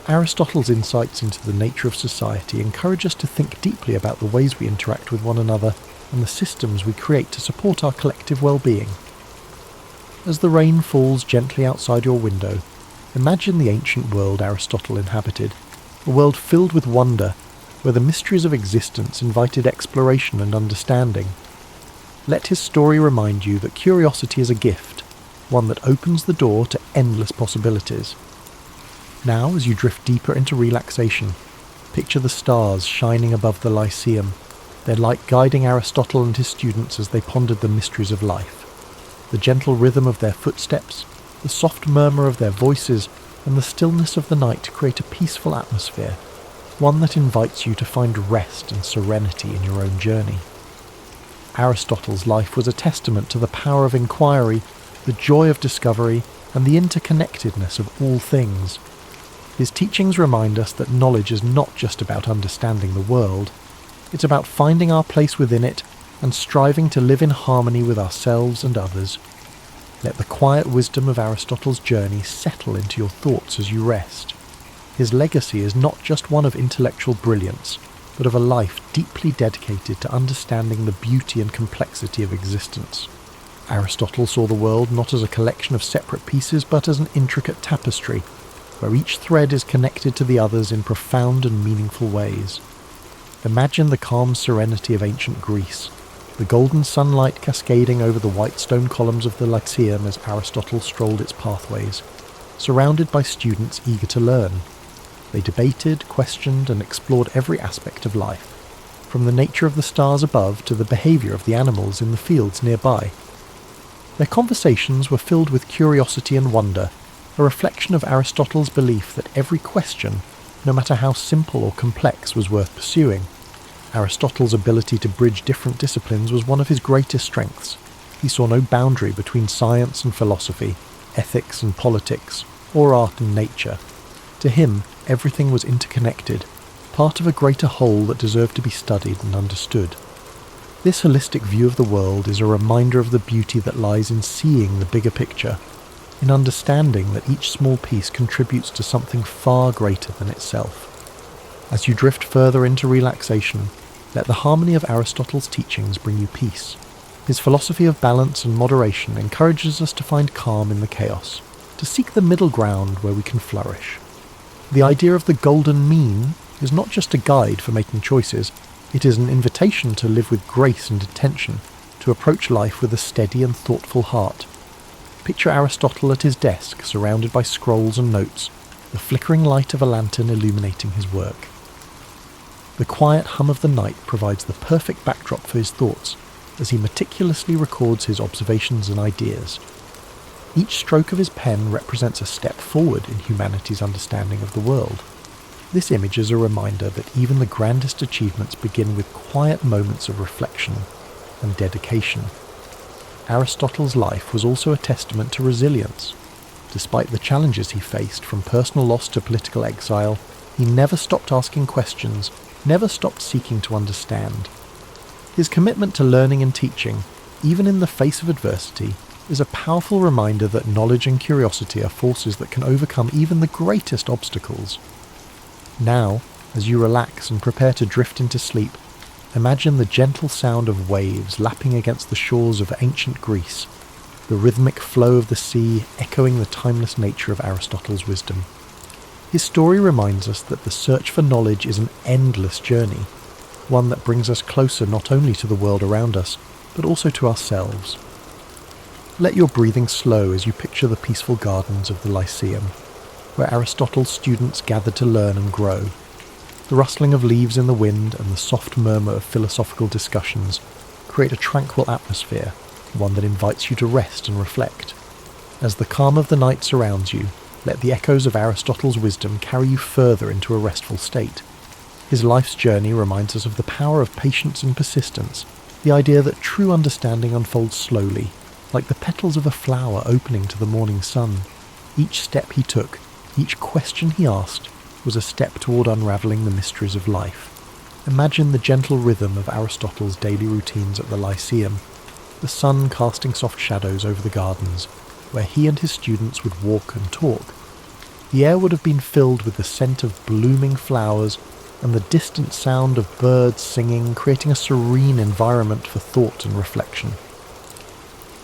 Aristotle's insights into the nature of society encourage us to think deeply about the ways we interact with one another and the systems we create to support our collective well-being. As the rain falls gently outside your window, imagine the ancient world Aristotle inhabited, a world filled with wonder, where the mysteries of existence invited exploration and understanding. Let his story remind you that curiosity is a gift, one that opens the door to endless possibilities. Now, as you drift deeper into relaxation, picture the stars shining above the Lyceum, their light guiding Aristotle and his students as they pondered the mysteries of life. The gentle rhythm of their footsteps, the soft murmur of their voices, and the stillness of the night create a peaceful atmosphere, one that invites you to find rest and serenity in your own journey. Aristotle's life was a testament to the power of inquiry, the joy of discovery, and the interconnectedness of all things. His teachings remind us that knowledge is not just about understanding the world, it's about finding our place within it and striving to live in harmony with ourselves and others. Let the quiet wisdom of Aristotle's journey settle into your thoughts as you rest. His legacy is not just one of intellectual brilliance, but of a life deeply dedicated to understanding the beauty and complexity of existence. Aristotle saw the world not as a collection of separate pieces, but as an intricate tapestry, where each thread is connected to the others in profound and meaningful ways. Imagine the calm serenity of ancient Greece, the golden sunlight cascading over the white stone columns of the Lyceum as Aristotle strolled its pathways, surrounded by students eager to learn. They debated, questioned, and explored every aspect of life, from the nature of the stars above to the behaviour of the animals in the fields nearby. Their conversations were filled with curiosity and wonder, a reflection of Aristotle's belief that every question, no matter how simple or complex, was worth pursuing. Aristotle's ability to bridge different disciplines was one of his greatest strengths. He saw no boundary between science and philosophy, ethics and politics, or art and nature. To him, everything was interconnected, part of a greater whole that deserved to be studied and understood. This holistic view of the world is a reminder of the beauty that lies in seeing the bigger picture, in understanding that each small piece contributes to something far greater than itself. As you drift further into relaxation, let the harmony of Aristotle's teachings bring you peace. His philosophy of balance and moderation encourages us to find calm in the chaos, to seek the middle ground where we can flourish. The idea of the golden mean is not just a guide for making choices, it is an invitation to live with grace and intention, to approach life with a steady and thoughtful heart. Picture Aristotle at his desk, surrounded by scrolls and notes, the flickering light of a lantern illuminating his work. The quiet hum of the night provides the perfect backdrop for his thoughts, as he meticulously records his observations and ideas. Each stroke of his pen represents a step forward in humanity's understanding of the world. This image is a reminder that even the grandest achievements begin with quiet moments of reflection and dedication. Aristotle's life was also a testament to resilience. Despite the challenges he faced, from personal loss to political exile, he never stopped asking questions, never stopped seeking to understand. His commitment to learning and teaching, even in the face of adversity, is a powerful reminder that knowledge and curiosity are forces that can overcome even the greatest obstacles. Now, as you relax and prepare to drift into sleep, imagine the gentle sound of waves lapping against the shores of ancient Greece, the rhythmic flow of the sea echoing the timeless nature of Aristotle's wisdom. His story reminds us that the search for knowledge is an endless journey, one that brings us closer not only to the world around us, but also to ourselves. Let your breathing slow as you picture the peaceful gardens of the Lyceum, where Aristotle's students gathered to learn and grow. The rustling of leaves in the wind and the soft murmur of philosophical discussions create a tranquil atmosphere, one that invites you to rest and reflect. As the calm of the night surrounds you, let the echoes of Aristotle's wisdom carry you further into a restful state. His life's journey reminds us of the power of patience and persistence, the idea that true understanding unfolds slowly, like the petals of a flower opening to the morning sun. Each step he took, each question he asked, was a step toward unravelling the mysteries of life. Imagine the gentle rhythm of Aristotle's daily routines at the Lyceum, the sun casting soft shadows over the gardens, where he and his students would walk and talk. The air would have been filled with the scent of blooming flowers and the distant sound of birds singing, creating a serene environment for thought and reflection.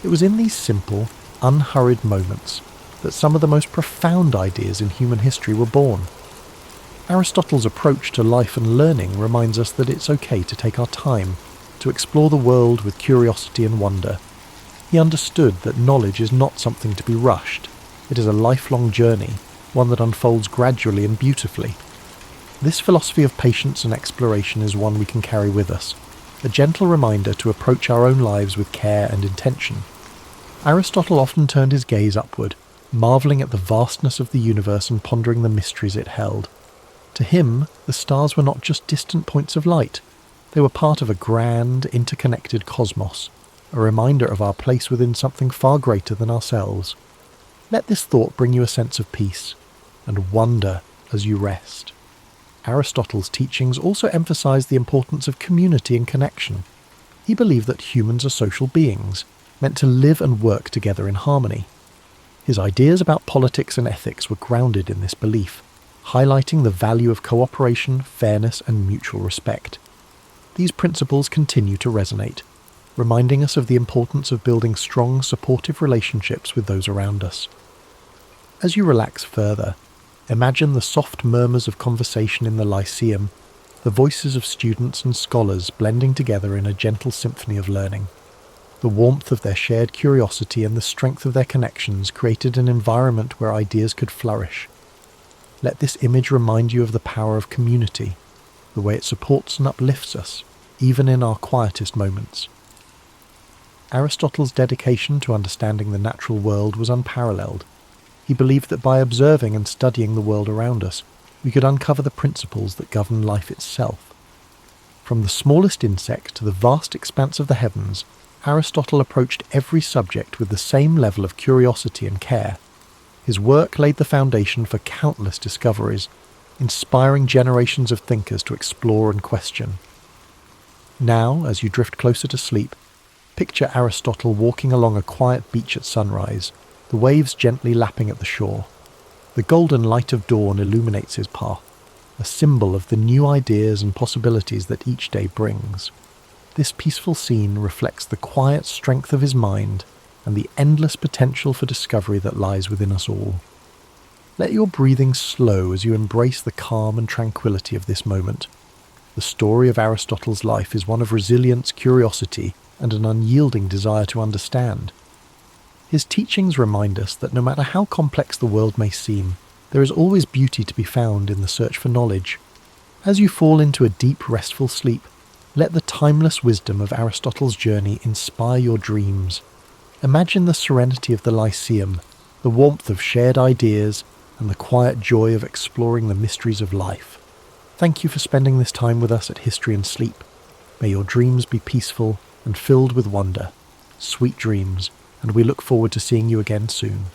It was in these simple, unhurried moments that some of the most profound ideas in human history were born. Aristotle's approach to life and learning reminds us that it's okay to take our time, to explore the world with curiosity and wonder. He understood that knowledge is not something to be rushed. It is a lifelong journey, one that unfolds gradually and beautifully. This philosophy of patience and exploration is one we can carry with us, a gentle reminder to approach our own lives with care and intention. Aristotle often turned his gaze upward, marvelling at the vastness of the universe and pondering the mysteries it held. To him, the stars were not just distant points of light. They were part of a grand, interconnected cosmos, a reminder of our place within something far greater than ourselves. Let this thought bring you a sense of peace and wonder as you rest. Aristotle's teachings also emphasized the importance of community and connection. He believed that humans are social beings, meant to live and work together in harmony. His ideas about politics and ethics were grounded in this belief, highlighting the value of cooperation, fairness, and mutual respect. These principles continue to resonate, reminding us of the importance of building strong, supportive relationships with those around us. As you relax further, Imagine the soft murmurs of conversation in the Lyceum, the voices of students and scholars blending together in a gentle symphony of learning. The warmth of their shared curiosity and the strength of their connections created an environment where ideas could flourish. Let this image remind you of the power of community, the way it supports and uplifts us, even in our quietest moments. Aristotle's dedication to understanding the natural world was unparalleled. He believed that by observing and studying the world around us, we could uncover the principles that govern life itself. From the smallest insect to the vast expanse of the heavens, Aristotle approached every subject with the same level of curiosity and care. His work laid the foundation for countless discoveries, inspiring generations of thinkers to explore and question. Now, as you drift closer to sleep, picture Aristotle walking along a quiet beach at sunrise, the waves gently lapping at the shore. The golden light of dawn illuminates his path, a symbol of the new ideas and possibilities that each day brings. This peaceful scene reflects the quiet strength of his mind and the endless potential for discovery that lies within us all. Let your breathing slow as you embrace the calm and tranquility of this moment. The story of Aristotle's life is one of resilience, curiosity, and an unyielding desire to understand. His teachings remind us that no matter how complex the world may seem, there is always beauty to be found in the search for knowledge. As you fall into a deep, restful sleep, let the timeless wisdom of Aristotle's journey inspire your dreams. Imagine the serenity of the Lyceum, the warmth of shared ideas, and the quiet joy of exploring the mysteries of life. Thank you for spending this time with us at History and Sleep. May your dreams be peaceful and filled with wonder. Sweet dreams, and we look forward to seeing you again soon.